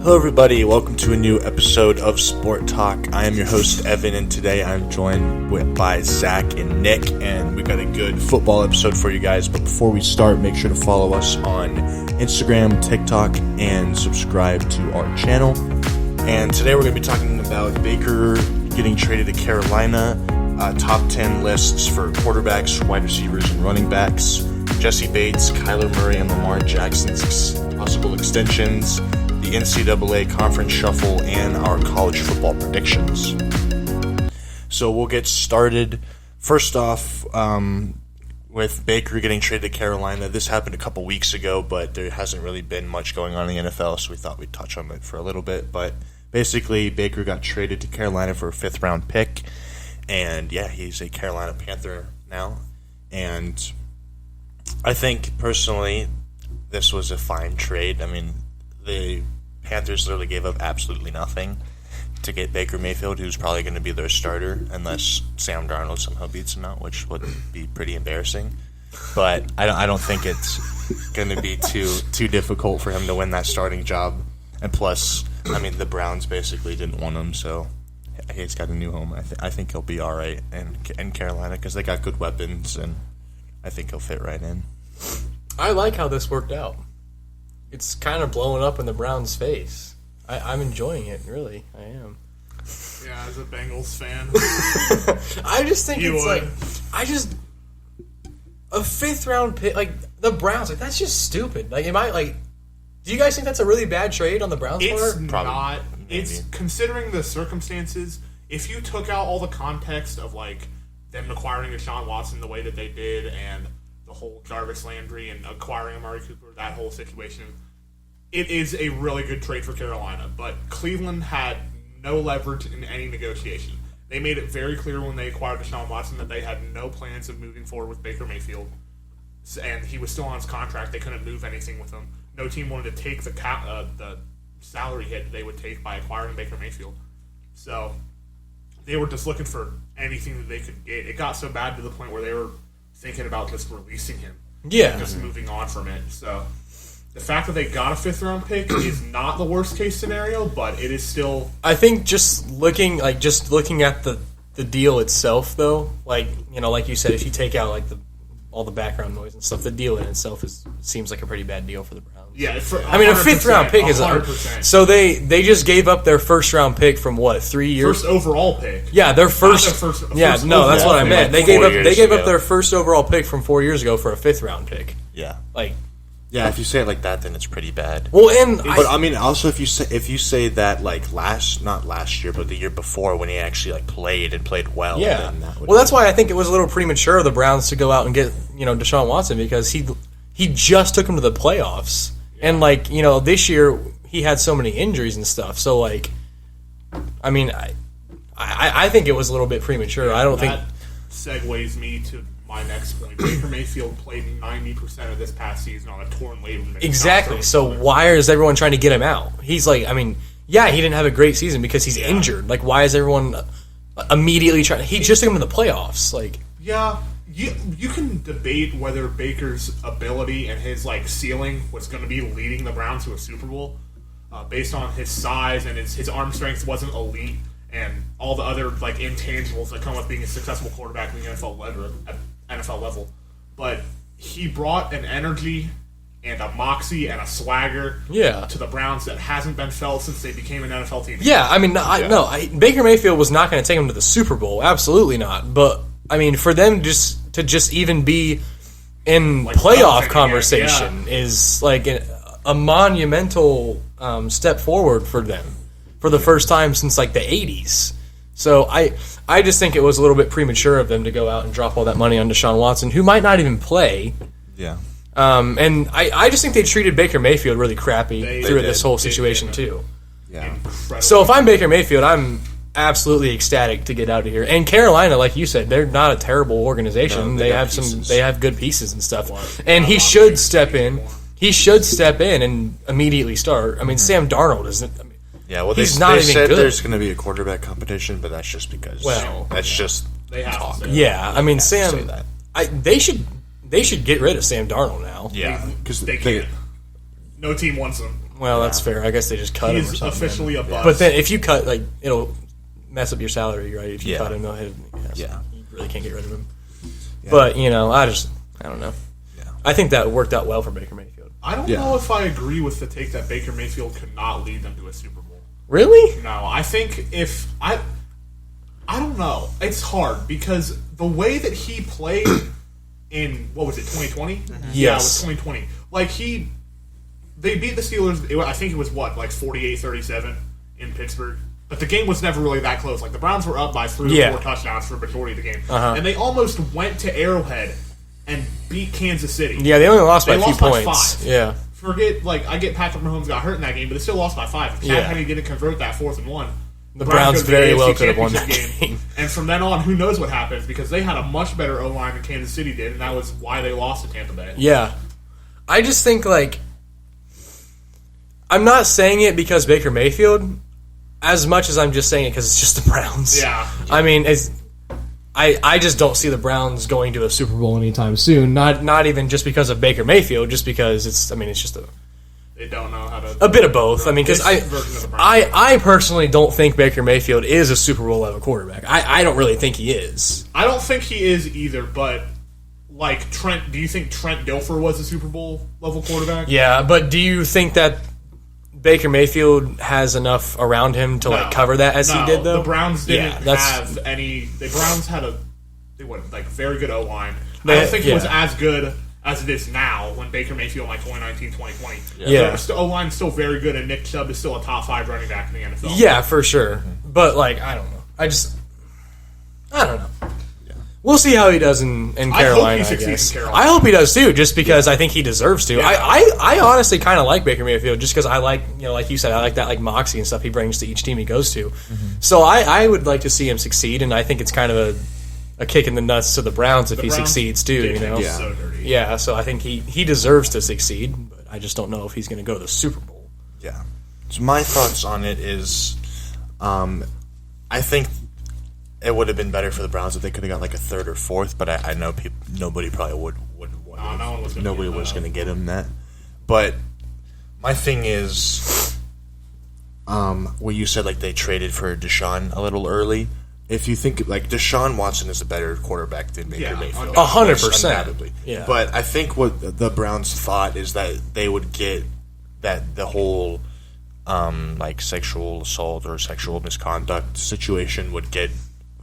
Hello everybody, welcome to a new episode of Sport Talk. I am your host Evan, and today I'm joined by Zach and Nick, and we got a good football episode for you guys. But before we start, make sure to follow us on Instagram, TikTok, and subscribe to our channel. And today we're going to be talking about Baker getting traded to Carolina, top 10 lists for quarterbacks, wide receivers, and running backs, Jesse Bates, Kyler Murray, and Lamar Jackson's possible extensions, the NCAA Conference Shuffle, and our college football predictions. So we'll get started. First off, with Baker getting traded to Carolina. This happened a couple weeks ago, but there hasn't really been much going on in the NFL, so we thought we'd touch on it for a little bit. But basically, Baker got traded to Carolina for a 5th-round pick, and yeah, he's a Carolina Panther now. And I think, personally, this was a fine trade. I mean, the Panthers literally gave up absolutely nothing to get Baker Mayfield, who's probably going to be their starter, unless Sam Darnold somehow beats him out, which would be pretty embarrassing. But I don't think it's going to be too difficult for him to win that starting job. And plus, I mean, the Browns basically didn't want him, so he's got a new home. I think he'll be all right in Carolina because they got good weapons, and I think he'll fit right in. I like how this worked out. It's kind of blowing up in the Browns' face. I'm enjoying it, really. I am. Yeah, as a Bengals fan. I just think a 5th-round pick, like, the Browns, like, that's just stupid. Like, do you guys think that's a really bad trade on the Browns' part? It's not. It's, considering the circumstances, if you took out all the context of, like, them acquiring Deshaun Watson the way that they did, and the whole Jarvis Landry and acquiring Amari Cooper, that whole situation, it is a really good trade for Carolina. But Cleveland had no leverage in any negotiation. They made it very clear when they acquired Deshaun Watson that they had no plans of moving forward with Baker Mayfield. And he was still on his contract. They couldn't move anything with him. No team wanted to take the salary hit that they would take by acquiring Baker Mayfield. So they were just looking for anything that they could get. It got so bad to the point where they were thinking about just releasing him. Yeah. Just moving on from it. So the fact that they got a 5th-round pick is not the worst-case scenario, but it is still... I think just looking at the deal itself, though, like, you know, like you said, if you take out, like, all the background noise and stuff, the deal in itself seems like a pretty bad deal for the Browns. Yeah, a 5th-round pick is... 100%. So they just gave up their 1st-round pick from, what, 3 years? First overall pick. Yeah, their first... First that's what I meant. Like They gave up their first overall pick from 4 years ago for a 5th-round pick. Yeah. Like... Yeah, if you say it like that, then it's pretty bad. Well, and I mean, also if you say that, like, not last year, but the year before, when he actually, like, played well. Yeah. That's why I think it was a little premature of the Browns to go out and get, you know, Deshaun Watson, because he just took him to the playoffs, and, like, you know, this year he had so many injuries and stuff. So, like, I mean, I think it was a little bit premature. I don't think that segues me to my next point. Baker Mayfield played 90% of this past season on a torn labrum. Exactly. So why is everyone trying to get him out? He's like, I mean, yeah, he didn't have a great season because he's injured. Like, why is everyone immediately trying? He just took him to the playoffs. Like, yeah, you can debate whether Baker's ability and his, like, ceiling was going to be leading the Browns to a Super Bowl based on his size, and his arm strength wasn't elite, and all the other, like, intangibles that come with being a successful quarterback in the NFL level. But he brought an energy and a moxie and a swagger to the Browns that hasn't been felt since they became an NFL team. Yeah, I mean, Baker Mayfield was not going to take him to the Super Bowl. Absolutely not. But, I mean, for them to just even be in, like, playoff conversation is, like, a monumental step forward for them for the first time since, like, the 80s. So I just think it was a little bit premature of them to go out and drop all that money on Deshaun Watson, who might not even play. Yeah. And I just think they treated Baker Mayfield really crappy through this whole situation, too. Yeah. So if I'm Baker Mayfield, I'm absolutely ecstatic to get out of here. And Carolina, like you said, they're not a terrible organization. No, they have good pieces and stuff. And he should step in. He should step in and immediately start. I mean, Sam Darnold isn't. Yeah, well, he's they not even said good. There's going to be a quarterback competition, but that's just because that's just they have talk. Yeah, I mean, say Sam. that. They should get rid of Sam Darnold now. Yeah, because they can't. No team wants him. Well, that's fair. I guess they just cut him or He's something. officially a bust. But then if you cut, like, it'll mess up your salary, right? If you Yeah. cut him, you really can't get rid of him. Yeah. But, I don't know. Yeah. I think that worked out well for Baker Mayfield. I don't know if I agree with the take that Baker Mayfield could not lead them to a Super Bowl. Really? No, I think if I don't know. It's hard because the way that he played in 2020? Yeah, it was 2020. Like they beat the Steelers. I think it was 48-37 in Pittsburgh. But the game was never really that close. Like the Browns were up by 3 or 4 touchdowns for the majority of the game, and they almost went to Arrowhead and beat Kansas City. Yeah, they only lost by a few by points. 5. Yeah. Forget, I get Patrick Mahomes got hurt in that game, but they still lost by 5. If Chad Henne didn't convert that 4th and 1, the Browns go to very AFC well could have won that Championship game. And from then on, who knows what happens, because they had a much better O-line than Kansas City did, and that was why they lost to Tampa Bay. Yeah. I just think, I'm not saying it because Baker Mayfield, as much as I'm just saying it because it's just the Browns. Yeah. I mean, I just don't see the Browns going to a Super Bowl anytime soon. Not even just because of Baker Mayfield, just because it's just They don't know how to... a bit of both. I mean, because I personally don't think Baker Mayfield is a Super Bowl level quarterback. I don't really think he is. I don't think he is either, but Trent, do you think Trent Dilfer was a Super Bowl level quarterback? Yeah, but do you think that Baker Mayfield has enough around him to cover that as he did though? The Browns didn't have any. The Browns had very good O-line. I don't think it was as good as it is now when Baker Mayfield 2019, 2020. Yeah. The O-line is still very good, and Nick Chubb is still a top 5 running back in the NFL. Yeah, for sure. But I don't know. I don't know. We'll see how he does in Carolina. I hope he succeeds in Carolina. I hope he does too, just because I think he deserves to. Yeah. I honestly kind of like Baker Mayfield, just because I like, like you said, I like that moxie and stuff he brings to each team he goes to. Mm-hmm. So I would like to see him succeed, and I think it's kind of a kick in the nuts to the Browns if he succeeds too. Yeah. So dirty. Yeah. So I think he deserves to succeed, but I just don't know if he's going to go to the Super Bowl. Yeah. So my thoughts on it is, I think it would have been better for the Browns if they could have got a 3rd or 4th, but I know nobody probably would want nobody was going to get him that. But my thing is, what you said, they traded for Deshaun a little early. If you think Deshaun Watson is a better quarterback than Baker Mayfield, 100%, undoubtedly. Yeah. But I think what the Browns thought is that they would get that the whole sexual assault or sexual misconduct situation would get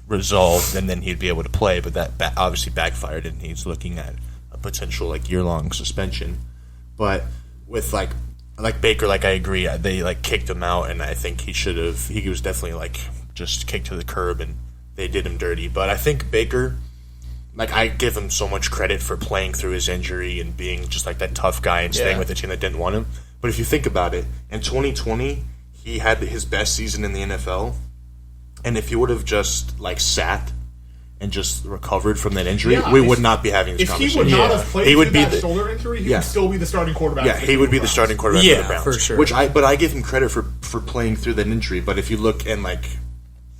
resolved, and then he'd be able to play, but that obviously backfired, and he's looking at a potential year-long suspension. But with Baker, I agree, they kicked him out, and I think he was definitely just kicked to the curb, and they did him dirty. But I think Baker, I give him so much credit for playing through his injury and being just that tough guy and staying with the team that didn't want him. But if you think about it, in 2020 he had his best season in the NFL. And if he would have just sat and just recovered from that injury, we would not be having this conversation. If he would not have played through that shoulder injury, he would still be the starting quarterback. Yeah, he would be the starting quarterback for the Browns. For sure. But I give him credit for playing through that injury. But if you look in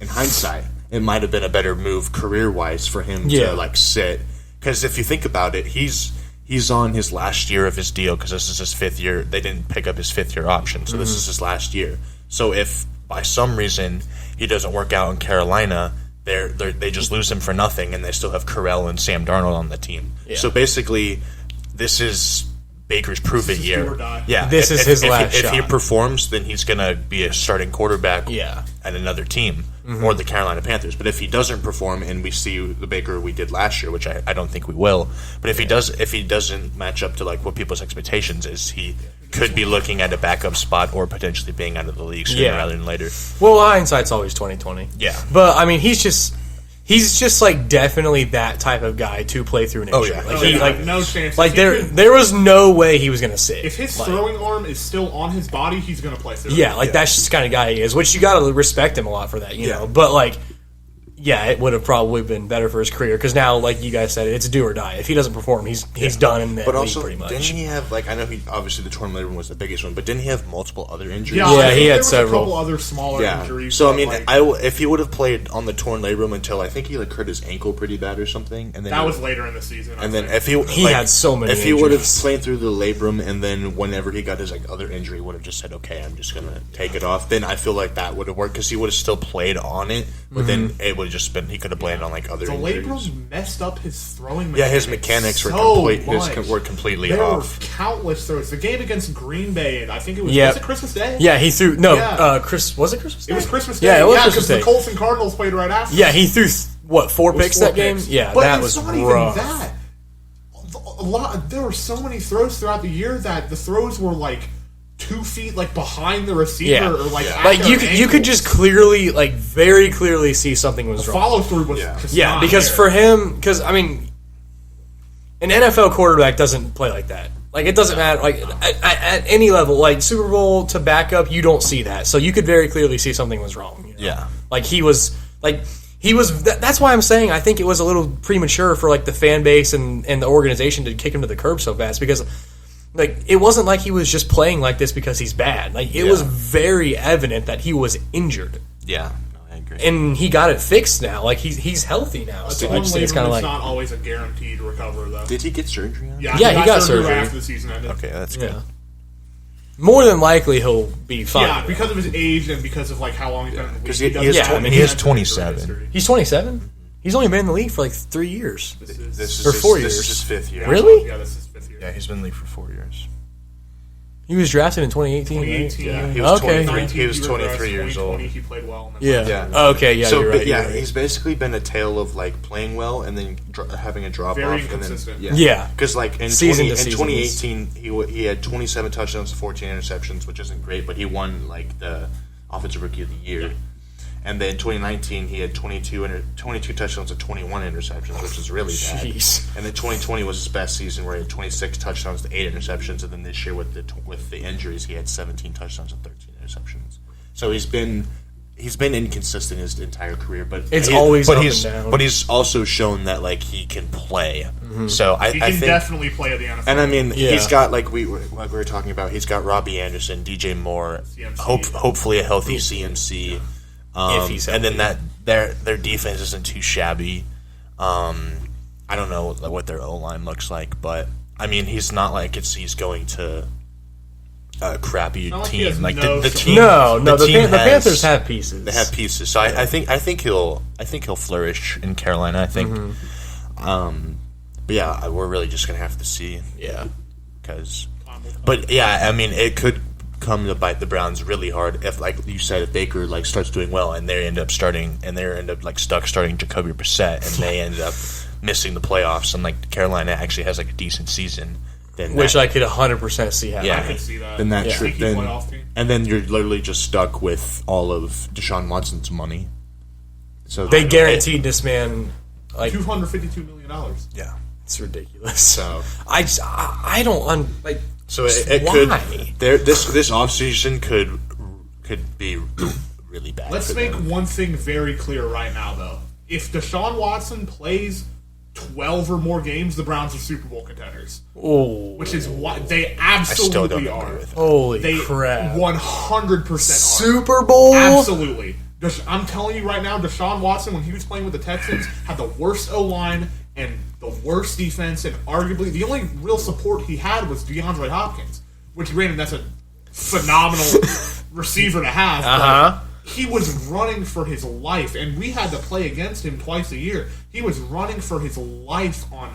hindsight, it might have been a better move career wise for him to sit. Because if you think about it, he's on his last year of his deal, because this is his 5th year. They didn't pick up his 5th year option, so this is his last year. So if by some reason he doesn't work out in Carolina, they just lose him for nothing, and they still have Corral and Sam Darnold on the team. Yeah. So basically, this is Baker's prove-it year. Yeah, this is his last shot. If he performs, then he's going to be a starting quarterback at another team, or the Carolina Panthers. But if he doesn't perform, and we see the Baker we did last year, which I don't think we will, but if he doesn't match up to what people's expectations is, he could be looking at a backup spot or potentially being out of the league sooner rather than later. Well, hindsight's always 20/20. Yeah, but I mean, he's just definitely that type of guy to play through an injury. No chance. There was no way he was going to sit. If his throwing arm is still on his body, he's going to play through. Yeah, that's just the kind of guy he is, which you got to respect him a lot for that, you know. But yeah, it would have probably been better for his career because now, like you guys said, it's do or die. If he doesn't perform, he's done in the league pretty much. Didn't he have I know he obviously the torn labrum was the biggest one, but didn't he have multiple other injuries? Yeah, he had there several. a couple other smaller injuries. So I mean, if he would have played on the torn labrum until I think he hurt his ankle pretty bad or something, and then that was later in the season. And then if he had so many, if he would have played through the labrum and then whenever he got his other injury, would have just said, okay, I'm just gonna take it off. Then I feel like that would have worked because he would have still played on it, but then it would have just been he could have blamed on other injuries. The labrum messed up his throwing mechanics. Yeah, his mechanics were completely there off. There were countless throws. The game against Green Bay, I think it was it Christmas Day? Yeah, he threw was it Christmas Day? It was Christmas Day. Yeah, it was Christmas Day. The Colts and Cardinals played right after. Yeah, he threw 4 picks that game? Yeah, but that was not rough. Even that. There were so many throws throughout the year that the throws were 2 feet behind the receiver or you could just clearly very clearly see something was wrong. Follow through was just not because there. for him I mean an NFL quarterback doesn't play like that. It doesn't matter at any level Super Bowl to backup you don't see that. So you could very clearly see something was wrong. You know? Yeah. He was that's why I'm saying I think it was a little premature for the fan base and the organization to kick him to the curb so fast because it wasn't like he was just playing like this because he's bad. It was very evident that he was injured. Yeah, no, I agree. And he got it fixed now. He's healthy now. So I just think it's kind of not always a guaranteed recover though. Did he get surgery on it? Yeah, he got surgery after the season ended. Okay, that's good. Yeah. More than likely he'll be fine. Yeah, because of his age and because of how long he's been in the league. Because he is 27. He's 27? He's only been in the league for 3 years. This or 4 years. This is his 5th year. Really? Yeah, this is his 5th year. Yeah, he's been in the league for 4 years. He was drafted in 2018. 2018. Yeah, he was okay. 23. He was 23 years old. He played well. Yeah. Okay. Yeah. So, you're right. yeah, he's basically been a tale of playing well and then having a drop Very off. inconsistent. And then, yeah. Because in 2018, he had 27 touchdowns to 14 interceptions, which isn't great, but he won the offensive rookie of the year. Yeah. And then in 2019, he had 22 touchdowns and 21 interceptions, which is really bad. Jeez. And then 2020 was his best season, where he had 26 touchdowns to 8 interceptions. And then this year, with the injuries, he had 17 touchdowns and 13 interceptions. So he's been inconsistent his entire career, but it's always up and down. But he's also shown that he can play. Mm-hmm. So he can definitely play at the NFL. And I mean, he's got we were talking about. He's got Robbie Anderson, DJ Moore, hopefully a healthy CMC. If he's healthy. And then their defense isn't too shabby. I don't know what their O-line looks like, but I mean, he's not he's going to a crappy team. The team. The Panthers have pieces. They have pieces, so I think he'll flourish in Carolina. I think. Mm-hmm. But yeah, we're really just gonna have to see. Yeah. But yeah, I mean, it could come to bite the Browns really hard if, like you said, if Baker starts doing well and they end up stuck starting Jacoby Brissett and they end up missing the playoffs and Carolina actually has a decent season, then which I could 100% see happening. Yeah, I could see that. Then and then you're literally just stuck with all of Deshaun Watson's money. So they guaranteed this man $252 million. Yeah, it's ridiculous. So I don't So it could. This offseason could be really bad. Let's make one thing very clear right now, though. If Deshaun Watson plays 12 or more games, the Browns are Super Bowl contenders. Oh, which is what they absolutely are. Holy crap! 100% Super Bowl. Absolutely. I'm telling you right now, Deshaun Watson, when he was playing with the Texans, had the worst O-line and the worst defense, and arguably the only real support he had was DeAndre Hopkins, which, granted, that's a phenomenal receiver to have. Uh-huh. But he was running for his life, and we had to play against him twice a year. He was running for his life on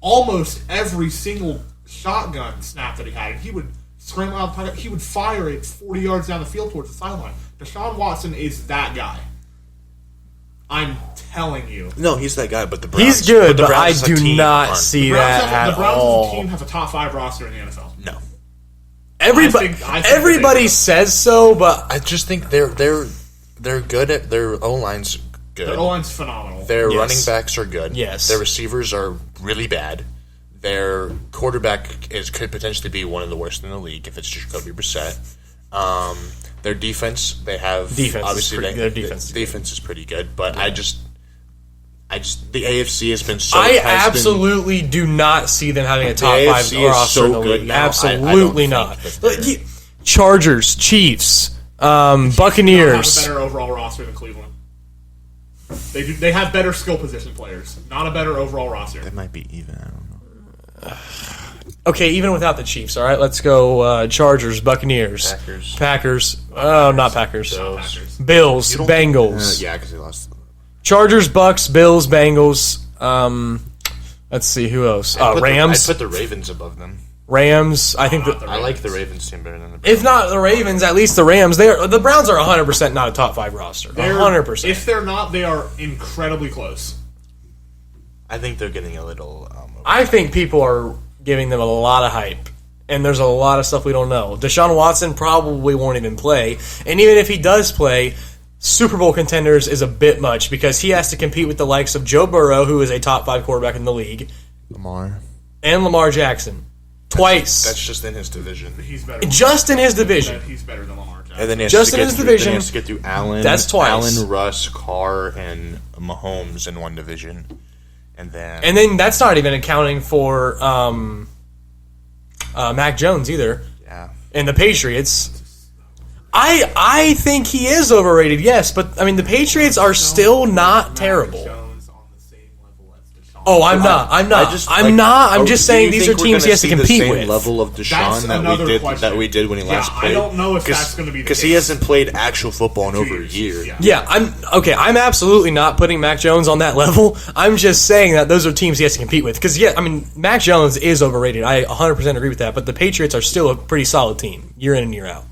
almost every single shotgun snap that he had, and he would scramble out the pocket. He would fire it 40 yards down the field towards the sideline. Deshaun Watson is that guy. I'm telling you. No, he's that guy, but the Browns... He's good, but I do not see that at all. The Browns as a team have a top 5 roster in the NFL. No. Everybody says so, but I just think they're good at their O-line's good. Their O-line's phenomenal. Their running backs are good. Yes. Their receivers are really bad. Their quarterback could potentially be one of the worst in the league if it's Jacoby Brissett. Their defense, they have obviously their defense is pretty good, but I just the AFC has been so. I absolutely do not see them having a top 5 roster in the league. Absolutely not. Chargers, Chiefs, Buccaneers. Have a better overall roster than Cleveland. They have better skill position players, not a better overall roster. That might be even. I don't know. Okay, even without the Chiefs, all right? Let's go Chargers, Buccaneers. Packers. Oh, not Packers. Bills, Bengals. Yeah, because they lost. Chargers, Bucks, Bills, Bengals. Let's see, who else? Rams. I put the Ravens above them. Rams. I like the Ravens team better than the Browns. If not the Ravens, at least the Rams. The Browns are 100% not a top 5 roster. 100%. If they're not, they are incredibly close. I think they're getting a little. I think people are giving them a lot of hype, and there's a lot of stuff we don't know. Deshaun Watson probably won't even play, and even if he does play, Super Bowl contenders is a bit much because he has to compete with the likes of Joe Burrow, who is a top 5 quarterback in the league, and Lamar Jackson. Twice. That's just in his division. He's better. Just in his division. He's better than Lamar Jackson. And then he has just to in his division. Then he has to get through Allen. That's twice. Allen, Russ, Carr, and Mahomes in one division, and then that's not even accounting for Mac Jones either. Yeah. And the Patriots. I think he is overrated. Yes, but I mean the Patriots are still not terrible. Oh, I'm not. I'm just saying these are teams he has to compete with. Level of Deshaun that we did when he last played. I don't know if that's going to be the case. Because he hasn't played actual football in over a year. Yeah, I'm absolutely not putting Mac Jones on that level. I'm just saying that those are teams he has to compete with. Because Mac Jones is overrated. I 100% agree with that. But the Patriots are still a pretty solid team, year in and year out.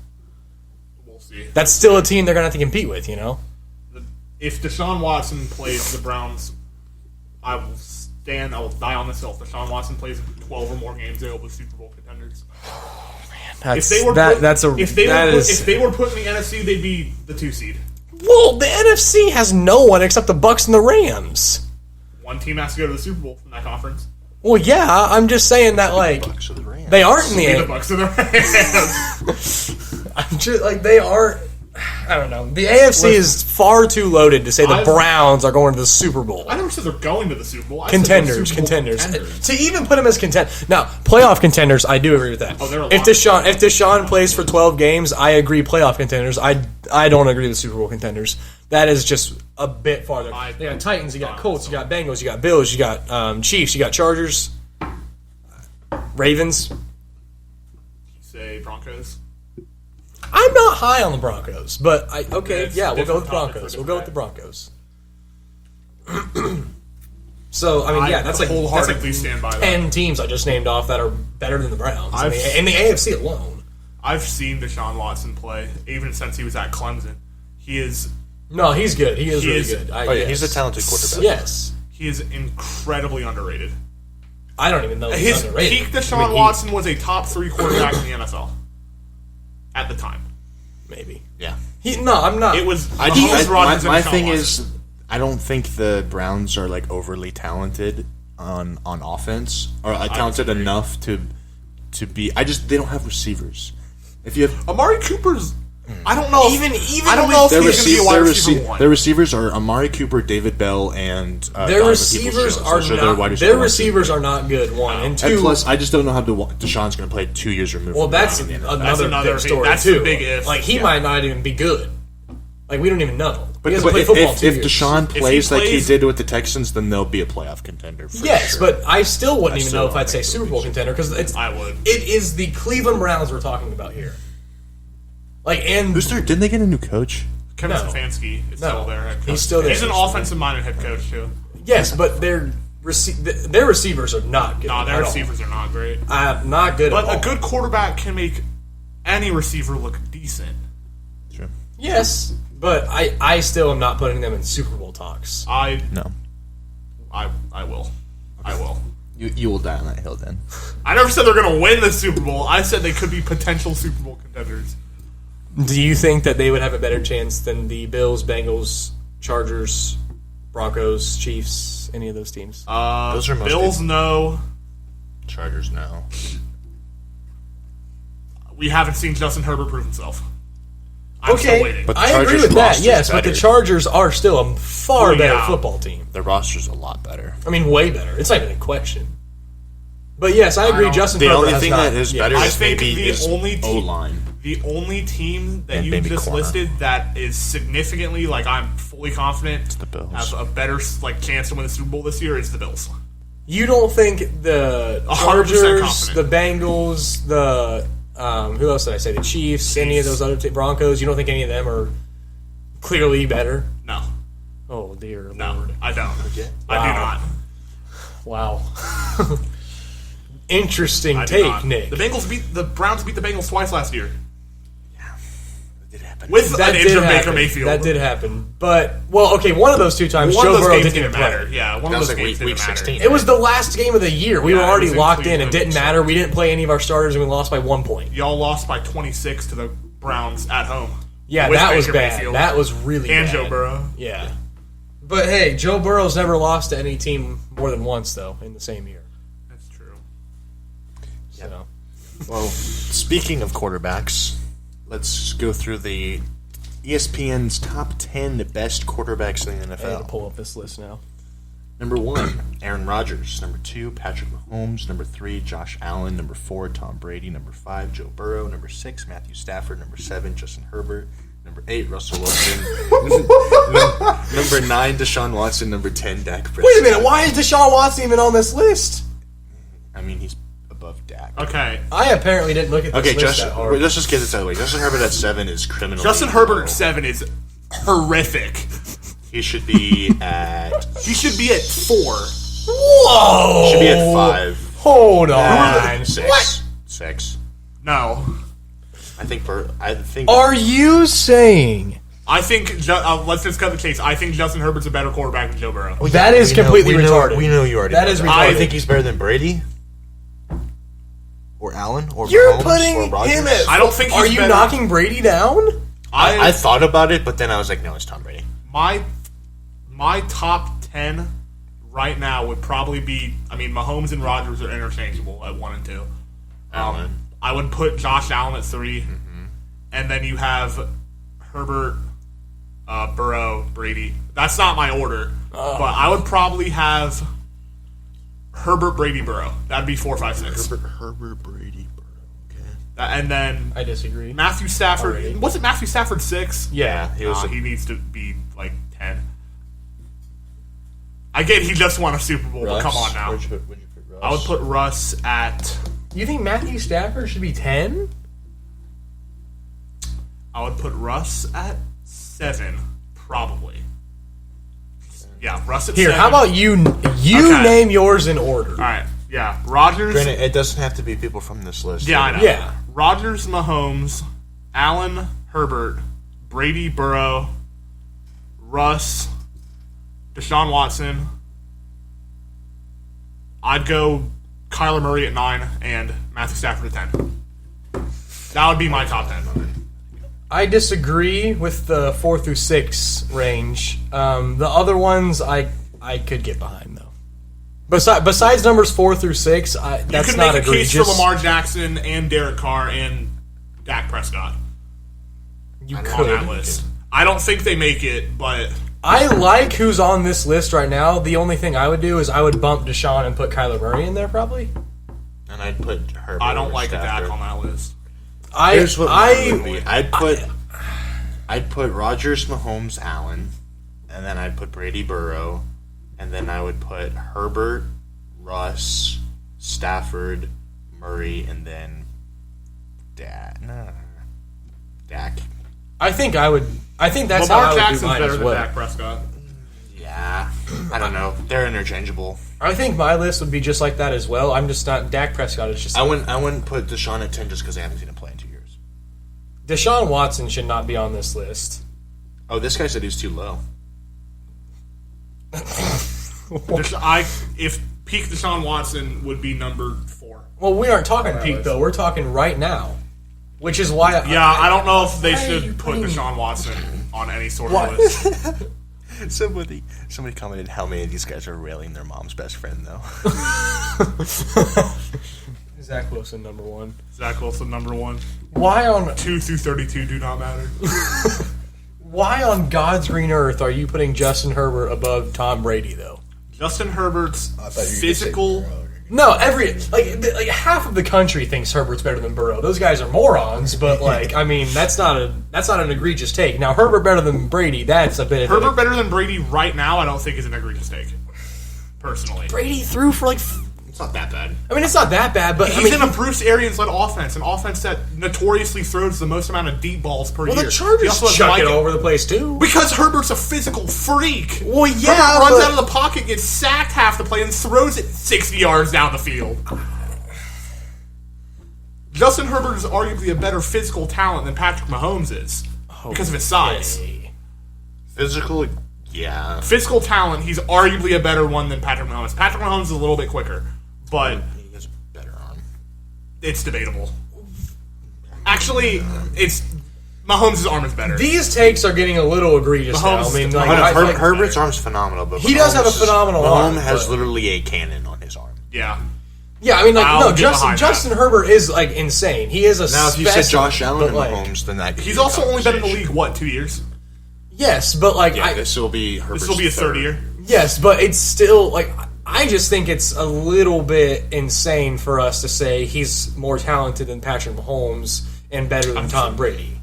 We'll see. That's still a team they're going to have to compete with. If Deshaun Watson plays the Browns, I will die on this hill. If Deshaun Watson plays 12 or more games, they'll be Super Bowl contenders. If they were put in the NFC, they'd be the 2 seed. Well, the NFC has no one except the Bucks and the Rams. One team has to go to the Super Bowl from that conference. Well, yeah, I'm just saying that they aren't in the Bucks or the Rams. I'm just they aren't. I don't know. The AFC is far too loaded to say the Browns are going to the Super Bowl. I never said they're going to the Super Bowl. Contenders. To even put them as contenders. Now, playoff contenders, I do agree with that. If Deshaun plays for 12 games, I agree playoff contenders. I don't agree with Super Bowl contenders. That is just a bit farther. You got Titans, you got Colts, you got Bengals, you got Bills, you got Chiefs, you got Chargers, Ravens. You say Broncos? I'm not high on the Broncos, but we'll go with the Broncos. We'll go with the Broncos. So, that's wholeheartedly stand by 10 teams I just named off that are better than the Browns. In the AFC alone. I've seen Deshaun Watson play, even since he was at Clemson. He's good. He is really good. He's a talented quarterback. Yes. He is incredibly underrated. I don't even know if he's underrated. His peak Deshaun Watson was a top 3 quarterback in the NFL. At the time. Maybe. Yeah. I'm not. It was my thing is, I don't think the Browns are overly talented on offense, or talented enough to be. They don't have receivers. If you have Amari Cooper's, I don't know. I don't know if he's going to be a wide receiver one. Their receivers are Amari Cooper, David Bell, and their receivers are not good. One and two. And plus, I just don't know how Deshaun's going to play 2 years removed. Well, that's another big story. That's too. Big if. He might not even be good. We don't even know. But he hasn't played football in 2 years. If Deshaun plays like he did with the Texans, then they'll be a playoff contender. Yes, but I still wouldn't even know if I'd say Super Bowl contender because I would. It is the Cleveland Browns we're talking about here. Didn't they get a new coach? Kevin Stefanski is still there. He's still there. He's an offensive-minded head coach too. Yes, but their receivers are not good. No, their receivers are not great. Not good. But a good quarterback can make any receiver look decent. Sure. Yes, but I still am not putting them in Super Bowl talks. No. I will. I will. You will die on that hill then. I never said they're going to win the Super Bowl. I said they could be potential Super Bowl contenders. Do you think that they would have a better chance than the Bills, Bengals, Chargers, Broncos, Chiefs, any of those teams? Those are Bills, no. Chargers, no. We haven't seen Justin Herbert prove himself. I'm still waiting. But the I agree Chargers with that, roster's yes, but better. the Chargers are still a far better yeah. football team. Their roster's a lot better. I mean, way better. It's not even a question. But yes, I agree. Justin The Herbert only has thing not, that is yeah. better I is think maybe the is only team, O-line. the only team that And you maybe just corner. listed that is significantly, like, I'm fully confident the Bills. have a better like chance to win the Super Bowl this year is the Bills. You don't think the 100% Chargers, confident. the Bengals, the who else did I say? The Chiefs, any of those other Broncos? You don't think any of them are clearly better? No, Oh dear no, Lord! I don't. Okay. I do not. Wow. Interesting I do take, not. Nick. The Browns beat the Bengals twice last year It did happen. with That an did injured happen. Baker Mayfield. That did happen. But one of those two times, One Joe of those Burrow games didn't didn't even matter. play. Yeah, one That of was those like games week didn't matter. 16. It was the last game of the year. We Yeah, were it already was in locked in. It Cleveland. didn't matter. We didn't play any of our starters, and we lost by 1 point. Y'all lost by 26 to the Browns at home. Yeah, With that was Baker bad. Mayfield. That was really And bad. Joe Burrow. Yeah. But hey, Joe Burrow's never lost to any team more than once, though, in the same year. That's true. So. Well, speaking of quarterbacks, let's go through the ESPN's top 10 best quarterbacks in the I need to NFL. pull up this list now. Number 1, Aaron Rodgers. Number 2, Patrick Mahomes. Number 3, Josh Allen. Number 4, Tom Brady. Number 5, Joe Burrow. Number 6, Matthew Stafford. Number 7, Justin Herbert. Number 8, Russell Wilson. Number 9, Deshaun Watson. Number 10, Dak Prescott. Wait a minute, why is Deshaun Watson even on this list? I mean, he's above Dak. Okay. I apparently didn't look at this Okay, list Justin. that hard. Let's just get this out of the way. Justin Herbert at 7 is criminal. Justin Herbert at 7 is horrific. He should be at. He should be at 4. Whoa! Should be at 5. Hold on. 6. What? 6. No. I think. Are you saying I think, let's just cut the chase. I think Justin Herbert's a better quarterback than Joe Burrow. that is completely retarded? We know you already. That know is that. retarded. You think he's better than Brady, or Allen, or You're Mahomes, putting or Rodgers? him at. I don't think he's Are you better. knocking Brady down? I thought about it, but then I was like, no, it's Tom Brady. My top 10 right now would probably be, I mean, Mahomes and Rodgers are interchangeable at 1 and 2. Allen. I would put Josh Allen at 3. And then you have Herbert, Burrow, Brady. That's not my order. But I would probably have Herbert, Brady, Burrow. That'd be 4, 5, 6. Herbert, Brady, Burrow. Okay. And then I disagree. Matthew Stafford. Already. Wasn't Matthew Stafford 6? Yeah. He was. He needs to be like 10. I get he just won a Super Bowl, but come on now. Where'd you put Russ? I would put Russ at. You think Matthew Stafford should be 10? I would put Russ at 7, probably. Yeah, Russ at Here, 7. how about you Okay. name yours in order? All right, yeah, Rodgers. Granted, it doesn't have to be people from this list. Yeah, I know. Yeah. Rodgers, Mahomes, Allen, Herbert, Brady, Burrow, Russ, Deshaun Watson. I'd go Kyler Murray at 9 and Matthew Stafford at 10. That would be my top 10. I disagree with the 4 through 6 range. The other ones I could get behind, though. Besides numbers 4 through 6, that's You could not make a egregious. case for Lamar Jackson and Derek Carr and Dak Prescott You on could. that list. I don't think they make it, but I like who's on this list right now. The only thing I would do is I would bump Deshaun and put Kyler Murray in there, probably. And I'd put Herbert. I don't over like Stafford. Dak on that list. Here's what mine would I be. I'd put Rodgers, Mahomes, Allen, and then I'd put Brady, Burrow, and then I would put Herbert, Russ, Stafford, Murray, and then Dak. I think that's Lamar how I would do Jackson's mine better as than well. Dak Prescott. Yeah, I don't know. They're interchangeable. I think my list would be just like that as well. I'm just not. Dak Prescott is just. I wouldn't put Deshaun at 10 just because I haven't seen him play in 2 years. Deshaun Watson should not be on this list. Oh, this guy said he's too low. If peak Deshaun Watson would be number 4. Well, we aren't talking peak though. We're talking right now, which is why. Yeah, I don't know if they Why are you should put putting- Deshaun Watson on any sort What? of list. Somebody commented how many of these guys are railing their mom's best friend though. Zach Wilson, number 1. Zach Wilson, number 1. Why on 2 through 32 do not matter. Why on God's green earth are you putting Justin Herbert above Tom Brady, though? Justin Herbert's physical. No, like half of the country thinks Herbert's better than Burrow. Those guys are morons, but that's not an egregious take. Now Herbert better than Brady, that's a bit. Herbert better than Brady right now, I don't think is an egregious take. Personally, Brady threw for it's not that bad. I mean, it's not that bad, but he's in a Bruce Arians-led offense, an offense that notoriously throws the most amount of deep balls per year. Well, the Chargers chuck it all over the place too. Because Herbert's a physical freak. Well, yeah, Herbert runs out of the pocket, gets sacked half the play, and throws it 60 yards down the field. Justin Herbert is arguably a better physical talent than Patrick Mahomes is because of his size. Physical, yeah. Physical talent, he's arguably a better one than Patrick Mahomes. Patrick Mahomes is a little bit quicker, but He has a better arm. it's debatable. Actually, Mahomes' arm is better. These takes are getting a little egregious now. I mean, Herbert's arm's phenomenal, but he does have a phenomenal arm. Mahomes has literally a cannon on his arm. Yeah. Yeah, I mean, Justin Herbert is insane. He is a Now, if you said Josh Allen and like, Mahomes, then that could He's be a also only been in the conversation. league, 2 years? Yes, but This will be Herbert's his third year. Yes, but it's still I just think it's a little bit insane for us to say he's more talented than Patrick Mahomes and better than Tom Brady.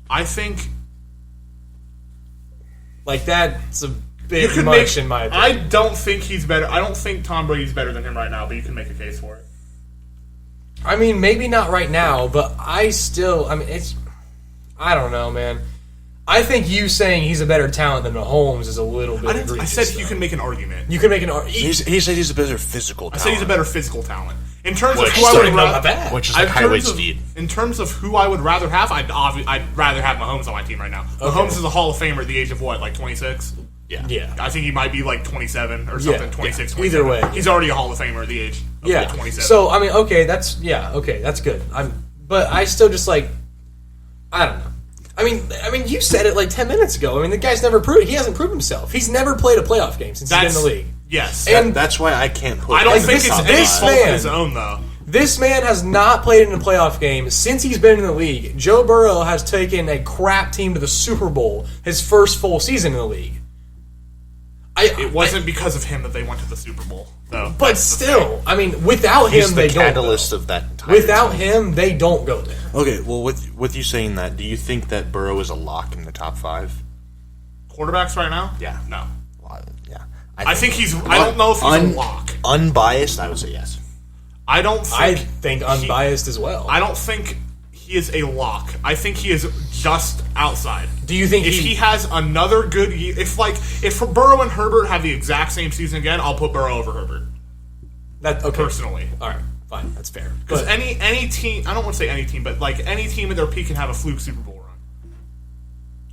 I think that's a bit much in my opinion. I don't think he's better. I don't think Tom Brady's better than him right now, but you can make a case for it. I mean, maybe not right now, but I don't know, man. I think you saying he's a better talent than Mahomes is a little bit egregious. I said you can make an argument. You can make an argument. He said he's a better physical talent. I said he's a better physical talent. In terms of Which who I would rather, that. Which is like highway speed. In terms of who I would rather have, I'd rather have Mahomes on my team right now. Mahomes is a Hall of Famer at the age of 26? Yeah. I think he might be 27 or something, 26, 27. Either way. He's already a Hall of Famer at the age of 27. So, I mean, okay, that's good. But I still just I don't know. I mean, you said it 10 minutes ago. I mean, the guy's never proved. He hasn't proved himself. He's never played a playoff game since he's been in the league. Yes, and that's why I can't put. I don't think it's this fault man, of his own though. This man has not played in a playoff game since he's been in the league. Joe Burrow has taken a crap team to the Super Bowl his first full season in the league. It wasn't because of him that they went to the Super Bowl, though. But still, I mean, without him, they don't. He's the catalyst of that entire Without team. him, they don't go there. Okay, well, with you saying that, do you think that Burrow is a lock in the top 5? Quarterbacks right now? Yeah. No. Well, yeah. I think he's. I don't know if he's a lock. Unbiased, I would say yes. I think unbiased as well. I don't think he is a lock. I think he is just outside. Do you think if he has another good year, if Burrow and Herbert have the exact same season again, I'll put Burrow over Herbert. Personally. All right, fine, that's fair. Because any team, I don't want to say any team, but any team at their peak can have a fluke Super Bowl run.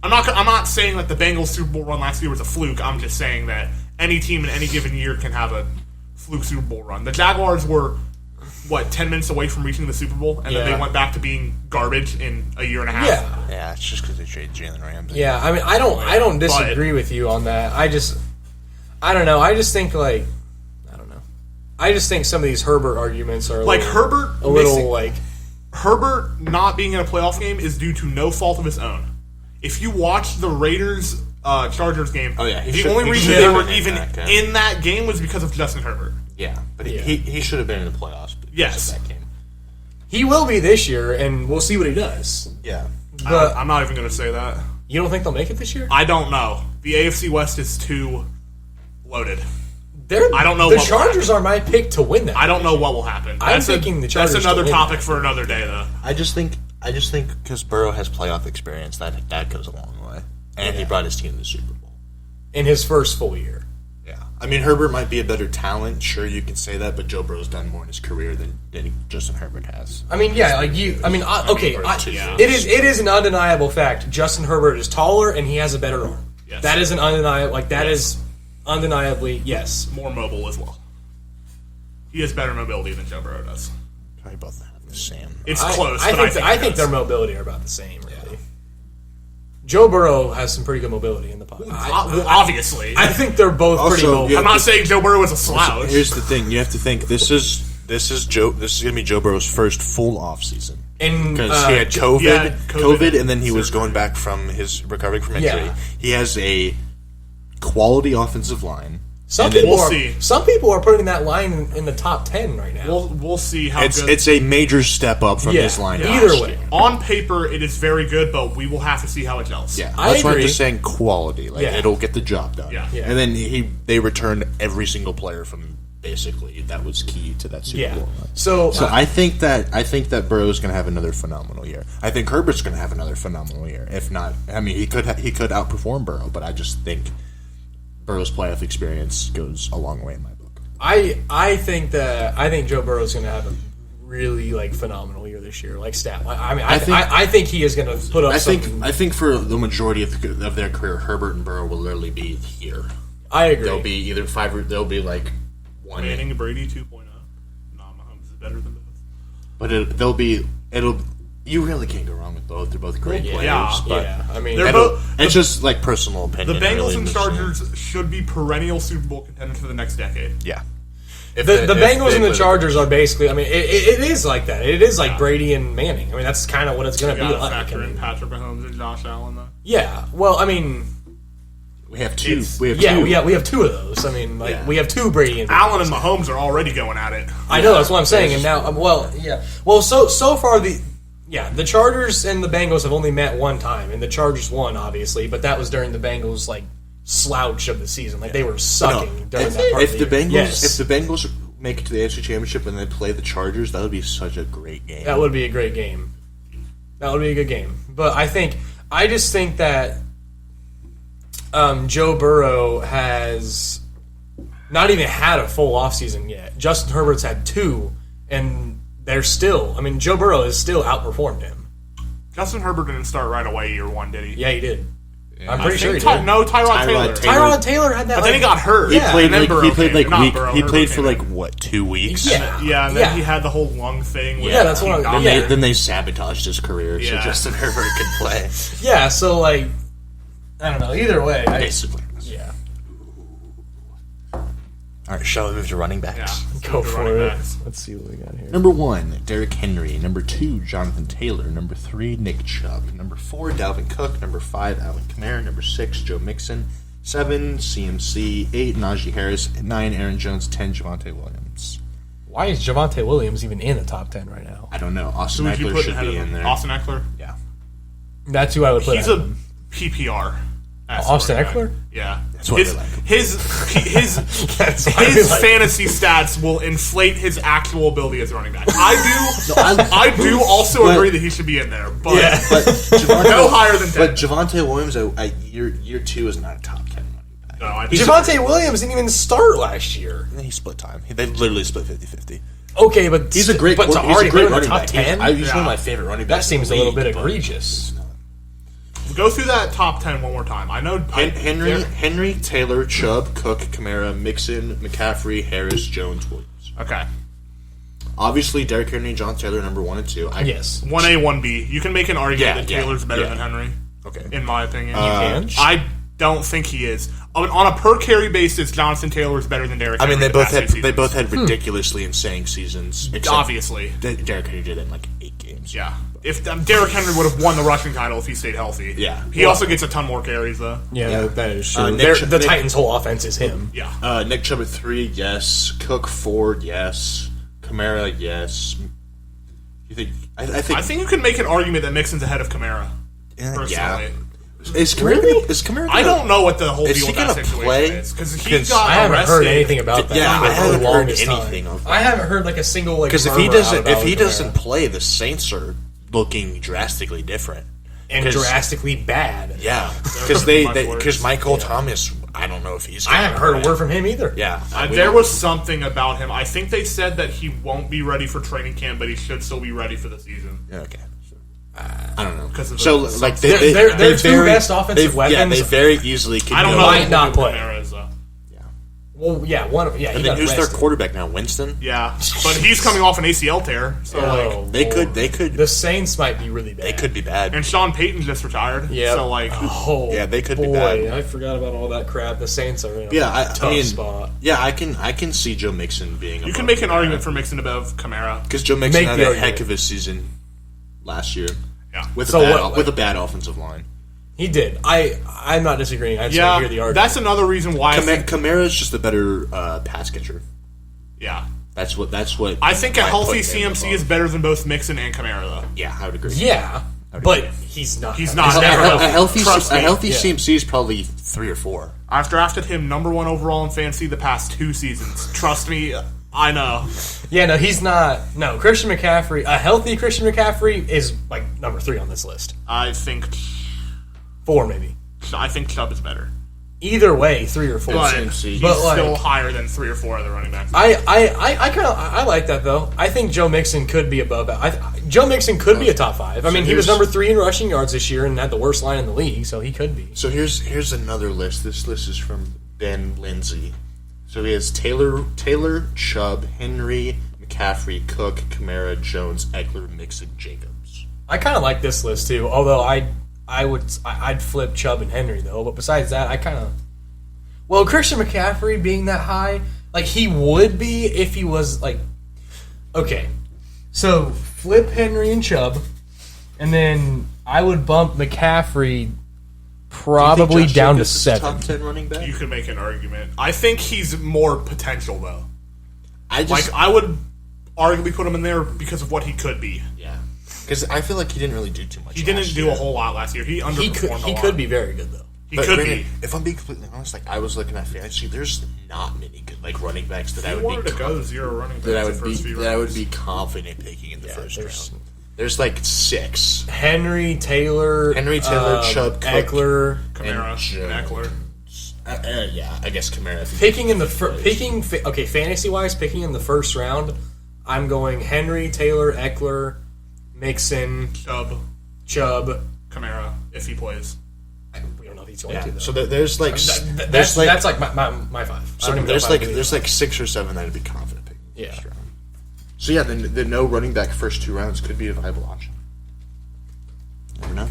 I'm not saying that the Bengals Super Bowl run last year was a fluke. I'm just saying that any team in any given year can have a fluke Super Bowl run. The Jaguars were 10 minutes away from reaching the Super Bowl, and then they went back to being garbage in a year and a half. Yeah, it's just because they traded Jalen Ramsey. Yeah, I mean, I don't disagree with you on that. I don't know. I just think I don't know. I just think some of these Herbert arguments are Herbert not being in a playoff game is due to no fault of his own. If you watch the Raiders Chargers game, the only reason they were even in that game was because of Justin Herbert. Yeah, but he should have been in the playoffs. Yes. That game. He will be this year, and we'll see what he does. Yeah. But I'm not even going to say that. You don't think they'll make it this year? I don't know. The AFC West is too loaded. I don't know. The Chargers are my pick to win that. I don't know what will happen. I'm thinking the Chargers. That's another topic for another day, though. I just think because Burrow has playoff experience, that goes a long way, and he brought his team to the Super Bowl in his first full year. Yeah, I mean Herbert might be a better talent. Sure, you can say that, but Joe Burrow's done more in his career than Justin Herbert has. I mean, yeah, it is an undeniable fact. Justin Herbert is taller and he has a better arm. Yes. That is an undeniable. is undeniably yes. More mobile as well. He has better mobility than Joe Burrow does. Probably both have the same. It's close. I think their mobility are about the same. Really. Yeah. Joe Burrow has some pretty good mobility in the pocket. Obviously, I think they're both pretty mobile. I'm not saying Joe Burrow is a slouch. Here's the thing: you have to think this is This is going to be Joe Burrow's first full off season. Because he had COVID, and then he was going back from his recovering from injury. Yeah. He has a quality offensive line. Some people are putting that line in the top 10 right now. We'll see how good. It's a major step up from his line. Yeah. Either way, on paper it is very good, but we will have to see how it gels. Yeah, I that's why I'm agree. just saying quality. It'll get the job done. Yeah. Yeah. And then they returned every single player from basically that was key to that Super Bowl. So I think that Burrow's going to have another phenomenal year. I think Herbert's going to have another phenomenal year. If not, I mean, he could outperform Burrow, but I just think Burrow's playoff experience goes a long way in my book. I think Joe Burrow's going to have a really phenomenal year this year, stat. I think he is going to put up. I think for the majority of their career, Herbert and Burrow will literally be here. I agree. They'll be either five or they'll be like one. Manning and Brady 2.0. No, Mahomes is better than both. But you really can't go wrong with both. They're both great players. Yeah. I mean, They're both. It's just personal opinion. The Bengals really, and Chargers should be perennial Super Bowl contenders for the next decade. Yeah. The Bengals and the Chargers are basically. I mean, it is like that. It is like Brady and Manning. I mean, that's kind of what it's going to be like. Factor in Patrick Mahomes and Josh Allen, though. Yeah. Well, I mean, we have two. We have two of those. I mean, we have two Brady and Allen and Mahomes are already going at it. I know, that's what I'm saying. And now, so far the Chargers and the Bengals have only met one time, and the Chargers won, obviously, but that was during the Bengals slouch of the season. They were sucking during that part of the year. If the Bengals make it to the AFC Championship and they play the Chargers, that would be such a great game. That would be a great game. That would be a good game. But I just think that Joe Burrow has not even had a full offseason yet. Justin Herbert's had two, and they're still. I mean, Joe Burrow has still outperformed him. Justin Herbert didn't start right away year one, did he? Yeah, he did. I'm pretty sure he did. Tyrod Taylor. Tyrod Taylor had that. But then he got hurt. He played He played for 2 weeks. Yeah, and then he had the whole lung thing. That's what I'm. Then they sabotaged his career so Justin Herbert could play. Yeah, so I don't know. Either way, basically. Yeah. All right, shall we move to running backs? Yeah, Go for it. Let's see what we got here. Number 1, Derrick Henry. Number 2, Jonathan Taylor. Number 3, Nick Chubb. Number 4, Dalvin Cook. Number 5, Alvin Kamara. Number 6, Joe Mixon. 7, CMC. 8, Najee Harris. 9, Aaron Jones. 10, Javonte Williams. Why is Javonte Williams even in the top 10 right now? I don't know. Austin Eckler should be in there. Austin Eckler? Yeah. That's who I would put. He's a PPR. Austin Eckler? Yeah. That's what his fantasy stats will inflate his actual ability as a running back. I do also agree that he should be in there, but no higher than 10. But Javonte Williams at year 2 is not a top 10 running back. No, Javonte Williams didn't even start last year. He split time. They literally split 50-50. Okay, but he's a great. But to already put him in the top 10, he's one of my favorite running backs. That seems a little bit egregious. Go through that top 10 one more time. I know Henry, Taylor, Chubb, Cook, Kamara, Mixon, McCaffrey, Harris, Jones, Williams. Okay. Obviously, Derrick Henry and John Taylor number 1 and 2. Yes. 1A, 1B. You can make an argument that Taylor's better than Henry. Okay. In my opinion. You can? I don't think he is. On a per carry basis, Jonathan Taylor is better than Derrick Henry. I mean, they both had ridiculously insane seasons. Obviously. Derrick Henry did it in 8 games. Yeah. If Derrick Henry would have won the rushing title if he stayed healthy. Yeah. He also gets a ton more carries, though. Yeah. That is true. The Titans' whole offense is him. Yeah. Nick Chubb at 3, yes. Cook 4, yes. Kamara, yes. You think? I think you can make an argument that Mixon's ahead of Kamara. Personally. Yeah. Is Kamara? I don't know what the whole deal with that situation play? is because he got I haven't arrested. heard anything about that. Yeah, I haven't heard anything of that. I haven't heard a single because if he doesn't play, the Saints are looking drastically different and drastically bad. Yeah, because Michael Thomas, I don't know if he's. I haven't heard a word from him either. Yeah, there was something about him. I think they said that he won't be ready for training camp, but he should still be ready for the season. Yeah, okay. I don't know. They're two best offensive weapons. Yeah, they very easily could. I don't know. Might not play. Yeah. Well, yeah, And he then got who's their arrested. quarterback now? Winston. Yeah, but he's coming off an ACL tear, so Oh, They Lord. could. The Saints might be really bad. They could be bad. and Sean Payton just retired. Yeah. So like, Oh, Yeah, they could be boy, bad. I forgot about all that crap. The Saints are in a Yeah, I tough mean, spot. yeah, I can see Joe Mixon being. you can make an argument for Mixon above Kamara. because Joe Mixon Make had the a argument. heck of a season last year Yeah. with So a bad, what, with a bad offensive line. He did. I'm not disagreeing. I just want to hear the Yeah, argument. that's another reason why I think. Kamara's just a better pass catcher. Yeah, That's what. I think a I healthy put him CMC above. is better than both Mixon and Kamara, though. Yeah, I would agree. Yeah, but he's not. He's not. He's Never never healthy. Trust me. healthy Yeah. CMC is probably 3 or 4. I've drafted him number 1 overall in fantasy the past 2 seasons. Trust me, I know. Yeah, no, he's not. No, Christian McCaffrey, a healthy Christian McCaffrey is like number 3 on this list. I think 4 maybe. Chubb is better, Either way, 3 or 4. but CMC. he's But, like- still higher than 3 or 4 other running backs. I like that though. I think Joe Mixon could be above that. Joe Mixon could be a top 5. I mean, he was here's- number 3 in rushing yards this year and had the worst line in the league, so he could be. So here's another list. This list is from Ben Lindsay. So he has Taylor, Chubb, Henry, McCaffrey, Cook, Kamara, Jones, Eckler, Mixon, Jacobs. I kind of like this list too. Although I'd flip Chubb and Henry though. But besides that, I kind of Christian McCaffrey being that high, like he would be if he was like okay. So flip Henry and Chubb, and then I would bump McCaffrey probably Josh down to Jacobs is 7. top 10 running back. You could make an argument. I think he's more potential though. I just I would arguably put him in there because of what he could be. yeah, because I feel like he didn't really do too much. He didn't last do year. a whole lot last year. He He underperformed could a lot. could be very good though. He But could granted, be. if I'm being completely honest, like I was looking at fantasy, there's not many good like running backs that I He would wanted be to go 0 running backs that I the would be first few that I would rounds. be confident picking in the first there's- round. There's like 6. Henry, Taylor, Chubb, Cook, Eckler. Kamara, and Eckler. Yeah, I guess Kamara. Picking in the fantasy wise, picking in the first round, I'm going Henry, Taylor, Eckler, Mixon, Chubb. Kamara, if he plays. We don't know if he's going to though. So there's like That's like my 5. so there's like 6 or 7 that I'd be confident picking. in the Yeah. first round. So yeah, the no running back first 2 rounds could be a viable option. Never know.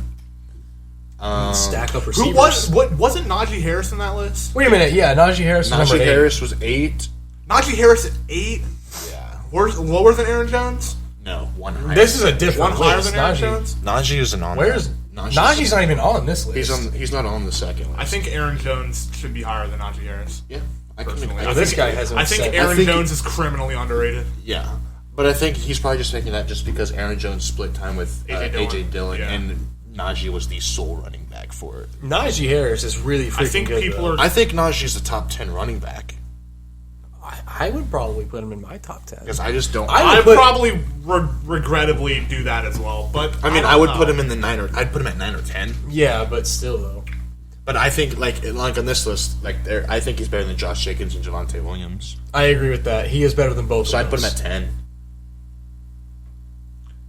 stack up Who receivers. wasn't Najee Harris in that list? Wait a minute, yeah, Najee Harris is Najee number 8. Harris was 8. Najee Harris at 8? Yeah. Lower than Aaron Jones? No, 1 higher. This is a different One higher list. than Aaron Najee. Jones? Najee isn't on. Where's there. Najee's not even on this list. He's not on the second list. I think Aaron Jones should be higher than Najee Harris. Yeah, I can Personally. agree. I this think- guy has him I think set. Aaron I think- Jones is criminally underrated. Yeah, but I think he's probably just making that just because Aaron Jones split time with AJ Dillon, Yeah. and Najee was the sole running back for it. Najee Harris is really freaking I think good. people though. are. I think Najee's a top 10 running back I would probably put him in my top 10. because I just don't. I I'd would put- probably regrettably do that as well. But I mean, don't I would know. put him in the 9 or I'd put him at 9 or 10. Yeah, but still though. But I think like on this list, like I think he's better than Josh Jacobs and Javonte Williams. I agree with that. He is better than both So of I'd put him those. at 10.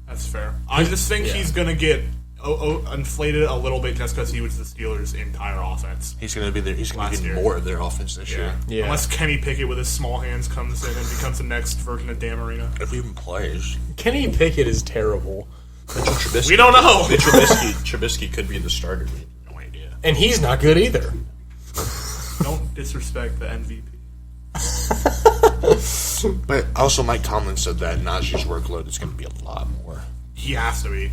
That's fair. I just think Yeah. he's gonna get inflated a little bit just because he was the Steelers' entire offense. He's going to be there. He's going Last to be year. more of their offense this year. Yeah. Unless Kenny Pickett with his small hands comes in and becomes the next version of Dan Marino. If he even plays, Kenny Pickett is terrible. Mitchell Trubisky. We don't know. Mitchell Trubisky could be the starter. We have no idea. And he's not good either. Don't disrespect the MVP. But also, Mike Tomlin said that Najee's workload is going to be a lot more. He has to be.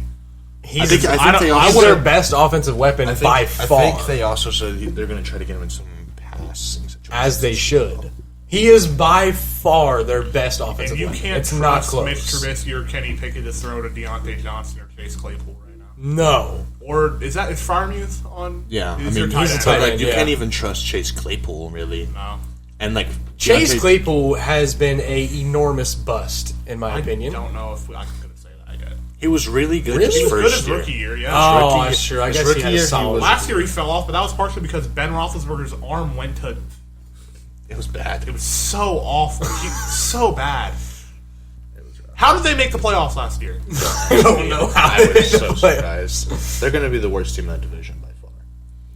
He's, think they also he's their best offensive weapon by far. I think they also said they're going to try to get him in some passing situations. As they should. He is by far their best offensive And you weapon. can't It's not trust close. Mitch Trubisky or Kenny Pickett to throw to Deontay Johnson or Chase Claypool right now. No. Or is Freiermuth on? Yeah, Is I your mean, tight he's a end? tight like end, you yeah. can't even trust Chase Claypool really, No. and like Chase Deontay- Claypool has been a enormous bust, in my I opinion. don't know if I'm going to say that yet. He was really good Really? his He He was good first his year. rookie year, yeah. Oh, rookie- that's true. I his guess he rookie had a year, he solid. was- Last year he fell off, but that was partially because Ben Roethlisberger's arm went to. It was bad. It was so awful. So bad. How did they make the playoffs last year? I don't know how I was they so play. surprised. They're going to be the worst team in that division by far.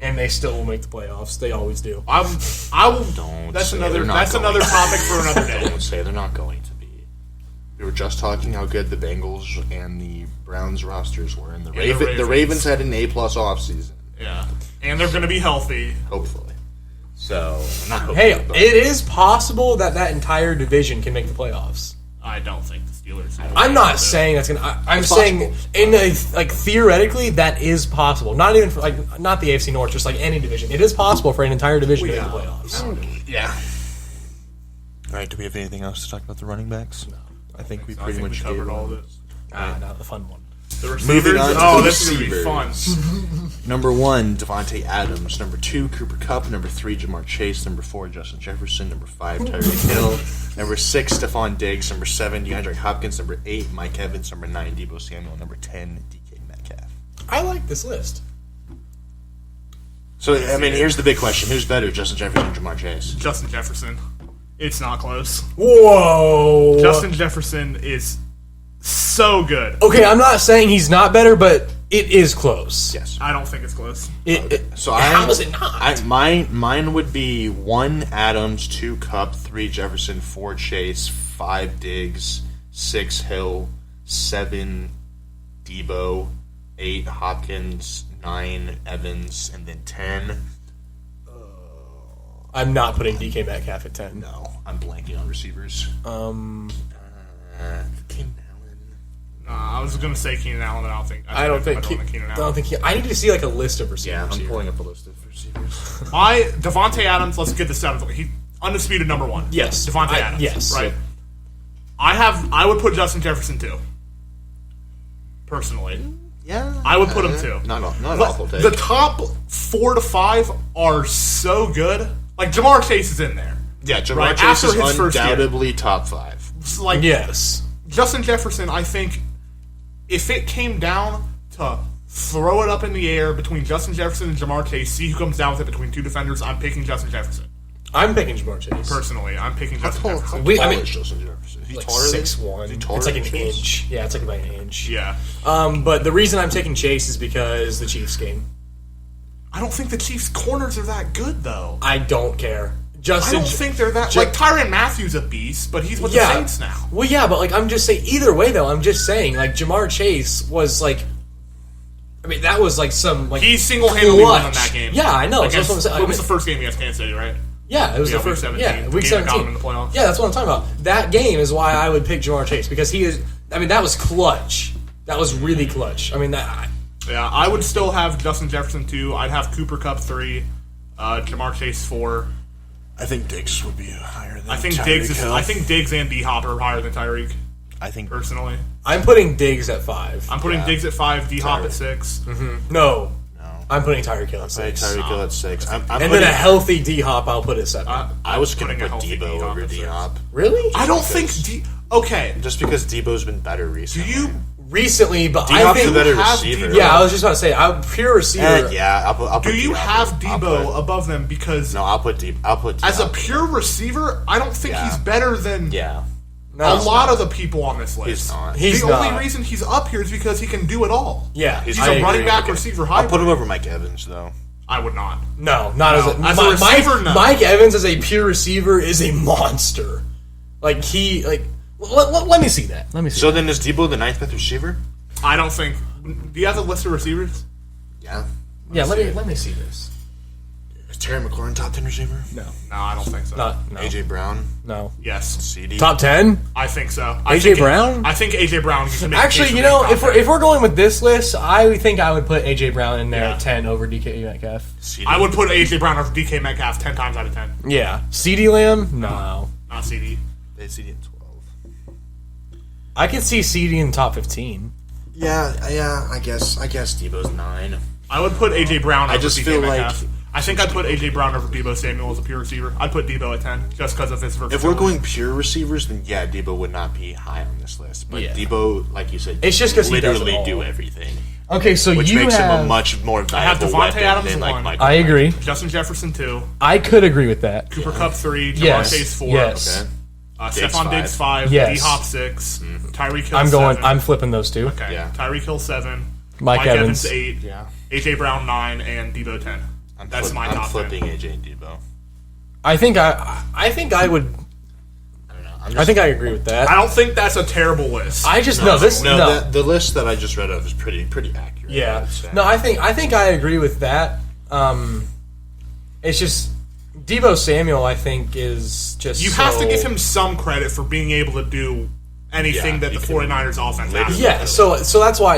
And they still will make the playoffs. They always do. I will. Don't. That's say another. they're not That's going another to. topic for another day. Don't say they're not going to be. We were just talking how good the Bengals and the Browns rosters were, and the Ravens had an A+ offseason. Yeah, and they're going to be healthy. Hopefully. So, not hopefully. Hey, it is possible that entire division can make the playoffs. I don't think the Steelers. I'm not saying that's gonna. I'm saying theoretically that is possible. Not even for, not the AFC North, just like any division. It is possible for an entire division to make the playoffs. Yeah. All right, do we have anything else to talk about the running backs? No. I think we pretty much covered all of it. Not the fun one. The receivers. Moving on to oh, the this is going to be receivers. fun. Number 1, Davante Adams. Number 2, Cooper Kupp. Number 3, Jamar Chase. Number 4, Justin Jefferson. Number 5, Tyreek Hill. Number 6, Stephon Diggs. Number 7, DeAndre Hopkins. Number 8, Mike Evans. Number 9, Deebo Samuel. Number 10, DK Metcalf. I like this list. So, I mean, here's the big question. Who's better, Justin Jefferson or Jamar Chase? Justin Jefferson. It's not close. Whoa. Justin Jefferson is so good. Okay, I'm not saying he's not better, but it is close. Yes. I don't think it's close. How is it not? Mine would be 1, Adams, 2, Kupp, 3, Jefferson, 4, Chase, 5, Diggs, 6, Hill, 7, Deebo, 8, Hopkins, 9, Evans, and then 10. I'm not putting DK Metcalf at 10. No, I'm blanking on receivers. Keenan Allen. I was going to say Keenan Allen, but I don't think. I don't think Keenan Allen. I need to see like a list of receivers. Yeah, I'm here. pulling up a list of receivers. Davante Adams. Let's get this down. He undisputed number 1. Yes, Davante Adams. Yes, right. I would put Justin Jefferson too. Personally, Yeah, I would put him too. Not awful take. The top 4 to 5 are so good. Like Jamar Chase is in there. Yeah, Jamar Right, Chase after is his first year. undoubtedly top 5. It's like Yes. Justin Jefferson, I think if it came down to throw it up in the air between Justin Jefferson and Jamar Chase, see who comes down with it between 2 defenders, I'm picking Justin Jefferson. I'm picking Jamar Chase. Personally, I'm picking Justin Jefferson. Is Justin Jefferson? Is he Like taller than- 6'1". is he taller It's like than an Chase? inch. Yeah, it's like about an inch. Yeah. But the reason I'm taking Chase is because the Chiefs game. I don't think the Chiefs' corners are that good, though. I don't care. I Justin. don't think they're that... Like, Tyrann Mathieu's a beast, but he's with the Saints now. Well, yeah, but like I'm just saying. Either way, though, I'm just saying like Jamar Chase was like. I mean, that was like some like He single-handedly won in clutch. that game. Yeah, I know. Against, That's what I'm saying. what was the first game against Kansas City, right? Yeah, it was the week first. 17. Yeah, The week game that got 17. him in the playoffs. Yeah, that's what I'm talking about. That game is why I would pick Jamar Chase because he is. I mean, that was clutch. That was really clutch. I mean, that. Yeah, I would still have Justin Jefferson 2. I'd have Cooper Kupp 3, Jamar Chase 4. I think Diggs would be higher than I think Tyreek Hill. I think Diggs and D-Hop are higher than Tyreek, I think personally. I'm putting Diggs at 5. I'm putting Diggs at 5, D-Hop at 6. No. I'm putting Tyreek Hill at 6. Tyreek Hill at 6. I'm And putting, then a healthy D-Hop, I'll put at 7. I was going putting to a put healthy Debo D-Hop over at 6. D-Hop. Really? I don't think Okay, Just because Debo's been better do recently. you... Recently, but I D-Hop's think... a better have receiver. Debo. Yeah, I was just about to say, I'm pure receiver. Yeah, I'll put Do you D-Hop. have I'll Debo put- above them? Because No, I'll put D-Hop. as a pure receiver, I don't think Yeah. he's better than Yeah. No, a lot of the people on this list. He's not. He's the not. only reason he's up here is because he can do it all. Yeah, He's I a running agree. back receiver I'll hybrid. put him over Mike Evans, though. I would not. No, not as a... As a receiver, no. Mike Evans as a pure receiver is a monster. Like, he... Like, let me see that. Let me see So that. then is Debo the 9th best receiver? I don't think... Do you have the list of receivers? Yeah. Yeah, let me see this. Is Terry McLaurin top 10 receiver? No. No, I don't think so. No. AJ Brown? No. Yes. CD? Top 10? I think so. A.J. Brown? I think AJ Brown can make Actually, you know, if we're going with this list, I think I would put A.J. Brown in there Yeah. at 10 over DK Metcalf. CD? I would put AJ Brown over DK Metcalf 10 times out of 10. Yeah. CeeDee Lamb? No. Not CD. They had CD at 12. I could see CeeDee in the top 15. Yeah, I guess Debo's 9. I would put AJ Brown over I just DK feel Metcalf. like- I think I'd put AJ Brown over Deebo Samuel as a pure receiver. I'd put Deebo at 10 just because of his versatility. If we're going pure receivers, then yeah, Debo would not be high on this list. But Yeah. Debo, like you said, It's just 'cause he does it literally all. do everything, Okay, so which you makes have... him a much more have valuable Davante weapon Adams than at like 1. Michael. I agree. Justin Jefferson 2. I could agree with that. Cooper Kupp 3. Jamar Yes. Chase 4. Yes. Okay. Diggs Stephon Diggs 5. Yes. D-Hop 6. Tyreek Hill I'm 7. I'm flipping those two. Okay. Yeah. Tyreek Hill 7. Mike Evans. 8. Yeah. AJ Brown 9 and Deebo 10. That's my top I'm flipping pick. AJ and Debo. I think I would. I don't know. I think I agree with that. I don't think that's a terrible list. The list that I just read of is pretty accurate. Yeah. No, I think I agree with that. It's just Deebo Samuel. I think is just you have to give him some credit for being able to do anything that the 49ers offense has. Yeah. So that's why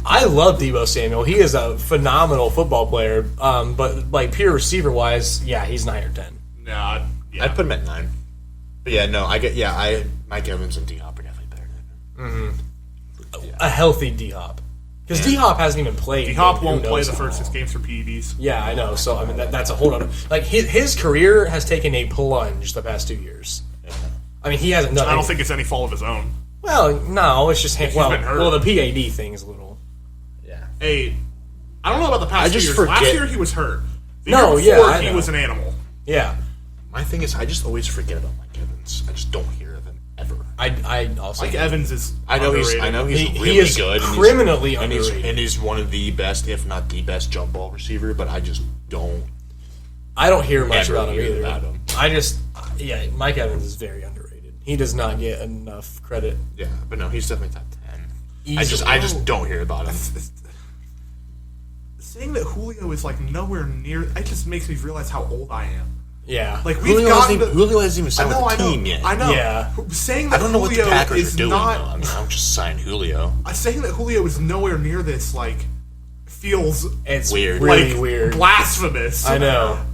I love Deebo Samuel. He is a phenomenal football player. But like pure receiver wise, yeah, he's 9 or 10. Yeah. I'd put him at 9. But yeah, no, Mike Evans and D-Hop are definitely better than him. Mm-hmm. A healthy D-Hop. Because D-Hop hasn't even played. D-Hop won't play the first 6 games for PEDs. Yeah, I know. So, I mean, that's a whole other... Like, his career has taken a plunge the past 2 years. Yeah. I mean, he hasn't done... I don't think it's any fault of his own. Well, no, it's just... He's been hurt. Well, the PAD thing is a little... Yeah. Hey, I don't know about the past 2 years. Last year, he was hurt. The year before, he was an animal. Yeah. My thing is, I just always forget about Mike Evans. I just don't hear of him ever. I also... Mike Evans is I know he's really he is good. Criminally underrated. And he's one of the best, if not the best, jump ball receiver, but I just don't... I don't hear much about him either. About him. Yeah, Mike Evans is very underrated. He does not get enough credit. Yeah, but no, he's definitely top 10. Easily. I just don't hear about him. Saying that Julio is like nowhere near... It just makes me realize how old I am. Yeah. Like Julio hasn't even signed with the team yet. I know. Yeah. Saying that I don't know Julio what the Packers are doing, not, though. I mean, I'm just signing Julio. Saying that Julio is nowhere near this, like, feels... It's weird. Really like, weird. Blasphemous. I know.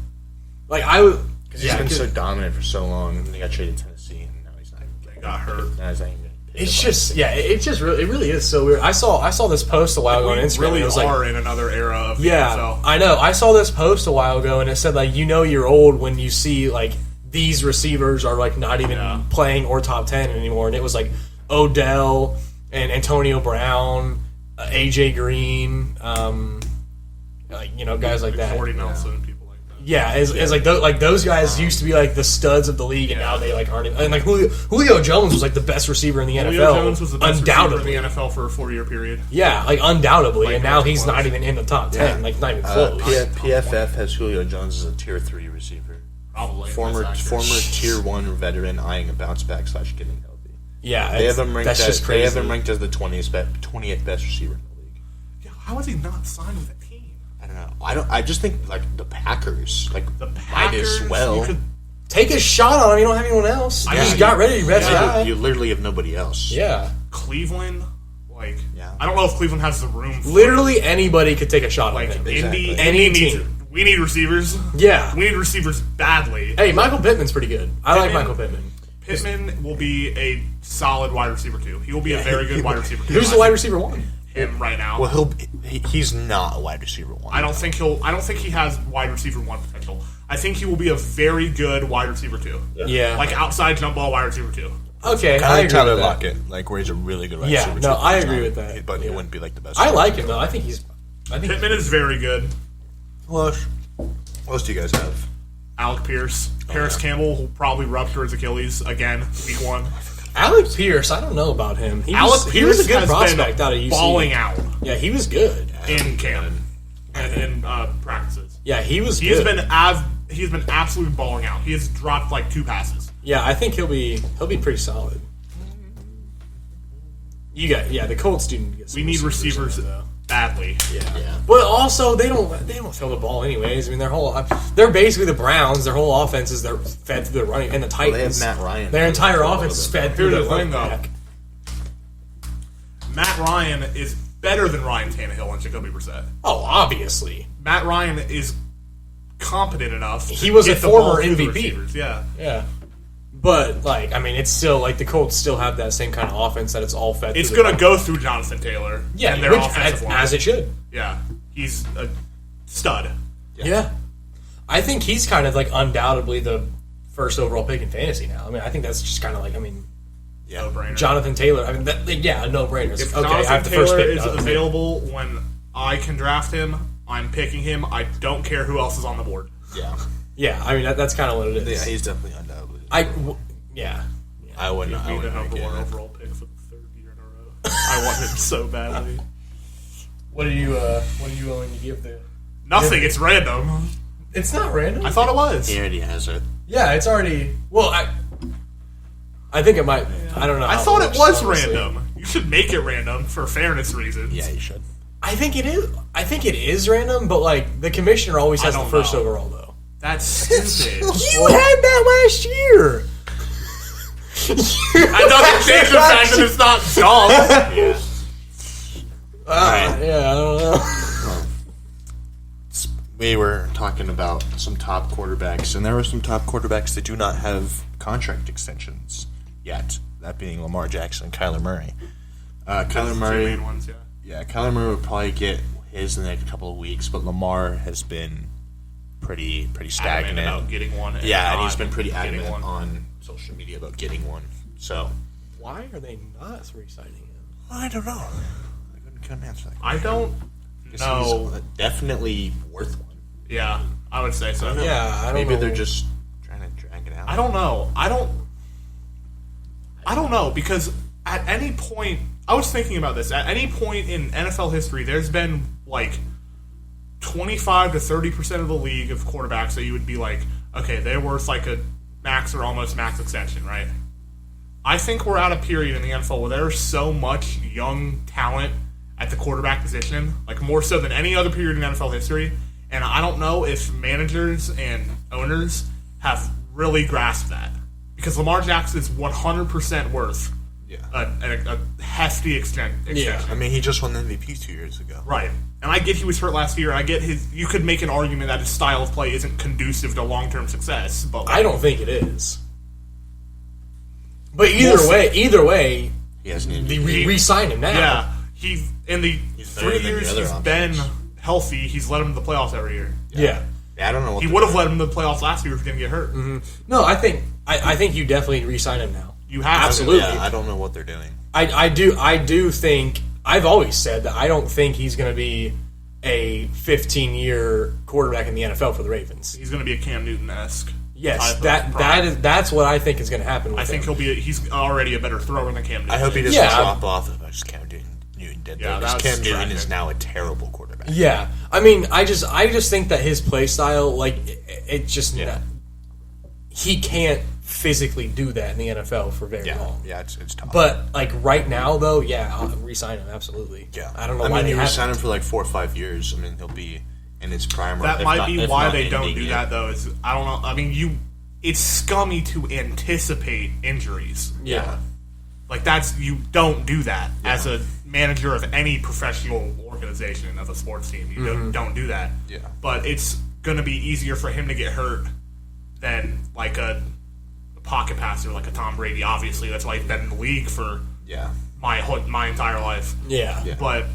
Like, I would... Because he's been so dominant for so long, and then he got traded to Tennessee, and now he's not... He got hurt. Now he's not even... It's just, it really is so weird. I saw this post a while ago on Instagram. Really it was are like, in another era of the NFL. I know. I saw this post a while ago, and it said like, you know, you're old when you see like these receivers are like not even playing or top 10 anymore. And it was like Odell and Antonio Brown, AJ Green, like guys like that. Jordy Nelson, people like that. Yeah, it's like those guys used to be like the studs of the league, and now they like aren't. And like Julio Jones was like the best receiver in the NFL. Julio Jones was the best undoubtedly receiver in the NFL for a 4-year period. Yeah, like undoubtedly, and now he's not even in the top 10. Like not even close. PFF has Julio Jones as a tier 3 receiver. Probably former tier 1 veteran eyeing a bounce back / getting healthy. Yeah, they have him ranked. Just crazy. They have him ranked as the 20th best receiver in the league. Yeah, how is he not signed with a team? I don't know. I just think like the Packers, might as you well could take a shot on him. You don't have anyone else. You just got ready to best guy. You literally have nobody else. Yeah, Cleveland. I don't know if Cleveland has the room. Literally anybody could take a shot on him. Indy, any team. We need receivers. Yeah, we need receivers badly. Hey, Michael Pittman's pretty good. I like Michael Pittman. Pittman will be a solid wide receiver 2. He will be a very good wide receiver 2. Who's the wide receiver 1? Him right now. Well, he's not a wide receiver 1. I don't think he has wide receiver 1 potential. I think he will be a very good wide receiver 2. Yeah. Like outside jump ball wide receiver 2. Okay, I agree Tyler Lockett, where he's a really good wide receiver. Yeah, no, I agree with that. But he wouldn't be like the best. I like him though. I think Pittman is very good. What else do you guys have? Alec Pierce. Paris Campbell will probably rupture his Achilles again, week 1. Alec Pierce, I don't know about him. He was a good prospect out of UC. Balling out. Yeah, he was good in camp and in practices. Yeah, he was. He has been absolutely balling out. He has dropped like 2 passes. Yeah, I think he'll be pretty solid. The Colts do need to get some we need receivers though. Badly. Yeah. But also they don't throw the ball anyways. I mean they're basically the Browns. Their whole offense is they're fed through the running, and the Titans. They have Matt Ryan. Their entire offense is fed through the running back. Matt Ryan is better than Ryan Tannehill and Jacoby Brissett. Oh, obviously. Matt Ryan is competent enough. He was a former MVP. Yeah. But it's still like the Colts still have that same kind of offense that it's all fed. It's going to go through Jonathan Taylor. Yeah, and their offensive line. As it should. Yeah, he's a stud. Yeah. I think he's kind of like undoubtedly the first overall pick in fantasy now. I mean, I think that's just kind of like no-brainer. Jonathan Taylor. I mean, a no-brainer. If okay, Jonathan I have the Taylor first pick. is available when I can draft him, I'm picking him. I don't care who else is on the board. Yeah. I mean, that's kind of what it is. Yeah, he's definitely undoubtedly. I wouldn't. He'd be the number 1 overall pick for the 3rd year in a row. I want him so badly. What are you willing to give there? Nothing. It's random. It's not random. I thought it was. He already has it. Yeah, it's already. Well, I think it might. I don't know. I how thought works, it was honestly. random. You should make it random for fairness reasons. Yeah, you should. I think it is. I think it is random, but like the commissioner always has the don't first know. overall, though. That's stupid. You had that last year. That doesn't change the fact that it's not dumb. Yeah, I don't know. We were talking about some top quarterbacks, and there were some top quarterbacks that do not have contract extensions yet. That being Lamar Jackson and Kyler Murray. Kyler Murray, Two main ones, yeah, Kyler Murray would probably get his in the next couple of weeks, but Lamar has been pretty stagnant about getting one. And and he's been pretty getting adamant one. on social media about getting one. So Why are they not re-signing him? I don't know. I couldn't answer that. I don't know. He's definitely worth one. Yeah, I would say so. Yeah, I don't Maybe know. they're just trying to drag it out. I don't know. I don't know, because at any point, I was thinking about this. At any point in NFL history, there's been like 25 to 30% of the league of quarterbacks that you would be like, okay, they're worth like a max or almost max extension, right? I think we're at a period in the NFL where there's so much young talent at the quarterback position, like more so than any other period in NFL history. And I don't know if managers and owners have really grasped that. Because Lamar Jackson is 100% worth a hefty extension. Yeah. I mean, he just won the MVP 2 years ago. Right. And I get he was hurt last year. I get you could make an argument that his style of play isn't conducive to long-term success. But I don't think it is. But either way, He hasn't even. they re-sign him now. yeah, in the better 3 than the years other he's options. been healthy, he's led him to the playoffs every year. Yeah. I don't know what He they're would have doing. led him to the playoffs last year if he didn't get hurt. No, I think you definitely re-sign him now. You have Absolutely. to. Yeah, I don't know what they're doing. I do think I've always said that I don't think he's going to be a 15-year quarterback in the NFL for the Ravens. He's going to be a Cam Newton-esque. Yes, type of product. that's what I think is going to happen with I think him. he's already a better thrower than Cam Newton. I hope he doesn't Yeah. drop off as much as Cam Newton did. Yeah, Because that was Cam Newton tragic. is now a terrible quarterback. Yeah, I mean, I just think that his play style, like, it just he can't physically do that in the NFL for very long. Yeah, it's tough. But like right now, though, I'll re-sign him absolutely. yeah, I don't know I why mean, they you haven't. resign him for like 4 or 5 years. I mean, he'll be in his prime. That if might not- be if why not they don't ending do it. that, though. Is I don't know. I mean, it's scummy to anticipate injuries. Yeah. Like you don't do that as a manager of any professional organization of a sports team. You don't do that. Yeah. But it's going to be easier for him to get hurt than like a pocket passer like a Tom Brady. Obviously, that's why he's been in the league for my entire life. Yeah. But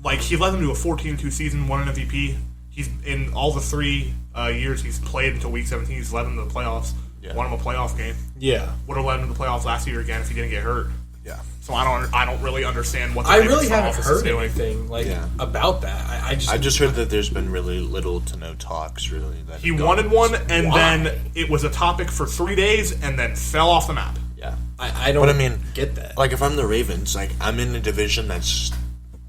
like he led them to a 14-2 season, won an MVP. He's in all the 3 years he's played until week 17. He's led them to the playoffs. Yeah. Won him a playoff game. Yeah. Would have led him to the playoffs last year again if he didn't get hurt. Yeah. So I don't really understand what the I Ravens really front haven't office is heard doing. anything about that. I just heard that there's been really little to no talks. Really, that He have gone wanted one, and Why? then it was a topic for 3 days, and then fell off the map. Yeah, I don't. But I mean, get that. like if I'm the Ravens, like I'm in a division that's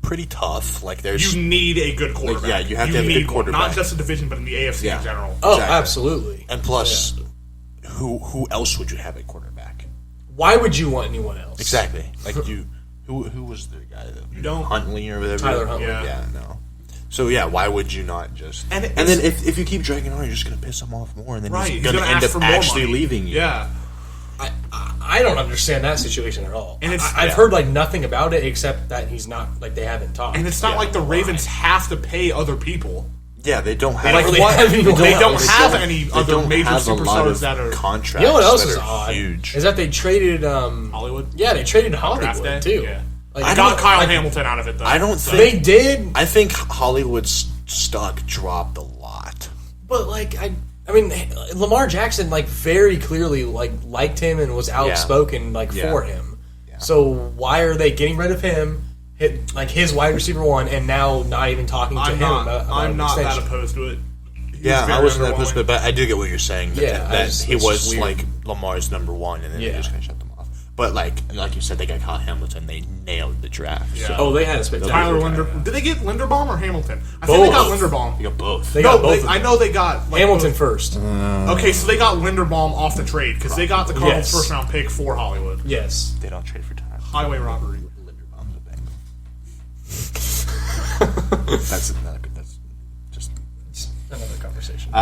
pretty tough. Like there's You need a good quarterback. yeah, you have to have a good need one, quarterback. not just a division, but in the AFC Yeah. in general. Oh, exactly. absolutely. and plus, who else would you have at quarterback? Why would you want anyone else? Exactly. Like who was the guy that you don't- Huntley or whatever? Tyler Huntley. Yeah. no. So yeah, why would you not just? And And, it's- then if you keep dragging on, you're just going to piss him off more, and then Right, he's going to gonna end ask up for more actually money. leaving you. Yeah. I don't understand that situation at all. And it's- I've heard like nothing about it except that he's not like they haven't talked. And it's not like the Ravens have to pay other people. Yeah, they don't have. Like, Like, they what? have anyone They else. don't have don't- any they other don't major have a lot superstars of that are contracts. You know what else that is are odd? huge. Is that they traded Hollywood. Yeah, they traded Draft Hollywood day? too. Yeah. Like, I I got don't- Kyle like, Hamilton out of it, though. I don't So- think. They did, I think Hollywood's stock dropped a lot. but like I mean, Lamar Jackson like very clearly liked him and was outspoken for him. So why are they getting rid of him? Like his wide receiver one, and now not even talking to him about I'm an not that extension. opposed to it. Yeah, I wasn't that opposed opposed to it, but I do get what you're saying. That, Yeah, that it's he just was weird. like Lamar's number one, and then Yeah. you're just going to shut them off. But like you said, they got Kyle Hamilton. They nailed the draft. Yeah. So. Oh, they had a spectacular. Did they get Linderbaum or Hamilton? I think they got Linderbaum. They got both. I know they got Hamilton first. Okay, so they got Linderbaum off the trade because they got the Cardinals' first round pick for Hollywood. Yes. They don't trade for time. Highway robbery. Linderbaum's a Bengal. That's just Another conversation.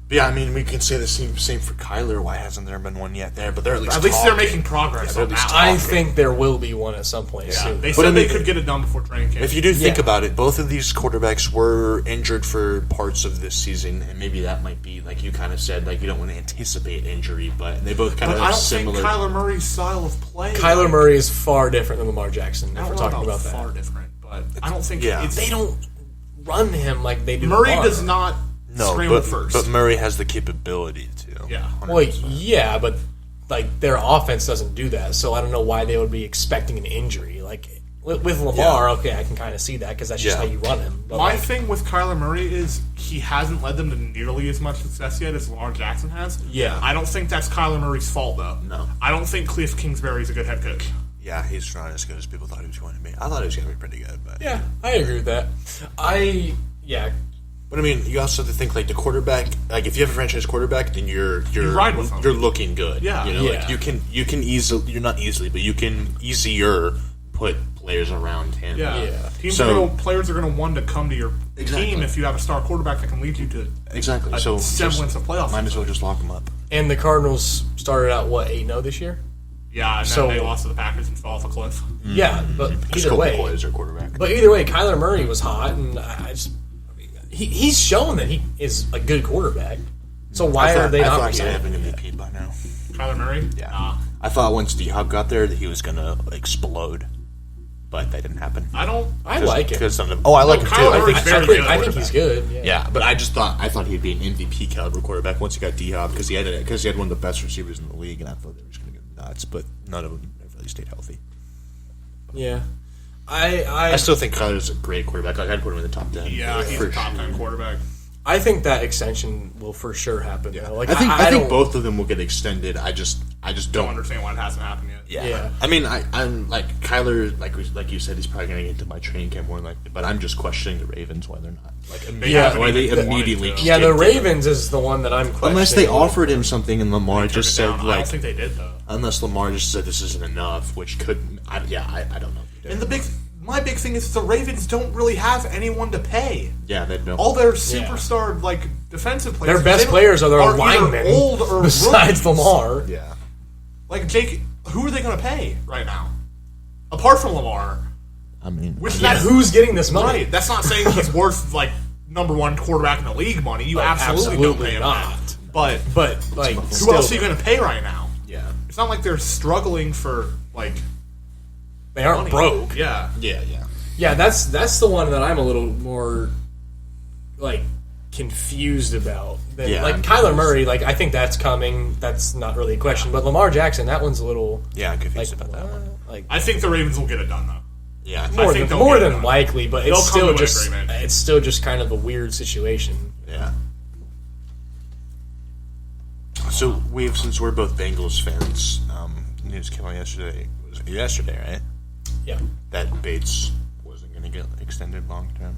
But yeah, I mean, we can say the same for Kyler. Why hasn't there been one yet there? But they're at least they're making progress. Yeah, I think there will be one at some point soon. They said they could get it done before training camp. If you do think about it, both of these quarterbacks were injured for parts of this season, and maybe that might be, like you kind of said, like you don't want to anticipate injury, but they both kind of have similar. I don't think Kyler Murray's style of play. Kyler Murray is far different than Lamar Jackson. If we're talking about that, far different, but I don't think they don't run him like they do. Murray Lamar. does not. No, but Murray has the capability to. Yeah. 100%. Well, yeah, but like their offense doesn't do that, so I don't know why they would be expecting an injury. Like with Lamar, okay, I can kind of see that because that's just how you run him. But my thing with Kyler Murray is he hasn't led them to nearly as much success yet as Lamar Jackson has. Yeah. I don't think that's Kyler Murray's fault, though. No. I don't think Cliff Kingsbury's a good head coach. Yeah, he's not as good as people thought he was going to be. I thought he was going to be pretty good, but yeah, I agree with that. But I mean, you also have to think like the quarterback. Like if you have a franchise quarterback, then you're ride with him. You're looking good. Yeah. you know, like you can easily. You're not easily, but you can easier put players around him. Yeah. So players are going to want to come to your team if you have a star quarterback that can lead you to exactly. a So semblance of playoffs. Might as well just lock him up. And the Cardinals started out 8-0 this year. Yeah, and then they lost to the Packers and fell off a cliff. Yeah, but either way, McCoy is our quarterback. But either way, Kyler Murray was hot, and he's shown that he is a good quarterback. So why are they not I thought resigning he'd have him an MVP by now. Kyler Murray? Yeah. Nah. I thought once D-Hop got there that he was going to explode, but that didn't happen. I like him. I like him too. Kyler Murray's very good. I think he's good. Yeah, but I thought he'd be an MVP caliber quarterback once he got D-Hop because he had one of the best receivers in the league, and I thought they were just going to go nuts, but none of them have really stayed healthy. Yeah. I still think Kyler's a great quarterback. Like I'd put him in the top 10. Yeah, he's a top 10 quarterback. I think that extension will for sure happen. Yeah. Like, I think both of them will get extended. I just don't understand why it hasn't happened yet. Yeah. I mean, I'm like Kyler, like you said, he's probably going to get into my training camp more likely. But I'm just questioning the Ravens why they're not why they immediately. Yeah, the Ravens is the one that I'm questioning. Unless they offered him something and Lamar just said I don't think they did though. Unless Lamar just said this isn't enough, which could I don't know. And my big thing is the Ravens don't really have anyone to pay. Yeah, they don't. All their superstar defensive players. Their best players are their linemen. Old or besides rookies. Lamar. Yeah. Like Jake, who are they going to pay right now? Apart from Lamar. I mean, who's getting this money? Right. That's not saying he's worth number one quarterback in the league money. You absolutely don't pay him not. That. But like, who else are you going to pay right now? Yeah. It's not like they're struggling for they aren't money. broke. Yeah. Yeah, that's the one that I'm a little more confused about. Kyler Murray, I think that's coming. That's not really a question. But Lamar Jackson, that one's a little. Yeah, I'm confused about that one. I think the Ravens will get it done though. Yeah, more than likely, but it's still just kind of a weird situation. Yeah. So since we're both Bengals fans, news came out yesterday. Was it yesterday, right? Yeah. That Bates wasn't going to get extended long term,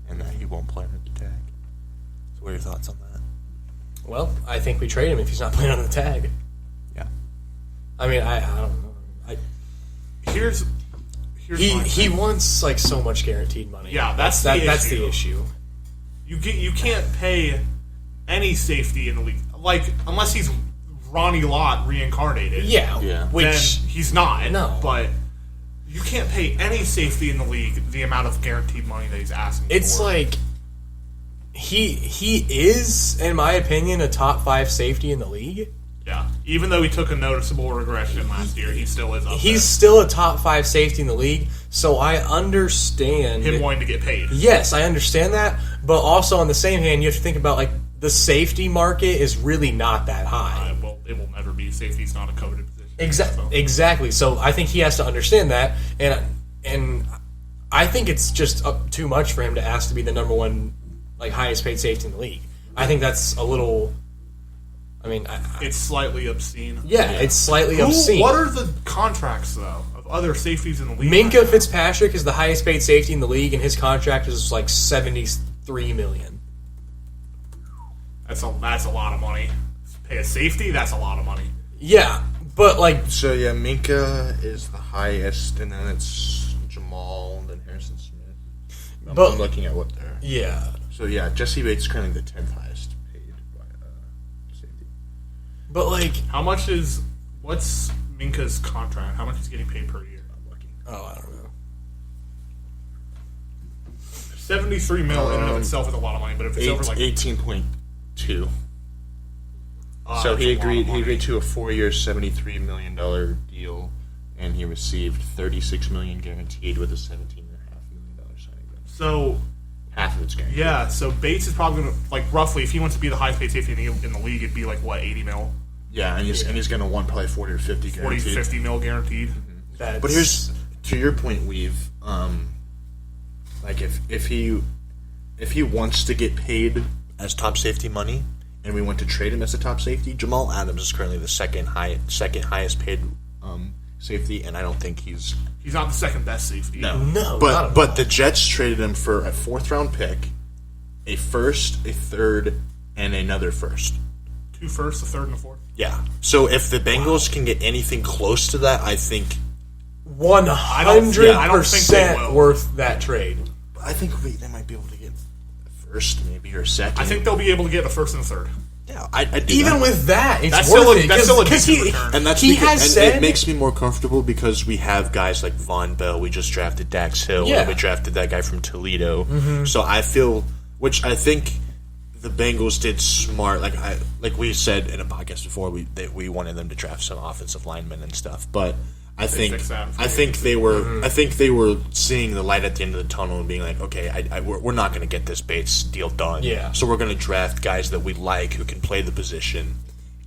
and that he won't play under the tag. So, what are your thoughts on that? Well, I think we trade him if he's not playing on the tag. Yeah. I mean, I don't know. Here's he wants so much guaranteed money. Yeah, that's the issue. You can't pay any safety in the league, unless he's Ronnie Lott reincarnated. Yeah. Which then he's not. No, but you can't pay any safety in the league the amount of guaranteed money that he's asking. It's for. He is, in my opinion, a top 5 safety in the league. Yeah, even though he took a noticeable regression last year, he still is up there. He's still a top 5 safety in the league, so I understand him wanting to get paid. Yes, I understand that, but also on the same hand, you have to think about the safety market is really not that high. Well, it will never be. Safety's not a coveted position. Exactly. So I think he has to understand that, and I think it's just too much for him to ask to be the number one highest paid safety in the league. I think that's a little I mean, it's slightly obscene. Yeah, it's slightly obscene. What are the contracts, though, of other safeties in the league? Ncaa Fitzpatrick is the highest paid safety in the league, and his contract is like $73 million. That's a lot of money. Pay a safety, that's a lot of money. Yeah, but like... So, yeah, Ncaa is the highest, and then it's Jamal, then Harrison Smith. I'm looking at what they're... Yeah. So, yeah, Jesse Bates is currently the 10th highest paid by safety. But, like... What's Minkah's contract? How much is he getting paid per year? I'm looking. Oh, I don't know. $73 million in and of itself is a lot of money, but if it's over like... 18.2. So he agreed to a 4-year, $73 million deal, and he received $36 million guaranteed with a $17.5 million signing bonus. So half of it's guaranteed. Yeah, so Bates is probably going to, like, roughly, if he wants to be the highest paid safety in the league, it'd be like, what, 80 mil? Yeah, and he's going to want probably 40 or 50 guaranteed. 40, 50 mil guaranteed. Mm-hmm. But here's, to your point, Weave, like, if he wants to get paid as top safety money, and we want to trade him as a top safety, Jamal Adams is currently the second highest paid safety, and I don't think he's not the second best safety. No. But the Jets traded him for a 4th round pick, a first, a third, and another first. 2 firsts, a third, and a fourth. Yeah. So if the Bengals can get anything close to that, I think 100% worth that trade. I think they might be able to get a first, maybe, or a second. I think they'll be able to get a first and a third. Yeah, I'd even with that, it's that's worth it. That's still a decent return. And it makes me more comfortable because we have guys like Von Bell. We just drafted Dax Hill. Yeah. And we drafted that guy from Toledo. Mm-hmm. So I feel, which I think the Bengals did smart. Like we said in a podcast before, we wanted them to draft some offensive linemen and stuff. But I think they were seeing the light at the end of the tunnel and being like, okay, we're not going to get this Bates deal done. Yeah. So we're going to draft guys that we like who can play the position,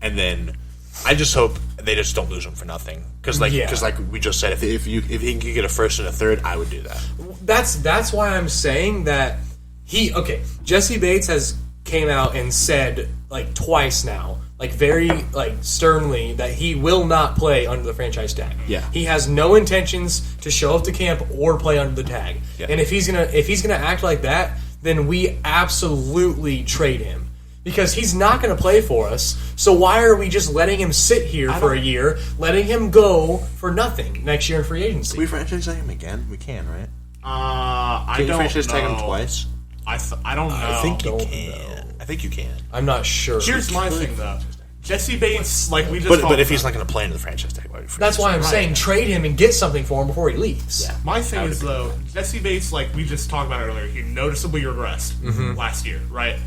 and then I just hope they just don't lose him for nothing. Because like we just said, if he can get a first and a third, I would do that. That's why I'm saying that Jesse Bates has came out and said like twice now, like very like sternly, that he will not play under the franchise tag. Yeah. He has no intentions to show up to camp or play under the tag. Yeah. And if he's gonna act like that, then we absolutely trade him. Because he's not going to play for us, so why are we just letting him sit here for a year, letting him go for nothing next year in free agency? Can we franchise tag him again? We can, right? I don't know. Can you franchise tag him twice? I don't know. I think you can. I think you can. I'm not sure. Here's my thing, though. Jesse Bates, like we just But if he's not going to play into the franchise tag, that's why I'm saying trade him and get something for him before he leaves. Yeah. My thing is, though, Jesse Bates, like we just talked about earlier, he noticeably regressed last year, right?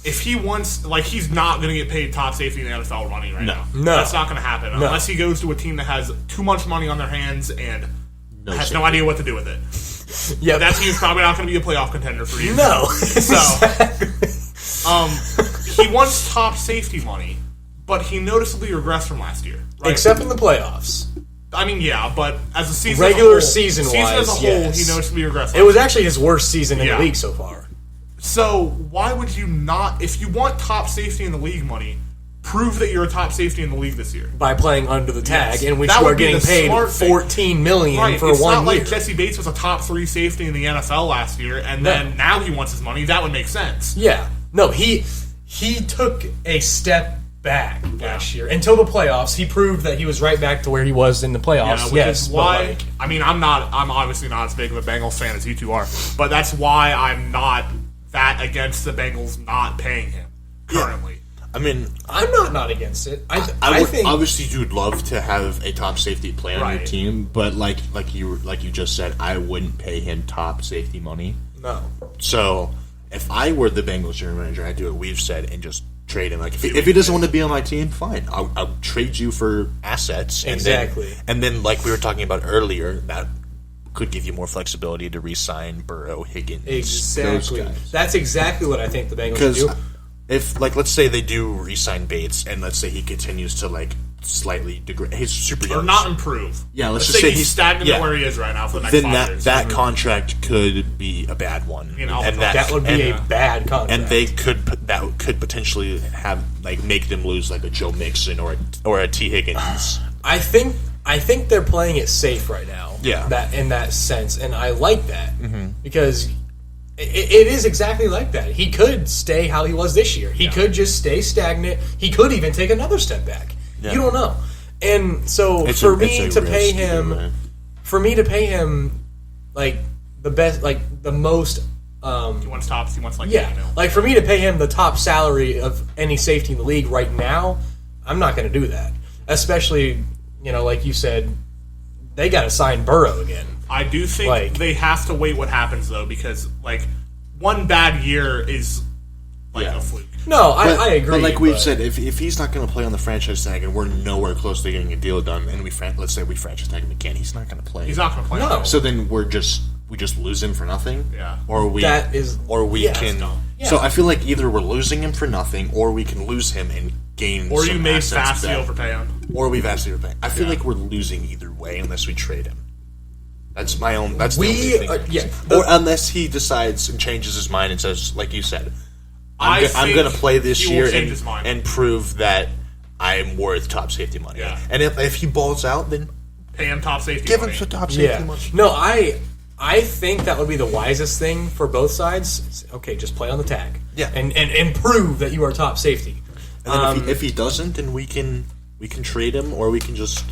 If he wants, like, he's not going to get paid top safety in the NFL running right now. No. That's not going to happen unless he goes to a team that has too much money on their hands and has no idea what to do with it. Yeah, that team's probably not going to be a playoff contender for you. No. So, he wants top safety money, but he noticeably regressed from last year. Right? Except in the playoffs. I mean, yeah, but as a season regular as a whole, season-wise, as a whole, yes. he noticeably regressed. It was actually his worst season in the league so far. So, why would you not, if you want top safety in the league money, prove that you're a top safety in the league this year? By playing under the tag, in which that you are getting paid $14 million for 1 year. It's not like Jesse Bates was a top 3 safety in the NFL last year, and then now he wants his money. That would make sense. Yeah. No, he took a step back last year. Until the playoffs, he proved that he was right back to where he was in the playoffs. Yeah, which is why, I mean, I'm obviously not as big of a Bengals fan as you two are, but that's why I'm not that against the Bengals not paying him currently. I mean, I'm not against it. I think obviously you'd love to have a top safety player on your team, but like you just said, I wouldn't pay him top safety money. No. So if I were the Bengals general manager, I'd do what we've said and just trade him. Like if he doesn't want to be on my team, fine. I'll trade you for assets. Exactly. And then like we were talking about earlier, that could give you more flexibility to re-sign Burrow, Higgins, exactly. those guys. That's exactly what I think the Bengals should do. If, like, let's say they do re-sign Bates, and let's say he continues to, like, slightly degrade, he's super young. Or not improve. Yeah, let's just say he's stagnant at where he is right now for the next 5 years. That contract could be a bad one. And that would be a bad contract. And they could could potentially have make them lose a Joe Mixon or a T Higgins. I think they're playing it safe right now. Yeah. That in that sense, and I like that because it is exactly like that. He could stay how he was this year. He could just stay stagnant. He could even take another step back. Yeah. You don't know. And so for me to pay him the best, the most. He wants tops. He wants for me to pay him the top salary of any safety in the league right now, I'm not going to do that. Especially, like you said, they got to sign Burrow again. I do think they have to wait what happens though, because one bad year is a fluke. No, I agree. But we've said, if he's not going to play on the franchise tag and we're nowhere close to getting a deal done, and let's say we franchise tag him again, he's not going to play. He's not going to play. No. So then we just lose him for nothing. Yeah. Or we can. Yeah. So I feel like either we're losing him for nothing, or we can lose him and gain. Or some you may assets vastly back. overpay him. Or we vastly overpay. I feel like we're losing either way unless we trade him. That's my own. That's the only thing. Or unless he decides and changes his mind and says, like you said, I'm going to play this year and prove that I'm worth top safety money. Yeah. And if he balls out, then pay him top safety. Give money. him some top safety money. No, I think that would be the wisest thing for both sides. Okay, just play on the tag. Yeah. And prove that you are top safety. And then if he doesn't, then we can trade him, or we can just.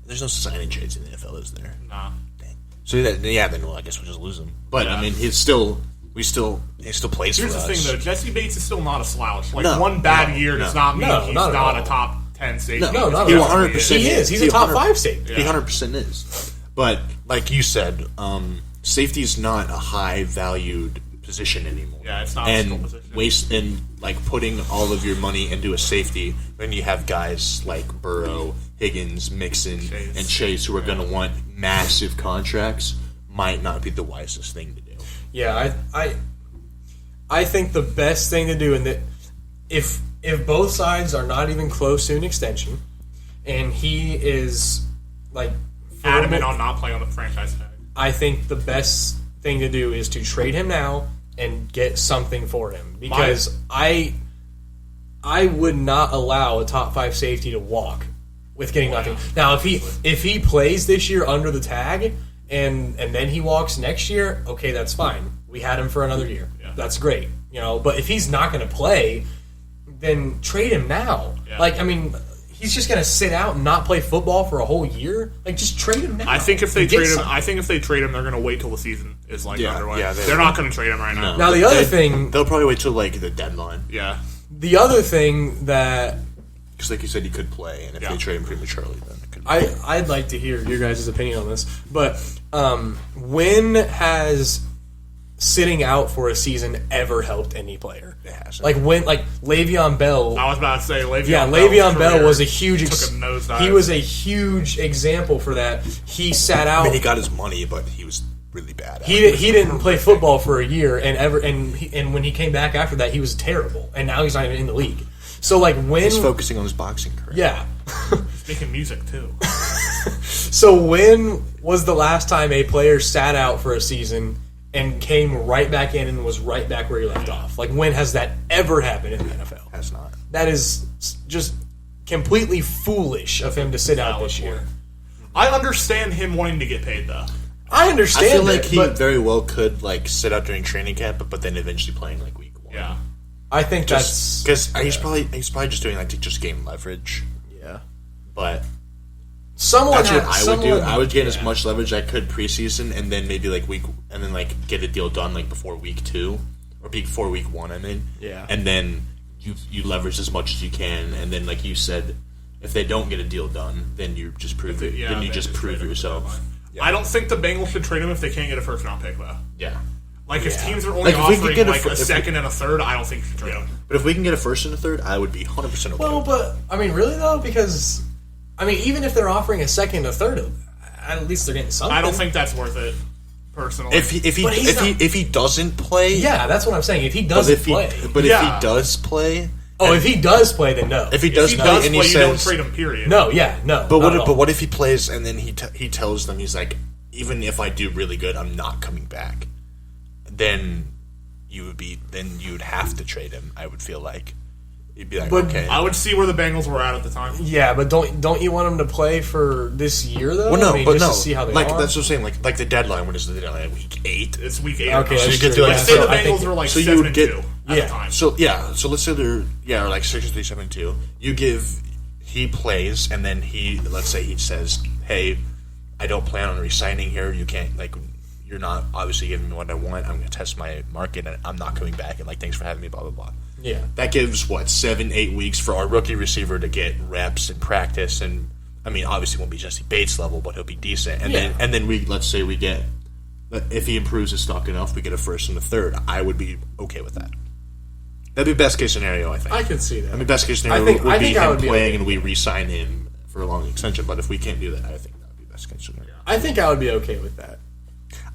There's no signing trades in the NFL, is there? Nah. Dang. So then I guess we'll just lose him. But I mean, he still plays for us. Here's the thing, though. Jesse Bates is still not a slouch. One bad year does not mean he's not a top 10 safety. No, not he at all. 100%. He is. He's a top 5 safety. He 100% is. But like you said, safety is not a high valued position anymore. Yeah, it's not a skill position. Putting all of your money into a safety when you have guys like Burrow, Higgins, Mixon, and Chase who are going to want massive contracts might not be the wisest thing to do. Yeah, I think the best thing to do, and that if both sides are not even close to an extension, and he is adamant on not playing on the franchise tag, I think the best thing to do is to trade him now and get something for him, because I would not allow a top 5 safety to walk with getting nothing. Now, if he plays this year under the tag and then he walks next year, okay, that's fine. We had him for another year. Yeah. That's great. But if he's not going to play, then trade him now. Yeah. He's just going to sit out and not play football for a whole year. Just trade him now. I think if they trade him, they're going to wait till the season is underway. Yeah, they're not going to trade him right now. Now the other thing, they'll probably wait till the deadline. Yeah. The other thing that, because like you said, he could play, and if they trade him prematurely, then it could. I'd like to hear your guys' opinion on this, but when has sitting out for a season ever helped any player? It hasn't. Le'Veon Bell. I was about to say Le'Veon Bell was a huge. Took a nosedive. He was a huge example for that. He sat out. He got his money, but he was really bad. He didn't play football for a year, and when he came back after that, he was terrible, and now he's not even in the league. So when he's focusing on his boxing career. Yeah. He's making music too. So when was the last time a player sat out for a season and came right back in and was right back where he left off? When has that ever happened in the NFL? Has not. That is just completely foolish of him to sit out this year. I understand him wanting to get paid, though. I understand. I feel like he very well could sit out during training camp, but then eventually playing week 1. Yeah. I think that's because he's probably just doing to just gain leverage. Yeah. But that's what I would do. I would gain as much leverage I could preseason, and then maybe get a deal done before week 2 or before week 1. Yeah. And then you leverage as much as you can, and then like you said, if they don't get a deal done, then you just prove it. Then you just prove yourself. Yeah. I don't think the Bengals should trade him if they can't get a first round pick though. Yeah. If teams are only offering a second and a third, I don't think you should trade him. But if we can get a first and a third, I would be 100% okay. Well, but really though, because even if they're offering a second and a third, at least they're getting something. I don't think that's worth it, personally. If he doesn't play, yeah, that's what I'm saying. If he doesn't play, if he does play. If he does play, then no. If he does play, and he says, you don't trade him. Period. No, yeah, no. But what if he plays and then he tells them, he's like, even if I do really good, I'm not coming back. Then then you'd have to trade him. I would feel like you'd be like, But okay. I would see where the Bengals were at the time. Yeah, but don't you want him to play for this year though? Well, no, I mean, but just no. to see how they like are. that's what I'm saying. Like the deadline. What is the deadline? Week 8. It's week 8. Okay, So that's you get true. to Yeah, say so the I think- Bengals were like so you would 7-2 at yeah. the time. So let's say they're like 6-3, 7-2. He plays, and then let's say he says, "Hey, I don't plan on resigning here. You can't you're not obviously giving me what I want. I'm going to test my market, and I'm not coming back. And thanks for having me. Blah blah blah." Yeah. That gives 7-8 weeks for our rookie receiver to get reps and practice, and I mean obviously won't be Jesse Bates level, but he'll be decent. And then let's say we get, if he improves his stock enough, we get a first and a third. I would be okay with that. That'd be best case scenario, I think. I can see that. I mean, best case scenario would be him playing and we re-sign him for a long extension. But if we can't do that, I think that would be best case scenario. I think I would be okay with that.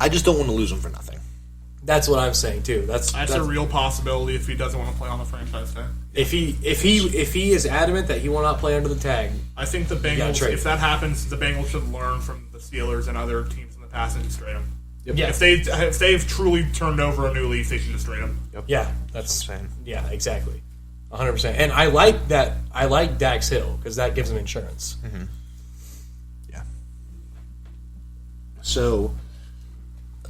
I just don't want to lose him for nothing. That's what I'm saying too. That's a real possibility if he doesn't want to play on the franchise tag. If he is adamant that he will not play under the tag. I think the Bengals, if that happens, the Bengals should learn from the Steelers and other teams in the past and just trade him. Yep. Yeah. If they've truly turned over a new leaf, they should just trade him. Yep. Yeah, that's what I'm saying. Yeah, exactly, 100%. And I like that. I like Dax Hill because that gives him insurance. Mm-hmm. Yeah. So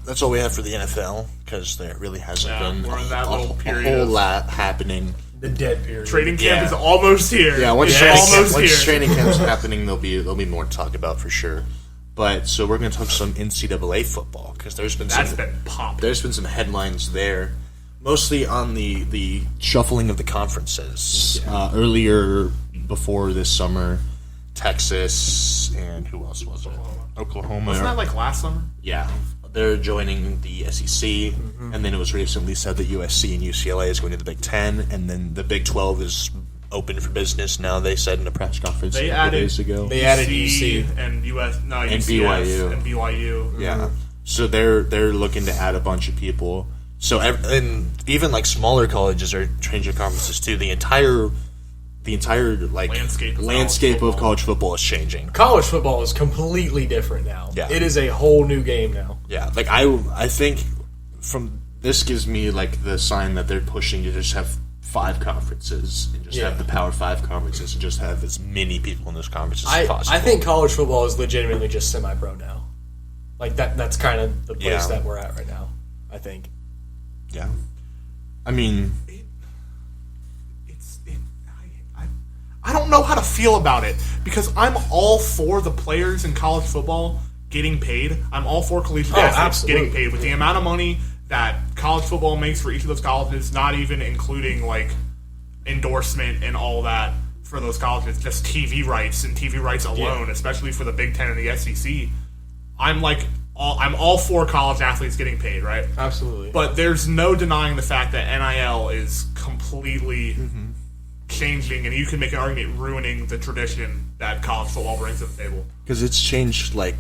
that's all we have for the NFL because there really hasn't been we're in that little a period whole lot happening. The dead period. Trading camp is almost here. Yeah, once It's training camp's happening, there'll be more to talk about for sure. But so we're going to talk some NCAA football because there's been some headlines there, mostly on the shuffling of the conferences. Earlier before this summer, Texas and who else was it? Oklahoma. Wasn't that like last summer? Yeah, they're joining the SEC, and then it was recently said that USC and UCLA is going to the Big Ten, and then the Big 12 is open for business now. They said in a press conference a couple days ago. They added UC and BYU. And BYU. Yeah, so they're looking to add a bunch of people. So and even like smaller colleges are changing conferences too. The entire like landscape of college football is changing. College football is completely different now. Yeah. It is a whole new game now. Yeah, like I think from this gives me like the sign that they're pushing to just have 5 conferences and just have the Power 5 conferences and just have as many people in those conferences as possible. I think college football is legitimately just semi-pro now. Like that's kind of the place that we're at right now, I think. Yeah. I mean, I don't know how to feel about it because I'm all for the players in college football getting paid. I'm all for collegiate athletes getting paid with the amount of money that college football makes for each of those colleges, not even including like endorsement and all that for those colleges, just TV rights and TV rights alone, especially for the Big Ten and the SEC. I'm all for college athletes getting paid, right? Absolutely. But there's no denying the fact that NIL is completely changing, and you can make an argument ruining the tradition that college football brings to the table. because it's changed like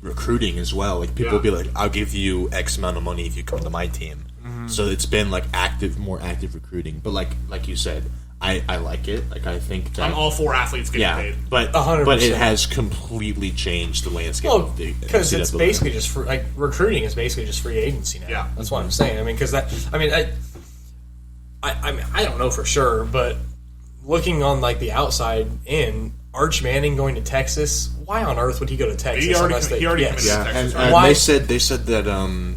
recruiting as well. Like people will be like, "I'll give you X amount of money if you come to my team." So it's been like more active recruiting. But like you said, I like it. Like I think that I'm all for athletes getting paid. but 100%. but it has completely changed the landscape. Well, of the because it's NCAA. basically just recruiting is basically just free agency now. Yeah. That's what I'm saying. I mean, because I don't know for sure, but looking on like the outside in, Arch Manning going to Texas. Why on earth would he go to Texas? He already committed to Yeah, Texas, and right? they said that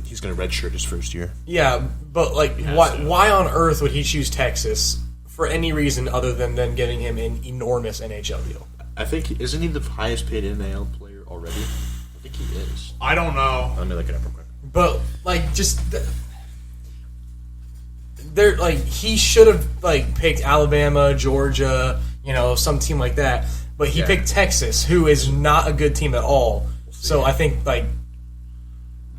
he's going to redshirt his first year. Yeah, but like, why on earth would he choose Texas for any reason other than them giving him an enormous NHL deal? I think isn't he the highest paid NAL player already? I think he is. I don't know. Let me look it up real quick. But like, just they're like, he should have like picked Alabama, Georgia, some team like that. But he picked Texas, who is not a good team at all. So I think like,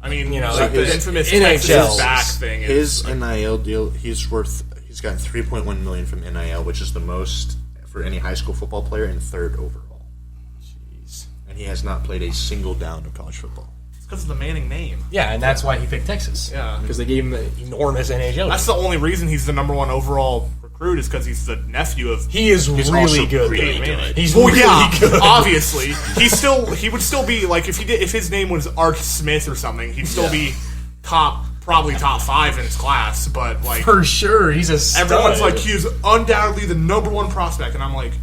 I mean, like the infamous NHL Texas back thing. His NIL deal, he's got $3.1 million from NIL, which is the most for any high school football player and third overall. Jeez. And he has not played a single down of college football. It's because of the Manning name. yeah, and that's why he picked Texas. Yeah. Because they gave him an enormous NHL. That's the only reason he's the number 1 overall recruit is because he's the nephew of. He is really also good. really though. good. He's Well, really good. obviously. He would still be like if his name was Arch Smith or something. He'd still be top probably top 5 in his class, but like For sure, he's a stud. everyone's like he's undoubtedly the number 1 prospect, and I'm like,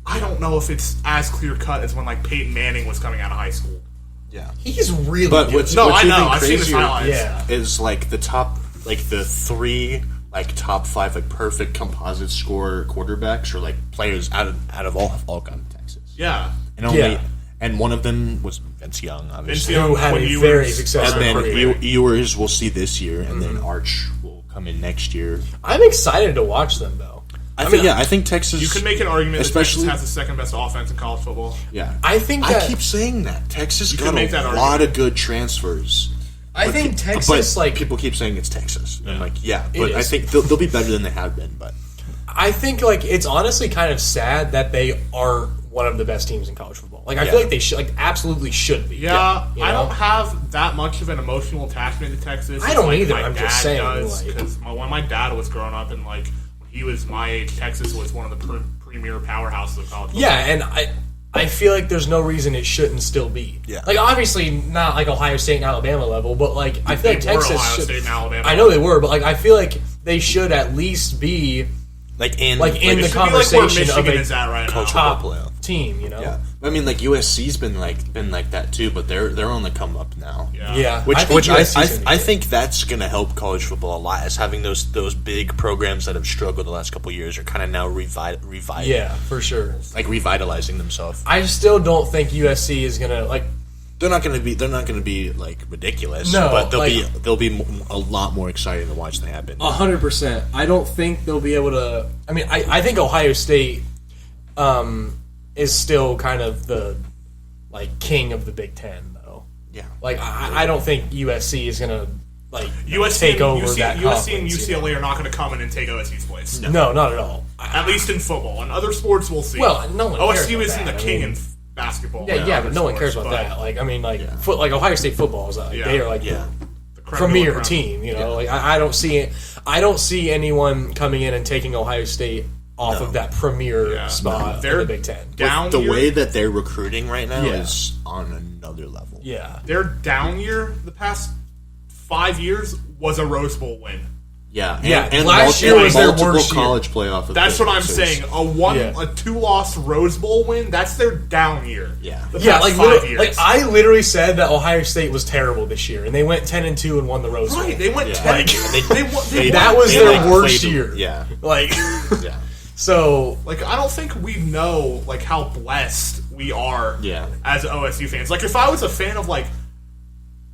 I don't know if it's as clear cut as when like Peyton Manning was coming out of high school. Yeah. He's really But good. what's No, I even know. I've seen his crazier highlights. Yeah. is like the top, like the 3 like top 5 like perfect composite score quarterbacks or like players out of all gone to Texas. Yeah. And only Yeah. and one of them was Vince Young, obviously. Vince Young, Who had when a you very were- successful And then career. Ewers we'll see this year, and then Arch will come in next year. I'm excited to watch them, though. I think Texas. You could make an argument that especially Texas has the second best offense in college football. Yeah, I think I that- keep saying that Texas You got could make that a argument. lot of good transfers. I think Texas, but like, people keep saying it's Texas. And I'm like, yeah, It but I is. think they'll be better than they have been. But I think like it's honestly kind of sad that they aren't one of the best teams in college football. Like, I feel like they should, like, absolutely should be. Yeah, you I know? don't have that much of an emotional attachment to Texas. I don't like either, my I'm dad just saying, does, like- because when my dad was growing up and like when he was my age, Texas was one of the premier powerhouses of college football. Yeah, and I feel like there's no reason it shouldn't still be. Yeah. Like, obviously not like Ohio State and Alabama level, but like I feel like They were Texas Ohio should, State and Alabama. I know they were, but like I feel like they should at least be like in the It should be like where conversation of Michigan a is at right now. College top football playoff. team, you know? Yeah, I mean, like USC's been like that too, but they're on the come up now. Yeah. Which think USC 's gonna be I good. think that's going to help college football a lot. Is having those big programs that have struggled the last couple of years are kind of now Yeah, for sure. like revitalizing themselves. I still don't think USC is gonna like. They're not going to be like ridiculous. No, but like- they'll be a lot more exciting to watch than they have been. 100%. I don't think they'll be able to. I mean, I think Ohio State is still kind of the like king of the Big Ten, though. Yeah, Like I don't think USC is gonna like USC take and, over USC, that USC conference. and you know? UCLA are not going to come in and take OSU's place. No, not at all. At least in football. In other sports, we'll see. Well, no one cares OSU about isn't that. the I king mean- in basketball. Yeah, and yeah, other but no one cares sports, about but that. Like I mean, like Yeah. like Ohio State football is like Yeah. they are like yeah. the creme de la premier creme. team. You know, like I don't see it. I don't see anyone coming in and taking Ohio State off of that premier Yeah. spot in They're the Big Ten. Down the year, way that they're recruiting right now Yeah. is on another level. Yeah, their down year the past 5 years was a Rose Bowl win. Yeah, Yeah, and last year was their multiple worst year. college playoff. That's what I'm appearances. saying. Yeah. A 2-loss Rose Bowl win. That's their down year. Yeah. the yeah. past Like 5 literally, years. like I literally said that Ohio State was terrible this year, and they went 10-2 and won the Rose Bowl. right, they went Yeah. 10. Like, they that won- was they their won- worst played- year. Yeah, Like yeah, so. Like I don't think we know like how blessed we are. Yeah. As OSU fans, like if I was a fan of like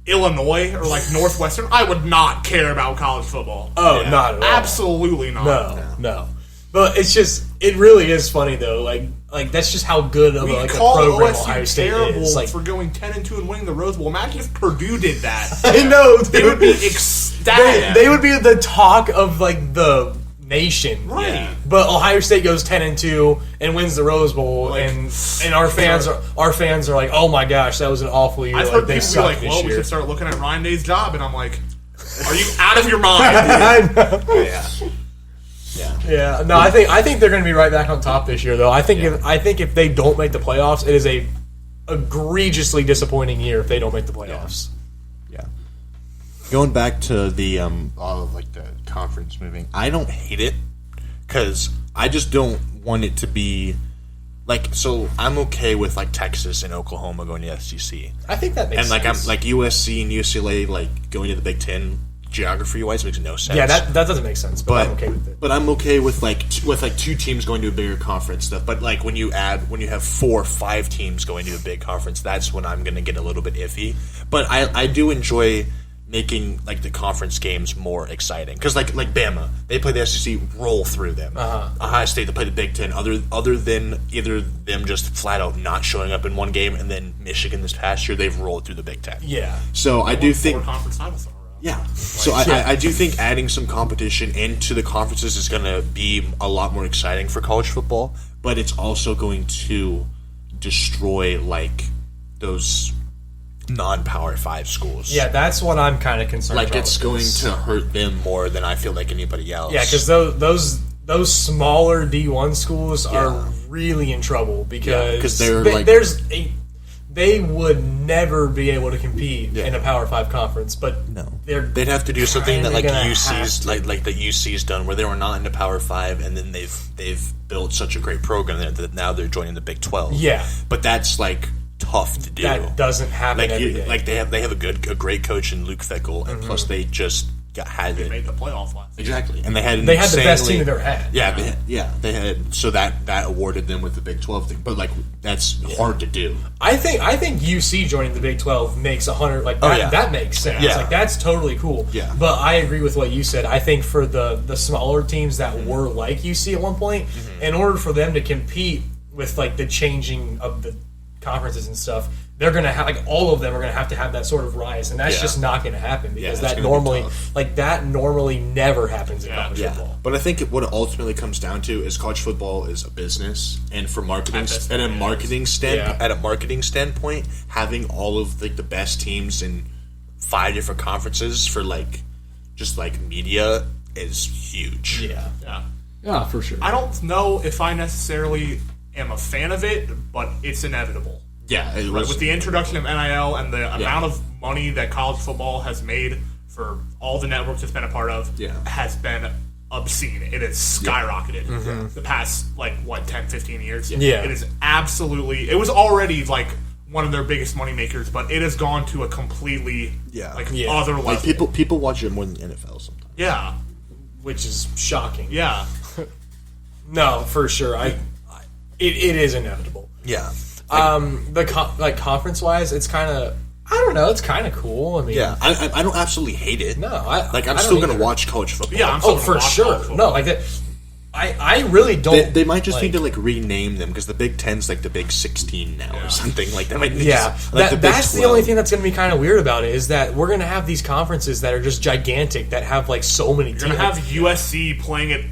Illinois or like Northwestern, I would not care about college football. Oh, Yeah. not at all. Absolutely not. No. But it's just, it really is funny though. Like that's just how good of We a call program OSU Ohio State terrible is. Like for going 10-2 and winning the Rose Bowl. Imagine if Purdue did that. I know They would be ecstatic. they would be the talk of like the nation. Right. Yeah. But Ohio State goes 10-2 and wins the Rose Bowl, Like, and our fans are like, oh my gosh, that was an awful year. I've Like, heard they people be suck like, this well, we year. should start looking at Ryan Day's job. And I'm like, are you out of your mind? I know. yeah. Yeah, no, I think they're going to be right back on top this year, though. I think if they don't make the playoffs, it is a egregiously disappointing year if they don't make the playoffs. Yeah. Going back to the like the conference moving, I don't hate it because I just don't want it to be like. So I'm okay with like Texas and Oklahoma going to the SEC, I think that makes and like sense. I'm like USC and UCLA like going to the Big Ten. Geography wise, makes no sense. Yeah, that doesn't make sense, but I'm okay with it. But I'm okay with like two teams going to a bigger conference stuff. But like when you have 4 or 5 teams going to a big conference, that's when I'm going to get a little bit iffy. But I do enjoy making like the conference games more exciting because like Bama, they play the SEC, roll through them. Ohio State, they play the Big Ten. Other than either them just flat out not showing up in one game, and then Michigan this past year, they've rolled through the Big Ten. Yeah. So I do 4 think. conference titles in a row. Yeah. So I do think adding some competition into the conferences is going to be a lot more exciting for college football, but it's also going to destroy like those non-Power 5 schools. Yeah, that's what I'm kind of concerned about. Like it's with going this. to hurt them more than I feel like anybody else. Yeah, because those smaller D1 schools are really in trouble because 'cause they're like- they would never be able to compete in a Power 5 conference, but No. they'd have to do something that like kinda UC's like that UC's done, where they were not in the Power 5, and then they've built such a great program there that now they're joining the Big 12. Yeah, but that's like tough to do. that doesn't happen every day. Like they have a great coach in Luke Fickell, and plus they just They made the playoff last year. exactly, and they had the best team they've ever had. Yeah, they had, so that awarded them with the Big 12 thing, but like that's hard to do. I think UC joining the Big 12 makes 100 like that makes sense. Yeah. Like that's totally cool. Yeah. But I agree with what you said. I think for the smaller teams that were like UC at one point, in order for them to compete with like the changing of the conferences and stuff, they're gonna have like all of them are gonna have to have that sort of rise, and that's just not gonna happen because that normally never happens in college football. But I think what it ultimately comes down to is college football is a business, and for marketing at a marketing standpoint, having all of like the best teams in 5 different conferences for like just like media is huge. Yeah, for sure. I don't know if I necessarily am a fan of it, but it's inevitable. Yeah, it was, with the introduction of NIL and the amount of money that college football has made for all the networks it's been a part of has been obscene. It has skyrocketed the past, 10, 15 years. Yeah. It is absolutely... It was already, one of their biggest money makers, but it has gone to a completely, other level. Like, people watch it more than the NFL sometimes. Yeah. Which is shocking. Yeah. No, for sure. It is inevitable. Yeah. Conference wise, it's kind of, I don't know, it's kind of cool. I mean, I don't absolutely hate it. No, I'm still going to watch college football. Yeah, I'm still for sure. No, like that. I really don't. They might just need to rename them, because the Big 10's like the Big 16 now or something like that. That's the only thing that's going to be kind of weird about it, is that we're going to have these conferences that are just gigantic, that have so many teams. You're going to have USC playing it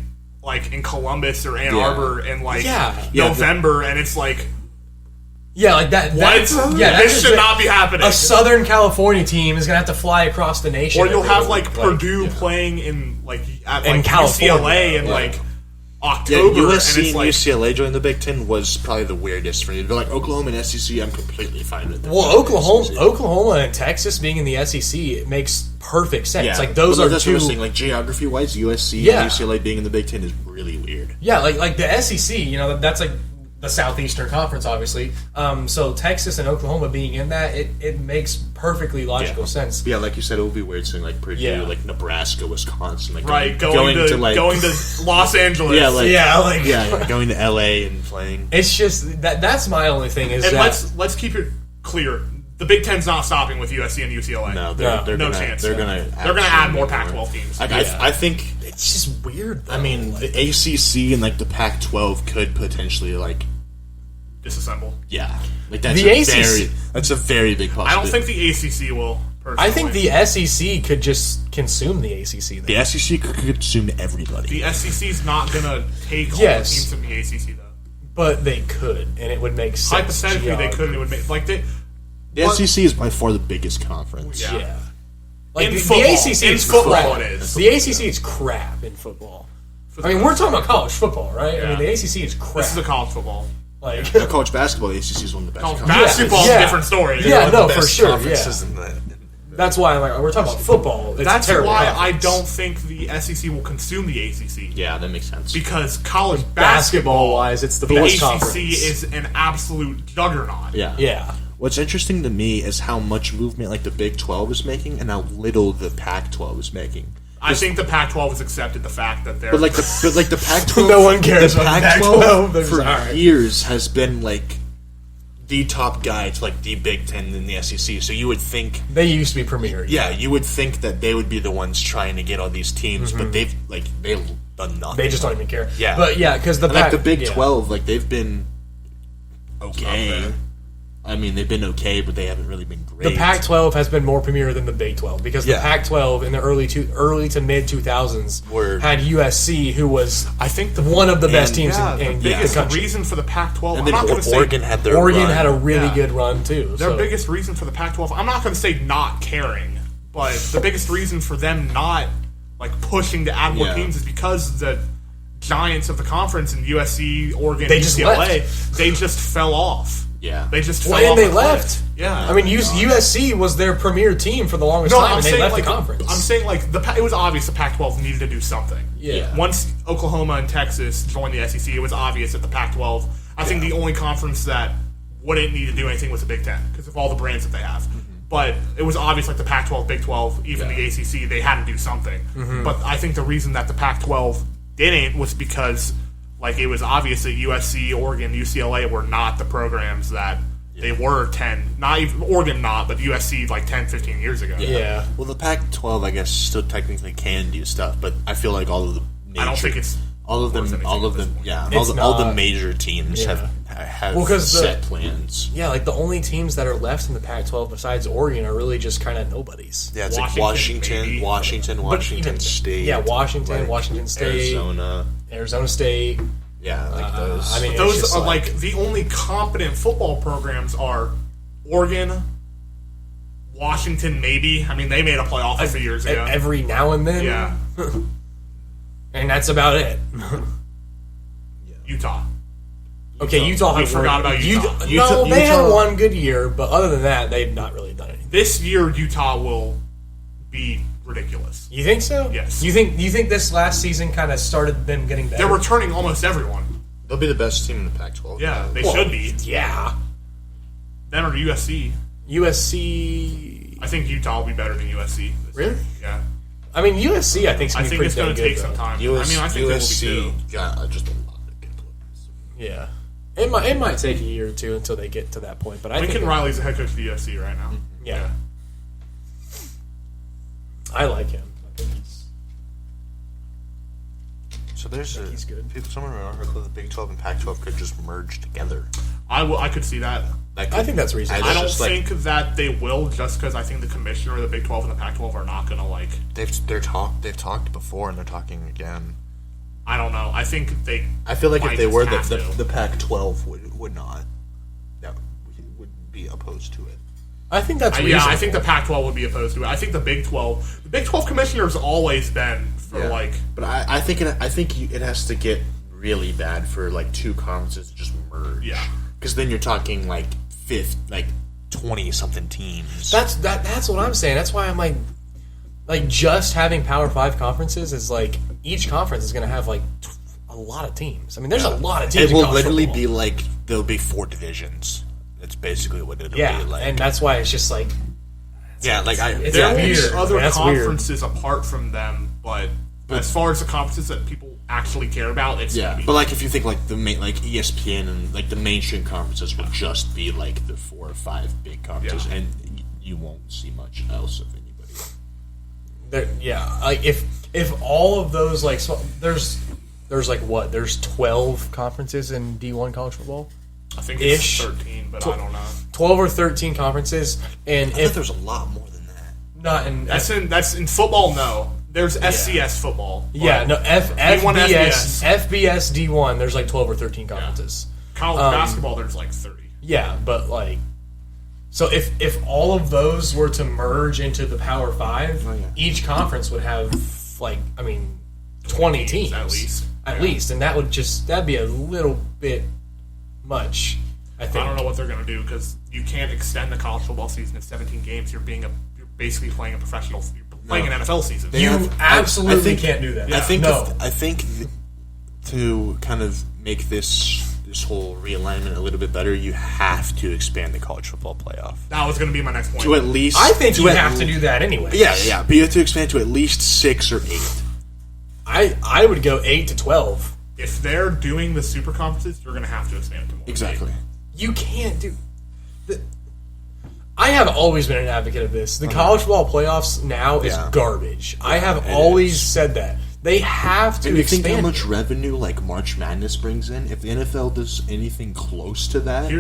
in Columbus or Ann Arbor in November, and it's like. Yeah, like that. This should not be happening. A Southern California team is gonna have to fly across the nation. Or you'll have Purdue playing in UCLA in October. USC and it's UCLA joining the Big Ten was probably the weirdest for me. But Oklahoma and SEC, I'm completely fine with. Well, Oklahoma and Texas being in the SEC, it makes perfect sense. Yeah. Those are that's two. What I'm saying. Geography wise, USC and UCLA being in the Big Ten is really weird. Yeah, like the SEC, that's the Southeastern Conference, obviously. So Texas and Oklahoma being in that, it makes perfectly logical sense. Yeah, like you said, it would be weird seeing Purdue, Nebraska, Wisconsin, going to Los Angeles. Going to LA and playing. It's just that's my only thing is. And let's keep it clear. The Big Ten's not stopping with USC and UCLA. No, no chance. They're going to add more Pac-12 teams. I think it's just weird. Though. I mean, the ACC and the Pac-12 could potentially disassemble. Yeah, that's a very big possibility. I don't think the ACC will. Personally. I think the SEC could just consume the ACC. The SEC could consume everybody. The SEC's not going to take all the teams in the ACC though. But they could, and it would make sense. Hypothetically, they could, and it would make the SEC is by far the biggest conference. Yeah. In football. The ACC in is football, crap. it is. The ACC is crap in football. I mean, we're talking about college football, right? Yeah. I mean, the ACC is crap. This is a college football. College basketball, the ACC is one of the best. College basketball is a different story. Yeah, no, for sure. Yeah. That's why we're talking about football. That's why I don't think the SEC will consume the ACC. Yeah, that makes sense. Because college basketball-wise, it's the best conference. ACC is an absolute juggernaut. Yeah. What's interesting to me is how much movement the Big 12 is making and how little the Pac-12 is making. I think the Pac-12 has accepted the fact that they're... But the Pac-12... no one cares the about Pac-12 the Pac-12 for years has been the top guy to the Big Ten in the SEC. So you would think... They used to be premier. Yeah, you would think that they would be the ones trying to get all these teams, but they've done nothing. They just don't even care. Yeah. But because the Big 12, they've been okay. I mean, they've been okay, but they haven't really been great. The Pac-12 has been more premier than the Big 12 because the Pac-12 in the early to mid 2000s had USC, who was one of the best teams in the biggest country. reason for the Pac-12. And then Oregon had their Oregon run. had a really good run too. Their biggest reason for the Pac-12. I'm not going to say not caring, but the biggest reason for them not pushing to add more teams is because the giants of the conference in USC, Oregon, UCLA, they just fell off. Yeah, they just fell off. And they left. Yeah. I mean, USC was their premier team for the longest time, and they left the conference. I'm saying, like, it was obvious the Pac-12 needed to do something. Yeah. Once Oklahoma and Texas joined the SEC, it was obvious that the Pac-12, I think the only conference that wouldn't need to do anything was the Big Ten, because of all the brands that they have. Mm-hmm. But it was obvious, like, the Pac-12, Big 12, even the ACC, they had to do something. Mm-hmm. But I think the reason that the Pac-12 didn't was because, like, it was obvious that USC, Oregon, UCLA were not the programs that they were 10, not even Oregon but USC like 10, 15 years ago. Yeah. Well, the Pac-12, I guess, still technically can do stuff, but I feel like all of the major, I don't think it's all of them, all the major teams have set plans. Yeah, like the only teams that are left in the Pac-12 besides Oregon are really just kind of nobodies. Yeah, it's Washington, Washington State. Yeah, Washington State, Arizona State. Yeah, like those. I mean, those are like the only competent football programs are Oregon, Washington, maybe. I mean, they made a playoff a few years ago. Every now and then. Yeah. And that's about it. Utah. Okay, Utah. We forgot about Utah. No, they had one good year, but other than that, they've not really done anything. This year, Utah will be ridiculous. You think so? Yes. You think this last season kind of started them getting better? They're returning almost everyone. They'll be the best team in the Pac-12. Yeah, they should be. Yeah. Them or USC. USC. I think Utah will be better than USC. Really? Yeah. I mean, USC. I think it's going to take some time. I think USC got just a lot of good players. Yeah. It might take a year or two until they get to that point, but I think Lincoln Riley's the head coach of the USC right now. Yeah. I like him. I think he's good. Someone wrote an article that the Big 12 and Pac-12 could just merge together. I could see that. I think that's reasonable. I don't think that they will, just because I think the commissioner of the Big 12 and the Pac-12 are not going to like. They've talked before and they're talking again. I don't know. I think they. I feel like if they were, the Pac-12 would not. That would be opposed to it. I think that's reasonable. I think the Pac-12 would be opposed to it. I think the Big 12 commissioner's always been for like. But I think it has to get really bad for like two conferences to just merge. Yeah. Because then you're talking like 20-something teams. That's what I'm saying. That's why I'm like just having Power 5 conferences is like each conference is going to have like a lot of teams. I mean, there's a lot of teams. It will literally be like there'll be 4 divisions. That's basically what it'll be like. And that's why it's just like there will be other conferences apart from them, but as far as the conferences that people actually care about, it's but like if you think like the main, like ESPN and like the mainstream conferences will just be like the 4 or 5 big conferences, and you won't see much else of anybody. Like if all of those like there's like what? There's 12 conferences in D1 college football. I think it's 13, but I don't know. 12 or 13 conferences, and I thought there's a lot more than that. Not in that's in football. No, there's FCS football. Yeah, no FBS D1. There's like 12 or 13 conferences. Yeah. College basketball, there's like 30. Yeah, but like, so if all of those were to merge into the Power 5, each conference would have 20 teams at least, and that'd be a little bit much. I think. I don't know what they're going to do because you can't extend the college football season to 17 games. You're basically playing a professional. You're playing an NFL season. You absolutely can't do that. Yeah. I think to kind of make this whole realignment a little bit better, you have to expand the college football playoff. That was going to be my next point. To at least, I think you have to do that anyway. Yeah, but you have to expand to at least 6 or 8. I would go 8 to 12. If they're doing the super conferences, you're going to have to expand to more. Exactly. You can't do. I have always been an advocate of this. The college football playoffs now is garbage. I have always said that. They have to expand. You think how much revenue like March Madness brings in? If the NFL does anything close to that,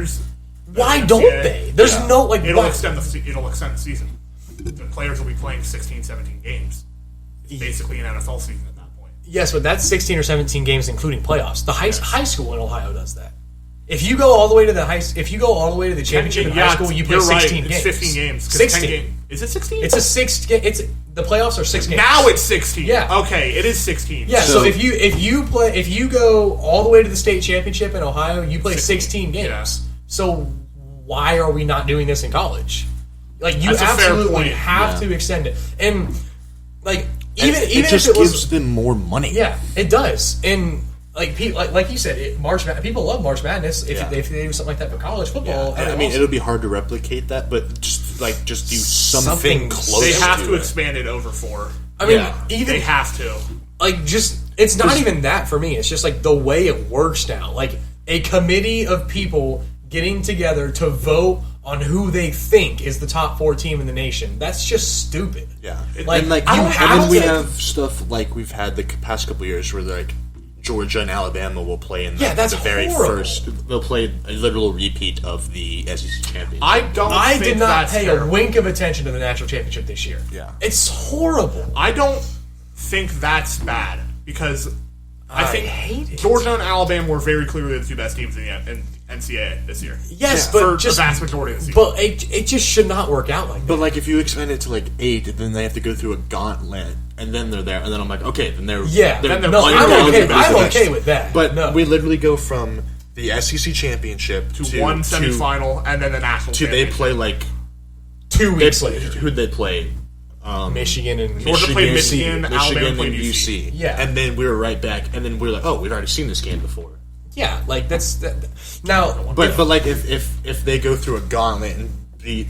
why don't they? There's no like. It'll extend the season. The players will be playing 16, 17 games. It's basically an NFL season at that point. Yes, but that's 16 or 17 games, including playoffs. The high school in Ohio does that. If you go all the way to the championship in high school, you play 16 games. It's 15 games. 16. Is it 16? It's a 6 game. The playoffs are 6 games. Now it's 16. Yeah. Okay, it is 16. Yeah. So if you go all the way to the state championship in Ohio, you play 16 games. Yeah. So why are we not doing this in college? Like, you That's a fair absolutely point. have to extend it. And, like, even it just if it was, gives them more money. yeah, it does. And, like you said, people love March Madness if they do something like that for college football. I mean, it'll be hard to replicate that, but just do something close. They have to it. expand it over 4. I mean, They even have to. like, just it's not even that for me. It's just like the way it works now. Like, a committee of people getting together to vote on who they think is the top 4 team in the nation. That's just stupid. Yeah, Like, and I don't and have then we to- have stuff like we've had the past couple years where like Georgia and Alabama will play in that's the very horrible. first. They'll play a literal repeat of the SEC championship. I think did not that's pay terrible. a wink of attention to the national championship this year. Yeah. It's horrible. I don't think that's bad because I think hate it. Georgia and Alabama were very clearly the 2 best teams in NCAA this year. Yes, For but the just vast majority of the season. but it just should not work out like that. But like if you expand it to like 8, then they have to go through a gauntlet, and then they're there, and then I'm like, okay, then they're Yeah, then they're no, I'm undoubtedly okay. the best. I'm okay with that. But no. we literally go from the SEC championship to one semifinal and then the national to they championship. play like 2 weeks later, who'd they play? Michigan and Georgia played Michigan, Alabama and played UC. Yeah. And then we were right back, and then we were like, oh, we've already seen this game before. yeah, like that's now. But like if they go through a gauntlet and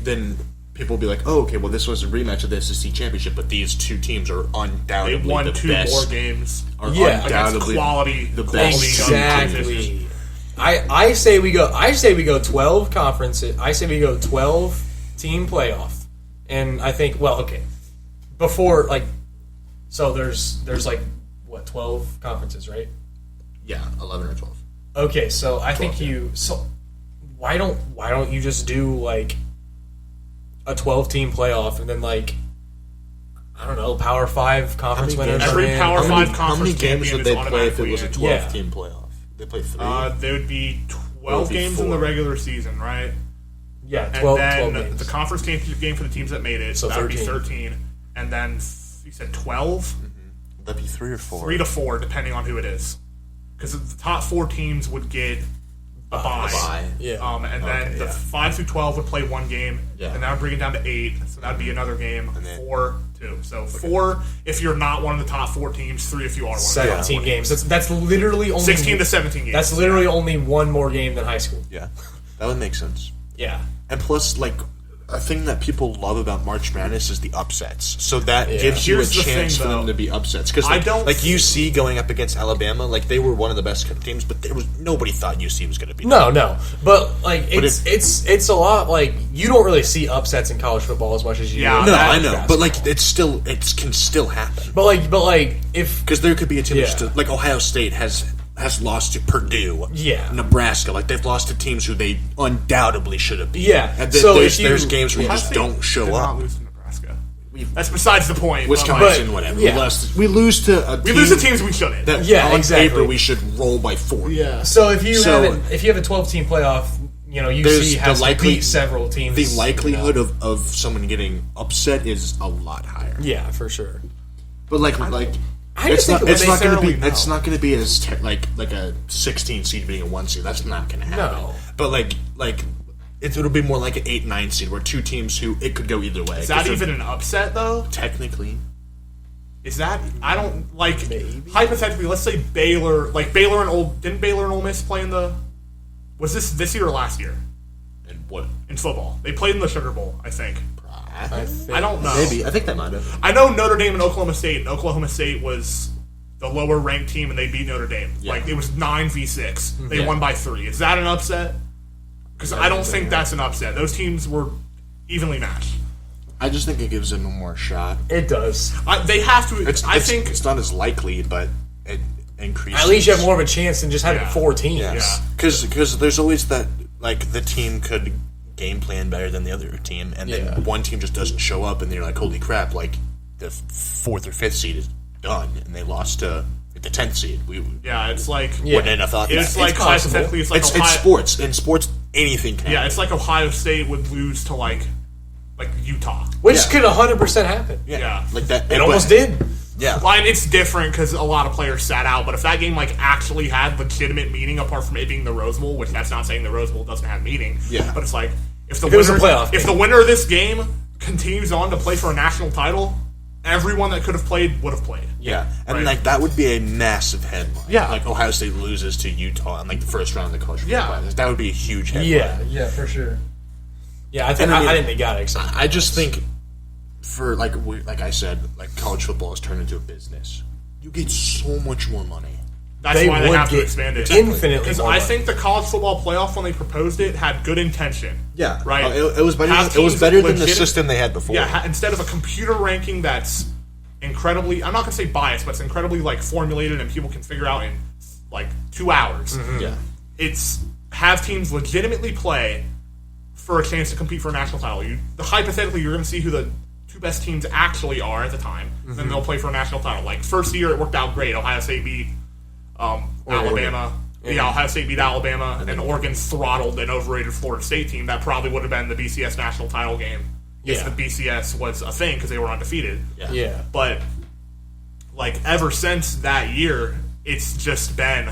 then people will be like, oh, okay, well this was a rematch of the SEC championship, but these 2 teams are They undoubtedly won the 2 best. more games. Are Yeah. undoubtedly Against the quality best. Exactly. I say we go 12 conferences. I say we go 12 team playoff. And I think before so there's like what 12 conferences, right? Yeah, 11 or 12. Okay, so I think why don't you just do like a 12 team playoff and then like I don't know, Power 5 conference How many winners games- are Every in. Power How many, 5 how many conference games champion would is they play if it was a automatically 12 in. team playoff? They play 3. There would be 12 be games in the 4. regular season, right? Yeah, And 12 then games. the conference championship game for the teams that made it, So that would be 13. 13. And then you said 12? That'd be 3 or 4. 3 to 4, depending on who it is. Because the top 4 teams would get a bye. Yeah. And then the 5 through 12 would play 1 game, Yeah. and that would bring it down to 8. So that would be another game. And then- 4, 2. So 4 if you're not one of the top 4 teams. 3 if you are one of the top 17 4 games. That's literally only 16 to 17 games. That's literally only one more game than high school. Yeah, that would make sense. Yeah. And plus, like, a thing that people love about March Madness is the upsets. So that gives you a Here's the chance thing, for them though. to be upsets. Because I don't- like UC going up against Alabama, like they were one of the best teams, but there was nobody thought UC was going to be. No. But like if- it's a lot like you don't really see upsets in college football as much as you Yeah, do. No, in I know, basketball. but like it can still happen. But like if Because there could be a team Yeah. like Ohio State has lost to Purdue, Yeah. Nebraska. Like they've lost to teams who they undoubtedly should have beat. Yeah. and then So there's if you- games where you Ohio just State don't show did up. not lose to Nebraska. That's besides the point. Wisconsin, But- whatever. yeah. We lose to a We team lose to teams we shouldn't. that Yeah, on exactly. paper we should roll by 40. yeah. so if you So- have a 12 team playoff, you know There's UC has the to likely- beat several teams. The likelihood you know. of someone getting upset is a lot higher. Yeah, for sure. But like I just think it's not going to be necessarily it's not going to be as like a 16 seed being a 1 seed. That's not going to happen. No. But it'll be more like an 8-9 seed where 2 teams who it could go either way. Is that even an upset though? technically? Is that I don't like Maybe. hypothetically? Let's say Baylor didn't Baylor and Ole Miss play in the was this year or last year And what? in football? They played in the Sugar Bowl, I think. I don't know. Maybe I think they might have. I know Notre Dame and Oklahoma State. And Oklahoma State was the lower ranked team, and they beat Notre Dame. Yeah. Like it was 9v6. They Yeah. won by 3. Is that an upset? Because I don't think that's an upset. Those teams were evenly matched. I just think it gives them more shot. It does. They have to. I It's think it's not as likely, but it increases. At least you have more of a chance than just having Yeah. 4 teams. Yes, because there's always that like the team could game plan better than the other team, and then Yeah. one team just doesn't show up, and they're like, holy crap! Like the 4th or 5th seed is done, and they lost to the 10th seed. We yeah, it's like wouldn't have thought it's that. like possible. hypothetically, it's like it's Ohio, sports. In sports, anything can yeah, happen. it's like Ohio State would lose to like Utah. Which Yeah. could 100% happen. Yeah. like that. It almost did. Yeah, Well, and it's different because a lot of players sat out. But if that game like actually had legitimate meaning, apart from it being the Rose Bowl, which that's not saying the Rose Bowl doesn't have meaning. Yeah. But it's like If the If it was a winner, playoff if game. the winner of this game continues on to play for a national title, everyone that could have played would have played. Yeah, and Right. like that would be a massive headline. Yeah. like Ohio State loses to Utah in like the first round of the college football Yeah. playoffs. That would be a huge headline. Yeah, for sure. Yeah, I think And I mean, I think they got it. I just think for like I said, like college football has turned into a business. You get so much more money. That's They why they would have to get expand it. infinitely Because more I money. think the college football playoff, when they proposed it, had good intention. Yeah, Right. It was better. Have It was teams better than the legit- system they had before. Yeah, instead of a computer ranking that's incredibly, I'm not going to say biased, but it's incredibly like formulated and people can figure out in like 2 hours. yeah. It's have teams legitimately play for a chance to compete for a national title. Hypothetically, you're going to see who the 2 best teams actually are at the time, then they'll play for a national title. Like first year, it worked out great. Ohio State beat Alabama. Yeah, Ohio State beat Alabama, and Oregon throttled an overrated Florida State team that probably would have been the BCS national title game if Yeah. the BCS was a thing because they were undefeated. Yeah. But like ever since that year, it's just been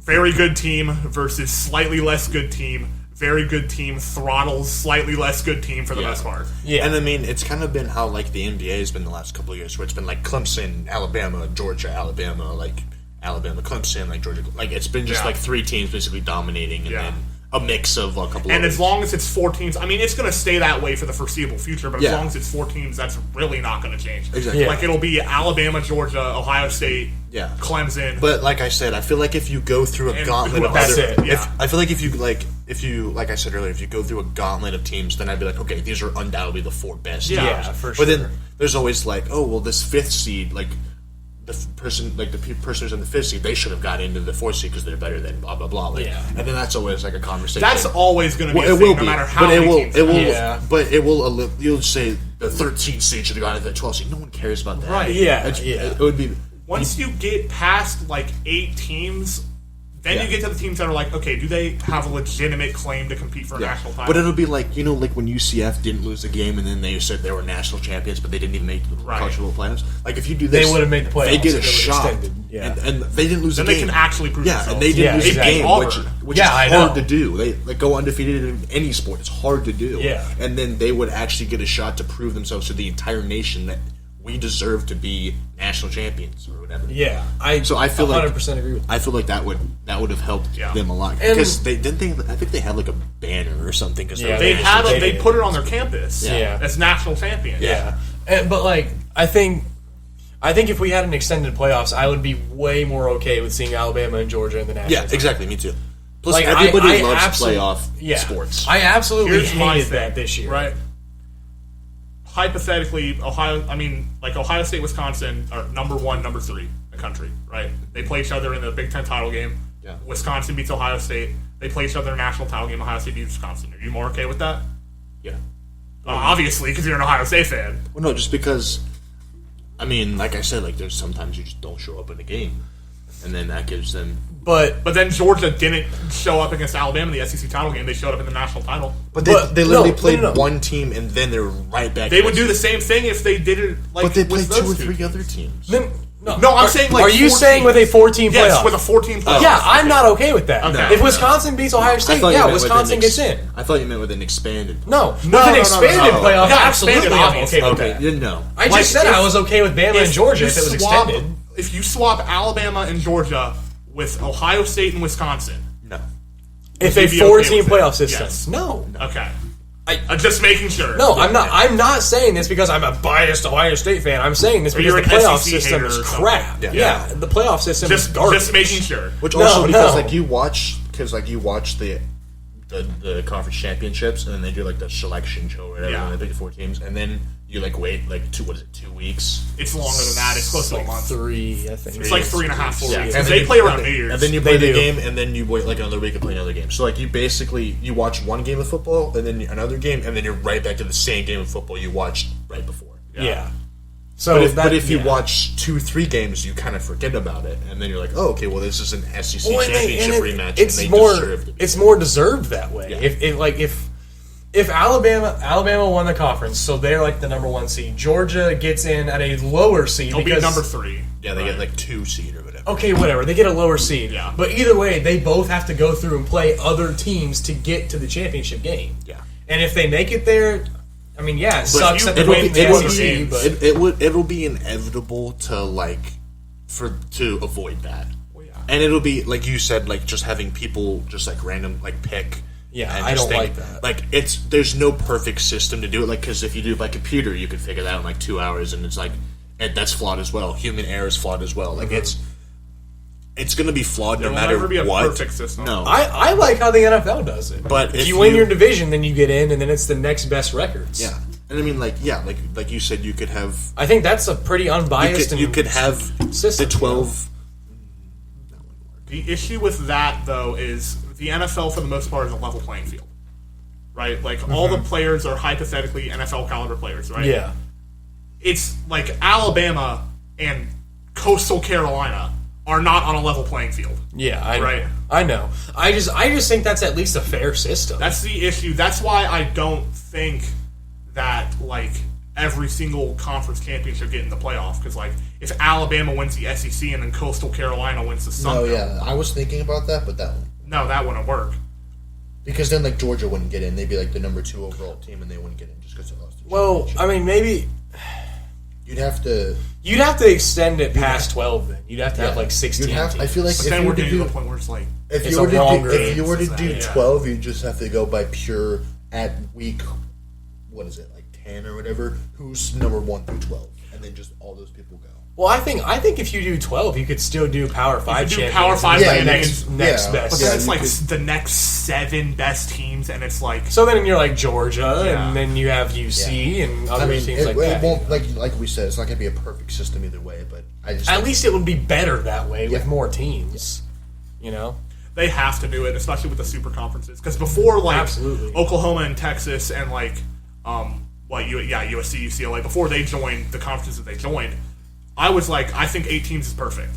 very good team versus slightly less good team. Very good team throttles slightly less good team for the most part. Yeah. And I mean, it's kind of been how like the NBA has been the last couple of years, where it's been like Clemson, Alabama, Georgia, Alabama, like Alabama, Clemson, like Georgia. Like it's been just Yeah. like 3 teams basically dominating, and Yeah. then a mix of a couple. And others. as long as it's 4 teams, I mean, it's going to stay that way for the foreseeable future. But as Yeah. long as it's 4 teams, that's really not going to change. Exactly. Yeah. Like it'll be Alabama, Georgia, Ohio State, Yeah. Clemson. But like I said, I feel like if you go through a And gauntlet of whoever- other, That's it, yeah. I feel like if you like I said earlier, if you go through a gauntlet of teams, then I'd be like, okay, these are undoubtedly the 4 best. Yeah, teams. for But sure. then there's always like, oh well, this 5th seed, like the person who's in the 5th seed, they should have got into the 4th seed because they're better than blah blah blah. Like, Yeah. and then that's always like a conversation. that's always going to be Well, a it thing, will no be, matter how but many it will, teams. it will, Yeah. but it will. You'll say the 13th seed should have gone into the 12th seed. No one cares about that. Right. Yeah, It's- yeah. It would be. Once you get past like 8 teams, then Yeah. you get to the teams that are like, okay, do they have a legitimate claim to compete for a national title? But it'll be like, you know, like when UCF didn't lose a game and then they said they were national champions, but they didn't even make the Right. college football playoffs. Like if you do this, They would have made the playoffs They get a if it was shot, extended. Yeah. and they didn't lose then a they game. can actually prove yeah, themselves. and they didn't Yeah, lose exactly. a game, Auburn. which Yeah, is I hard know. to do. They like go undefeated in any sport. It's hard to do. Yeah. and then they would actually get a shot to prove themselves to the entire nation that we deserve to be national champions or whatever. Yeah. So I feel 100% like agree with that. I feel like that would have helped Yeah. them a lot And- because they didn't they. I think they had like a banner or something because Yeah, they They had did. they put it on their campus. Yeah. as national champions. Yeah. But like I think if we had an extended playoffs, I would be way more okay with seeing Alabama and Georgia in the national Yeah, title. exactly. Me too. Plus, Like, everybody I loves absolute- playoff sports. I absolutely Here's my hated thing, that this year. right? Hypothetically, Ohio State, Wisconsin are number 1, number 3 in the country, right? They play each other in the Big Ten title game. Yeah. Wisconsin beats Ohio State. They play each other in a national title game. Ohio State beats Wisconsin. Are you more okay with that? Yeah. Obviously, because you're an Ohio State fan. Well, no, just because. I mean, like I said, like there's sometimes you just don't show up in the game, and then that gives them. But But then Georgia didn't show up against Alabama in the SEC title game. They showed up in the national title. But But- they literally no, played no. one team, and then they're right back. They would do the same thing if they did it like But they with played 2 or those 3 two. other teams. then No, I'm saying like are you 4 saying teams. with a 14 Yes, playoff? with a 14 playoff. Yeah, I'm not okay with that. Okay. If Wisconsin beats Ohio State, thought you yeah, meant with Wisconsin an gets in. I thought you meant with an expanded. No, with no, an no, expanded no. playoff, Yeah, absolutely, expanded, I'm obviously. okay with Okay, that. you know. I just Like, said if- I was okay with Bama and Georgia you if it was swap- extended. If you swap Alabama and Georgia with Ohio State and Wisconsin, No. If Would a you be okay 14 with it? playoff system, Yes. no. okay. I- Just making sure. No, I'm not. I'm not saying this because I'm a biased Ohio State fan. I'm saying this because you're the an playoff SEC system hater is or something. crap. Yeah. Yeah, the playoff system is Just garbage. making sure. Which No, also because no. like you watch the conference championships, and then they do like the selection show or whatever, Yeah. and they pick the 4 teams, and then you like wait like 2 weeks, It's longer than that. It's close to a month. 3, I think. It's like 3.5, 4 Yeah. weeks. And Because then they you- play around New Year's. and then you play They the do. game, and then you wait like another week and play another game. So like you basically you watch one game of football, and then another game, and then you're right back to the same game of football you watched right before. Yeah. So But if you yeah. watch 2-3 games, you kind of forget about it, and then you're like, oh, okay, well this is an SEC Well, and championship it- rematch, it's and they more. deserve to be. It's more deserved that way. Yeah. If Alabama won the conference, so they're like the number 1 seed. Georgia gets in at a lower seed They'll be because number 3. Yeah, they get like 2 seed or whatever. okay, whatever. They get a lower seed. Yeah. But either way, they both have to go through and play other teams to get to the championship game. Yeah. And if they make it there, I mean, yeah, it sucks that they it'll win be- the SEC, but It'll be inevitable to to avoid that. Well, yeah. And it'll be like you said, like just having people just like random pick. Yeah, and I just don't think, like that. There's no perfect system to do it. Because if you do it by computer, you can figure that out in 2 hours, and and that's flawed as well. Human error is flawed as well. It's going to be flawed no matter never be a what. perfect system. No, I like how the NFL does it. But if if you win you- your division, then you get in, and then it's the next best records. yeah, and I mean like you said, you could have I think that's a pretty unbiased you could have system, the 12. The issue with that, though, is the NFL, for the most part, is a level playing field. Right? All the players are hypothetically NFL caliber players, right? Yeah. It's like Alabama and Coastal Carolina are not on a level playing field. Yeah, I know. Right. I know. I just think that's at least a fair system. That's the issue. That's why I don't think that, every single conference championship get in the playoff. Because, if Alabama wins the SEC and then Coastal Carolina wins the Sun No, Belt, yeah, I was thinking about that, but that no, that wouldn't work. because then Georgia wouldn't get in. They'd be the number 2 overall team, and they wouldn't get in just because they lost. The well, championship. I mean, maybe you'd have to. you'd have to extend it past 12. Then you'd have to have 16. You'd have. teams. I feel like But if then you we're were to getting to do, the point where it's if it's you were a to longer do, if you game were to since do that, yeah. 12, you just have to go by pure at week. What is it 10 or whatever? Who's number 1 through 12, and then just all those people go. Well, I think if you do 12, you could still do Power 5 could do champions. Power 5 and Yeah, the next yeah. next Yeah. best. But then Yeah, it's you the next 7 best teams, and it's So then you're Georgia, Yeah. and then you have UC and other I mean, teams it, like it that. won't like we said. It's not going to be a perfect system either way, but I just At least it would be better that way with Yeah. more teams. You know? they have to do it, especially with the super conferences. Because before, Absolutely. Oklahoma and Texas and USC, UCLA, before they joined the conferences that they joined, I was I think 8 teams is perfect,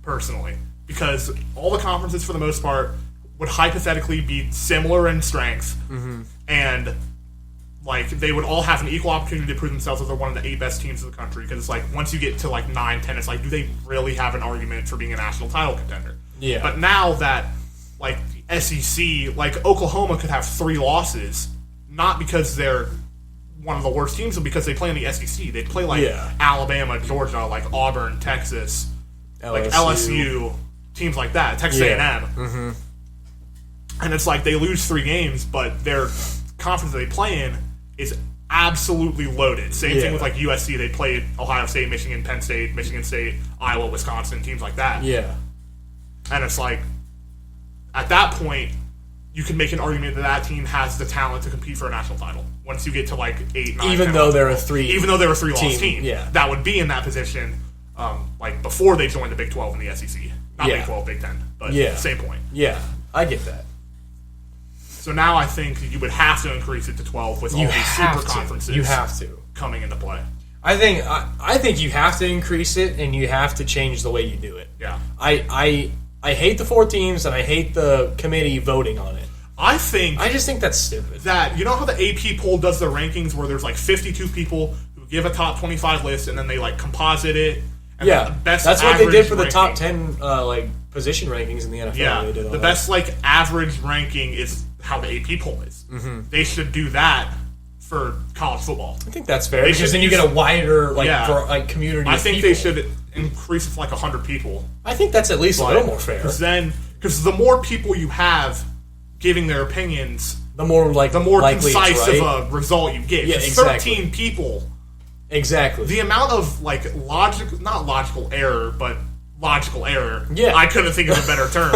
personally, because all the conferences for the most part would hypothetically be similar in strength, and they would all have an equal opportunity to prove themselves as they're one of the 8 best teams of the country. Because it's once you get to 9, 10, it's do they really have an argument for being a national title contender? Yeah. But now that the SEC, Oklahoma could have 3 losses, not because they're one of the worst teams, but because they play in the SEC. They'd play Yeah. Alabama, Georgia, Auburn, Texas, LSU, teams like that, Texas Yeah. A&M. And it's they lose 3 games, but their conference they play in is absolutely loaded. Same thing with USC. They played Ohio State, Michigan, Penn State, Michigan State, Iowa, Wisconsin, teams like that. Yeah. And it's at that point, you can make an argument that team has the talent to compete for a national title. Once you get to 8, 9, Even 10, though they're a 12. 3 even though they're a 3-loss team, team, yeah. that would be in that position, before they joined the Big 12 and the SEC, not Yeah. Big 12, Big 10, but Yeah. same point. Yeah. I get that. So now I think you would have to increase it to 12 with all these super conferences. You have to. coming into play. I think you have to increase it, and you have to change the way you do it. Yeah, I hate the 4 teams, and I hate the committee voting on it. I just think that's stupid. that you know how the AP poll does their rankings where there's 52 people who give a top 25 list and then they composite it. And Yeah, the best that's what they did for the average top ranking- 10 position rankings in the NFL. Yeah, They did all the that. best average ranking is how the AP poll is. Mm-hmm. They should do that for college football. I think that's fair They because should then you use- get a wider Yeah. community. I of think people. they should increase it to 100 people. I think that's at least a little more fair. Because the more people you have giving their opinions, The more the more likely concise it's right. of a result you get. Yeah, 'Cause exactly. 13 people. Exactly. The amount of not logical error, but logical error. Yeah. I couldn't think of a better term.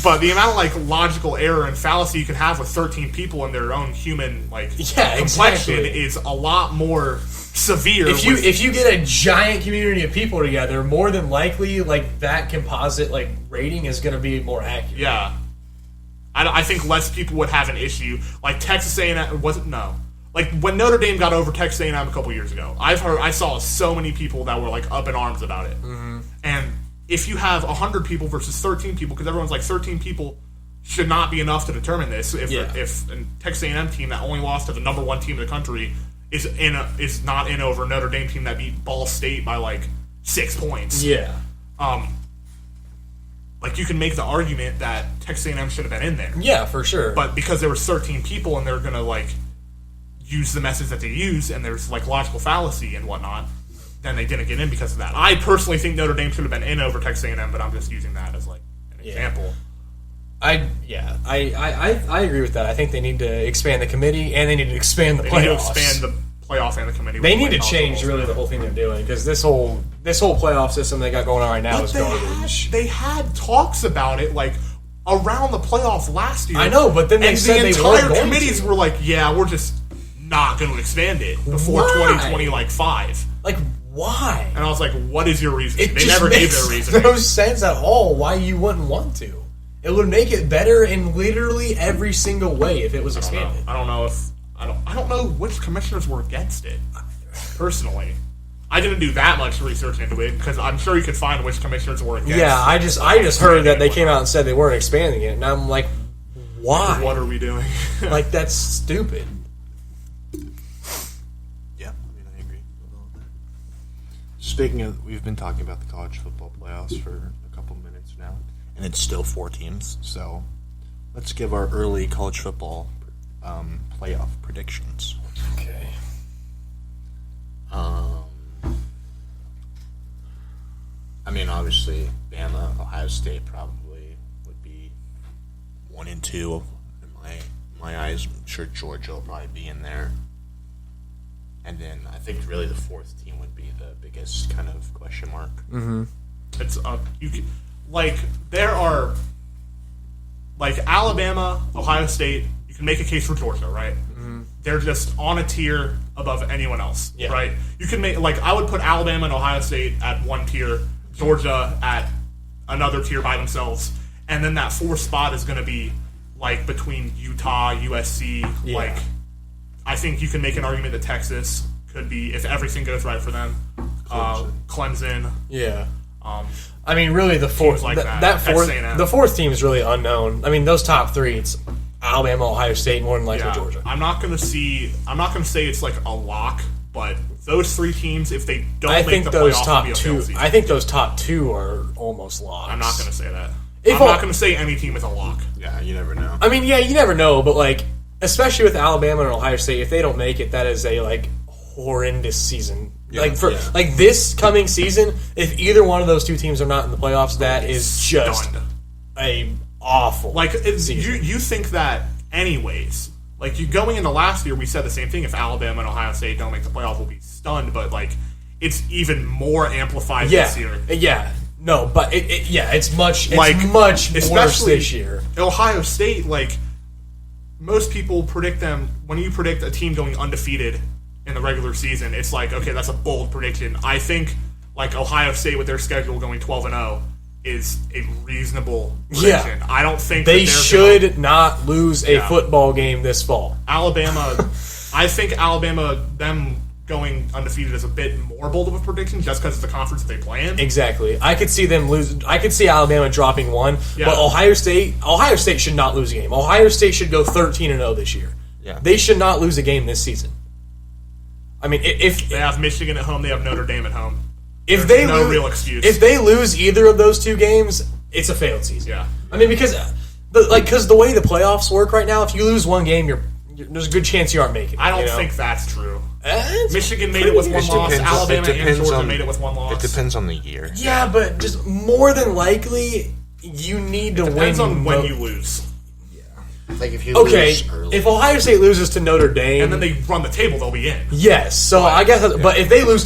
But the amount of logical error and fallacy you can have with 13 people in their own human complexion exactly. is a lot more severe. if you get a giant community of people together, more than likely that composite rating is going to be more accurate. yeah, I think less people would have an issue. Texas A&M wasn't no. When Notre Dame got over Texas A&M a couple years ago, I saw so many people that were up in arms about it. Mm-hmm. And if you have 100 people versus 13 people, because everyone's 13 people should not be enough to determine this. If a Texas A&M team that only lost to the number 1 team in the country is not in over a Notre Dame team that beat Ball State by 6 points. Yeah. like, you can make the argument that Texas A&M should have been in there. Yeah, for sure. But because there were 13 people and they're going to, like, use the message that they use, and there's, like, logical fallacy and whatnot, then they didn't get in because of that. I personally think Notre Dame should have been in over Texas A&M, but I'm just using that as, like, an example. I agree with that. I think they need to expand the committee, and they need to expand the playoffs. They need to expand the playoff and the committee. They need to change really the whole thing they're doing, because this whole playoff system they got going on right now is garbage. They had talks about it, like, around the playoff last year. I know, but then they said they weren't going to. The entire committees were like, yeah, we're just not going to expand it before 2020, like, 5. Like, why? And I was like, what is your reason? They just never gave their reason. No sense at all why you wouldn't want to. It would make it better in literally every single way if it was expanded. I don't know which commissioners were against it. Personally, I didn't do that much research into it because I'm sure you could find which commissioners were against. Yeah, I just heard that they came out and said they weren't expanding it, and I'm like, why? What are we doing? Like, that's stupid. Yeah, I agree with all that. Speaking of, we've been talking about the college football playoffs for a couple minutes now, and it's still 4 teams. So let's give our early college football playoff predictions. Okay. I mean, obviously, Bama, Ohio State probably would be 1 and 2 in my eyes. I'm sure Georgia will probably be in there. And then I think really the 4th team would be the biggest kind of question mark. Mm-hmm. It's there are, like, Alabama, Ohio State. You can make a case for Georgia, right? Mm-hmm. They're just on a tier above anyone else, yeah. right? You can make, like, I would put Alabama and Ohio State at one tier, Georgia at another tier by themselves, and then that 4th spot is going to be, like, between Utah, USC. Yeah. Like, I think you can make an argument that Texas could be, if everything goes right for them, Clemson. Yeah. I mean, really, the 4th like the 4th team is really unknown. I mean, those top 3, it's Alabama, Ohio State, more than likely Georgia. I'm not going to say it's like a lock, but those 3 teams, if they don't make the playoff, it'll be a failed season. I think those top 2 are almost locks. I'm not going to say that. I'm not going to say any team is a lock. Yeah, you never know. I mean, yeah, you never know, but, like, especially with Alabama and Ohio State, if they don't make it, that is a, like, horrendous season. Yeah, like this coming season, if either one of those 2 teams are not in the playoffs, that is just a awful. Like, season. You think that anyways. Like, going into last year, we said the same thing. If Alabama and Ohio State don't make the playoffs, we'll be stunned. But, like, it's even more amplified this year. Yeah. No, but it's much worse this year. Ohio State, like, most people predict them, when you predict a team going undefeated in the regular season, it's like, okay, that's a bold prediction. I think, like, Ohio State with their schedule going 12-0 is a reasonable prediction. Yeah. I don't think they should not lose a football game this fall. Alabama, I think Alabama, them going undefeated is a bit more bold of a prediction just because it's the conference that they play in. Exactly. I could see them lose. I could see Alabama dropping 1, but Ohio State should not lose a game. Ohio State should go 13-0 this year. Yeah. They should not lose a game this season. I mean, if they have Michigan at home, they have Notre Dame at home. There's no real excuse. If they lose either of those 2 games, it's a failed season. Yeah. I mean, because the way the playoffs work right now, if you lose 1 game, there's a good chance you aren't making it. I don't think that's true. It's Michigan made it with 1 loss. Alabama and Georgia made it with 1 loss. It depends on the year. Yeah, but just more than likely, you need to win. Depends on when you lose. Like, if you lose early. If Ohio State loses to Notre Dame, and then they run the table, they'll be in. Yes, so I guess. But if they lose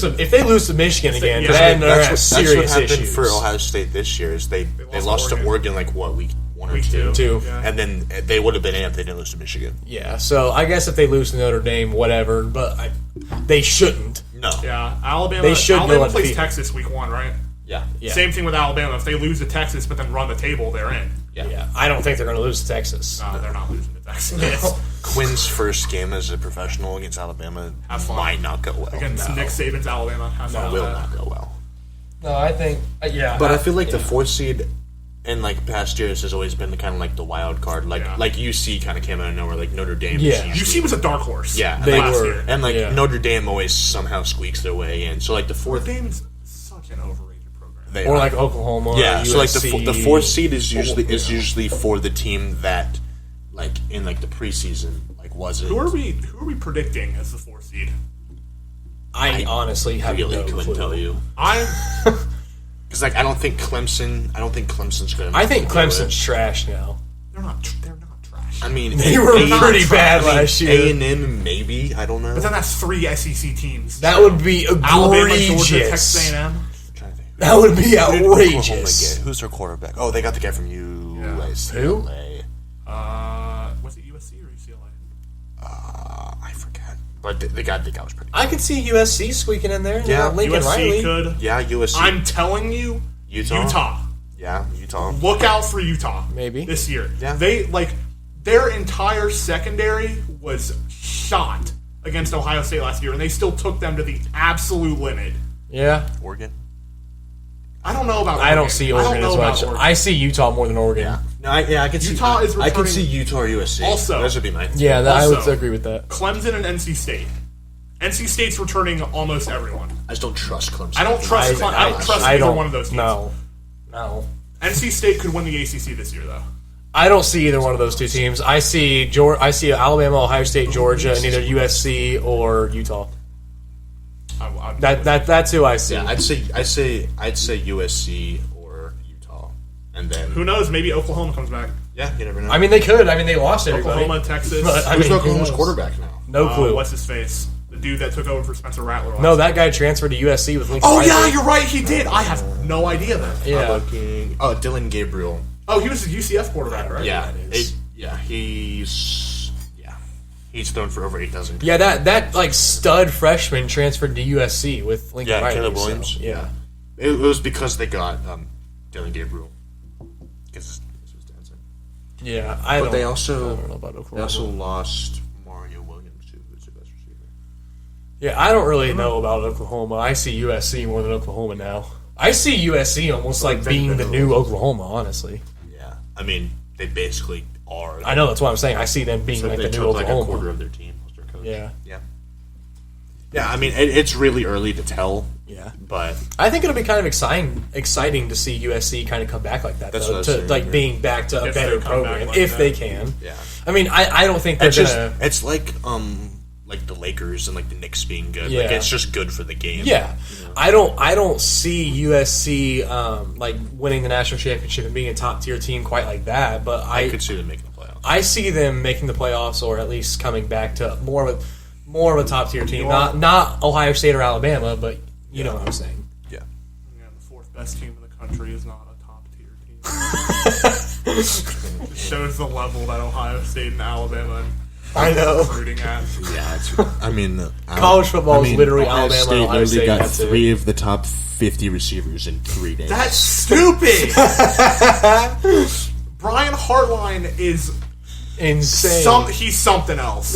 to Michigan again, then they're at serious That's what happened issues. for Ohio State this year. Is they lost to Oregon like week 1 or 2, Yeah. and then they would have been in if they didn't lose to Michigan. Yeah, so I guess if they lose to Notre Dame, whatever. But they shouldn't. No. Yeah, Alabama. They should Alabama go plays undefeated. Texas week 1, right? Yeah. Same thing with Alabama. If they lose to Texas but then run the table, they're in. Yeah. I don't think they're going to lose to Texas. No, they're not losing to Texas. Quinn's first game as a professional against Alabama might not go well. Against Nick Saban's Alabama. Will not go well. No, I think But I feel like the 4th seed in like past years has always been the kind of like the wild card, like UC kind of came out of nowhere, like Notre Dame. Yeah. UC was a dark horse. Yeah, they last were. year. And like Notre Dame always somehow squeaks their way in. So like the 4th. Notre Dame's such an overrated program. or like Oklahoma. Yeah, or so like USC. the fourth seed is usually for the team that like in like the preseason like wasn't. Who are we predicting as the 4th seed? I honestly have really no couldn't clue. tell you because like I don't think Clemson's gonna. I think Clemson's trash now. They're not trash. I mean, They were pretty bad last year. A&M maybe, I don't know. But then that's 3 SEC teams. That would be Alabama, Georgia, Texas egregious. A&M. That would be Oklahoma outrageous. get? Who's their quarterback? Oh, they got the guy from UCLA. Who? Was it USC or UCLA? I forget. But the guy was pretty good. I could see USC squeaking in there. Yeah, Lincoln USC Riley. could. Yeah, USC. I'm telling you, Utah. Yeah, Utah. Look out for Utah. Maybe. This year. Yeah. Their entire secondary was shot against Ohio State last year, and they still took them to the absolute limit. Yeah. Oregon. I don't know about Oregon. I don't see Oregon as much. Oregon. I see Utah more than Oregon. Yeah. No, I can see Utah is I can returning- see Utah or USC. Also- those would be my. Yeah, I would Also- agree with that. Clemson and NC State. NC State's returning almost everyone. I just don't trust Clemson. I don't trust either one of those teams. No. NC State could win the ACC this year, though. I don't see either one of those two teams. I see Alabama, Ohio State, Georgia, and either USC or Utah. That's who I see. Yeah, I'd say USC or Utah, and then Who knows? Maybe Oklahoma comes back. yeah, you never know. I mean, they could. I mean, they lost everybody. Oklahoma, Texas. But, I Who's mean, Oklahoma's who knows? quarterback now? No clue. What's his face? The dude that took over for Spencer Rattler. No, that guy transferred to USC with Lincoln Oh Riley. yeah, you're right. He did. I have no idea then. Yeah. Dylan Gabriel. Oh, he was the UCF quarterback, right? Yeah, that is. he's thrown for over 8,000. Yeah, that like stud freshman transferred to USC with Lincoln Riley. Caleb so, Williams. yeah. It was because they got Dylan Gabriel. Because his dad's in. Yeah, But they I also don't know about they Oklahoma. also lost Mario Williams too, who's their best receiver. Yeah, I don't really know about Oklahoma. I see USC more than Oklahoma now. I see USC almost like being the new Oklahoma, honestly. Yeah, I mean they basically are. I know, that's what I'm saying. I see them being like they the new took like a Oklahoma. quarter of their team was their coach. Yeah. Yeah, I mean it's really early to tell. Yeah. But I think it'll be kind of exciting to see USC kind of come back like that, That's though, what I was to saying, like yeah. being back to a If better they come back program like if that. they can. yeah, I mean, I don't think they're it's just gonna. it's like the Lakers and like the Knicks being good. Yeah. Like it's just good for the game. Yeah, I don't see USC like winning the national championship and being a top tier team quite like that. But I could see them making the playoffs. I see them making the playoffs or at least coming back to more of a top tier team. Not Ohio State or Alabama, but you know what I'm saying. Yeah. Yeah, the 4th best team in the country is not a top tier team. It shows the level that Ohio State and Alabama I know. rooting at. Yeah, I mean, College football is literally Ohio Alabama State and Ohio literally State. got That's 3 of the top 50 receivers in 3 days. That's stupid. Brian Hartline is insane. he's something else.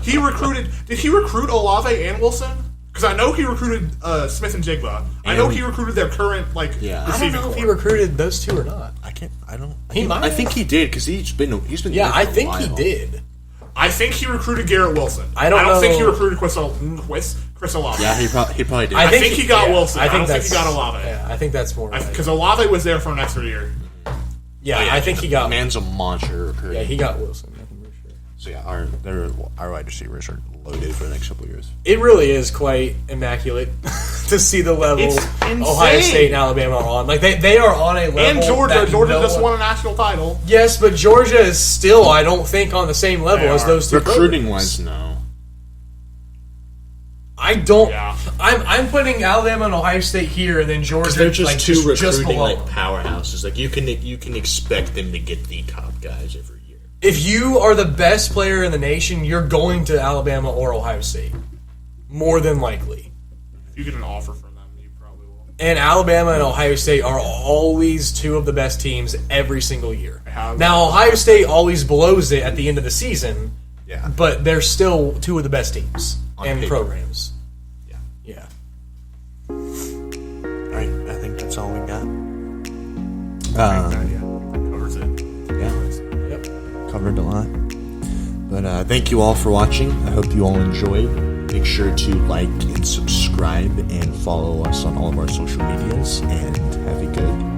Did he recruit Olave and Wilson? Because I know he recruited Smith and Jigba. I know he recruited their current I don't receiving know if he core. recruited those two or not. He might I have. think he did because he's been Yeah, there I for a think he while. did. I think he recruited Garrett Wilson. I don't think he know. recruited Chris Olave. Yeah, he probably did. I think he got Wilson. I don't think that's- he got Olave. Yeah, I think that's more right. Because Olave was there for an extra year. Yeah, I think he got. Man's a monster. Yeah, he got Wilson. I think for sure. So yeah, our wide receivers are loaded for the next couple of years. It really is quite immaculate to see the level It's insane. Ohio State and Alabama are on. Like they are on a level. And Georgia. that Georgia no just one- won a national title. Yes, but Georgia is still, I don't think, on the same level They as are. those two. Recruiting programs. wise, no. I don't. Yeah. I'm putting Alabama and Ohio State here, and then Georgia. They're just like, two just recruiting below. like powerhouses. Like you can expect them to get the top guys every year. If you are the best player in the nation, you're going to Alabama or Ohio State, more than likely. If you get an offer from them, you probably will. And Alabama and Ohio State are always two of the best teams every single year. Now, Ohio State always blows it at the end of the season, Yeah. but they're still two of the best teams and paper. programs. Yeah. Yeah. All right, I think that's all we got. Covers it. Yep. Covered a lot. But thank you all for watching. I hope you all enjoyed. Make sure to like and subscribe and follow us on all of our social medias, and have a good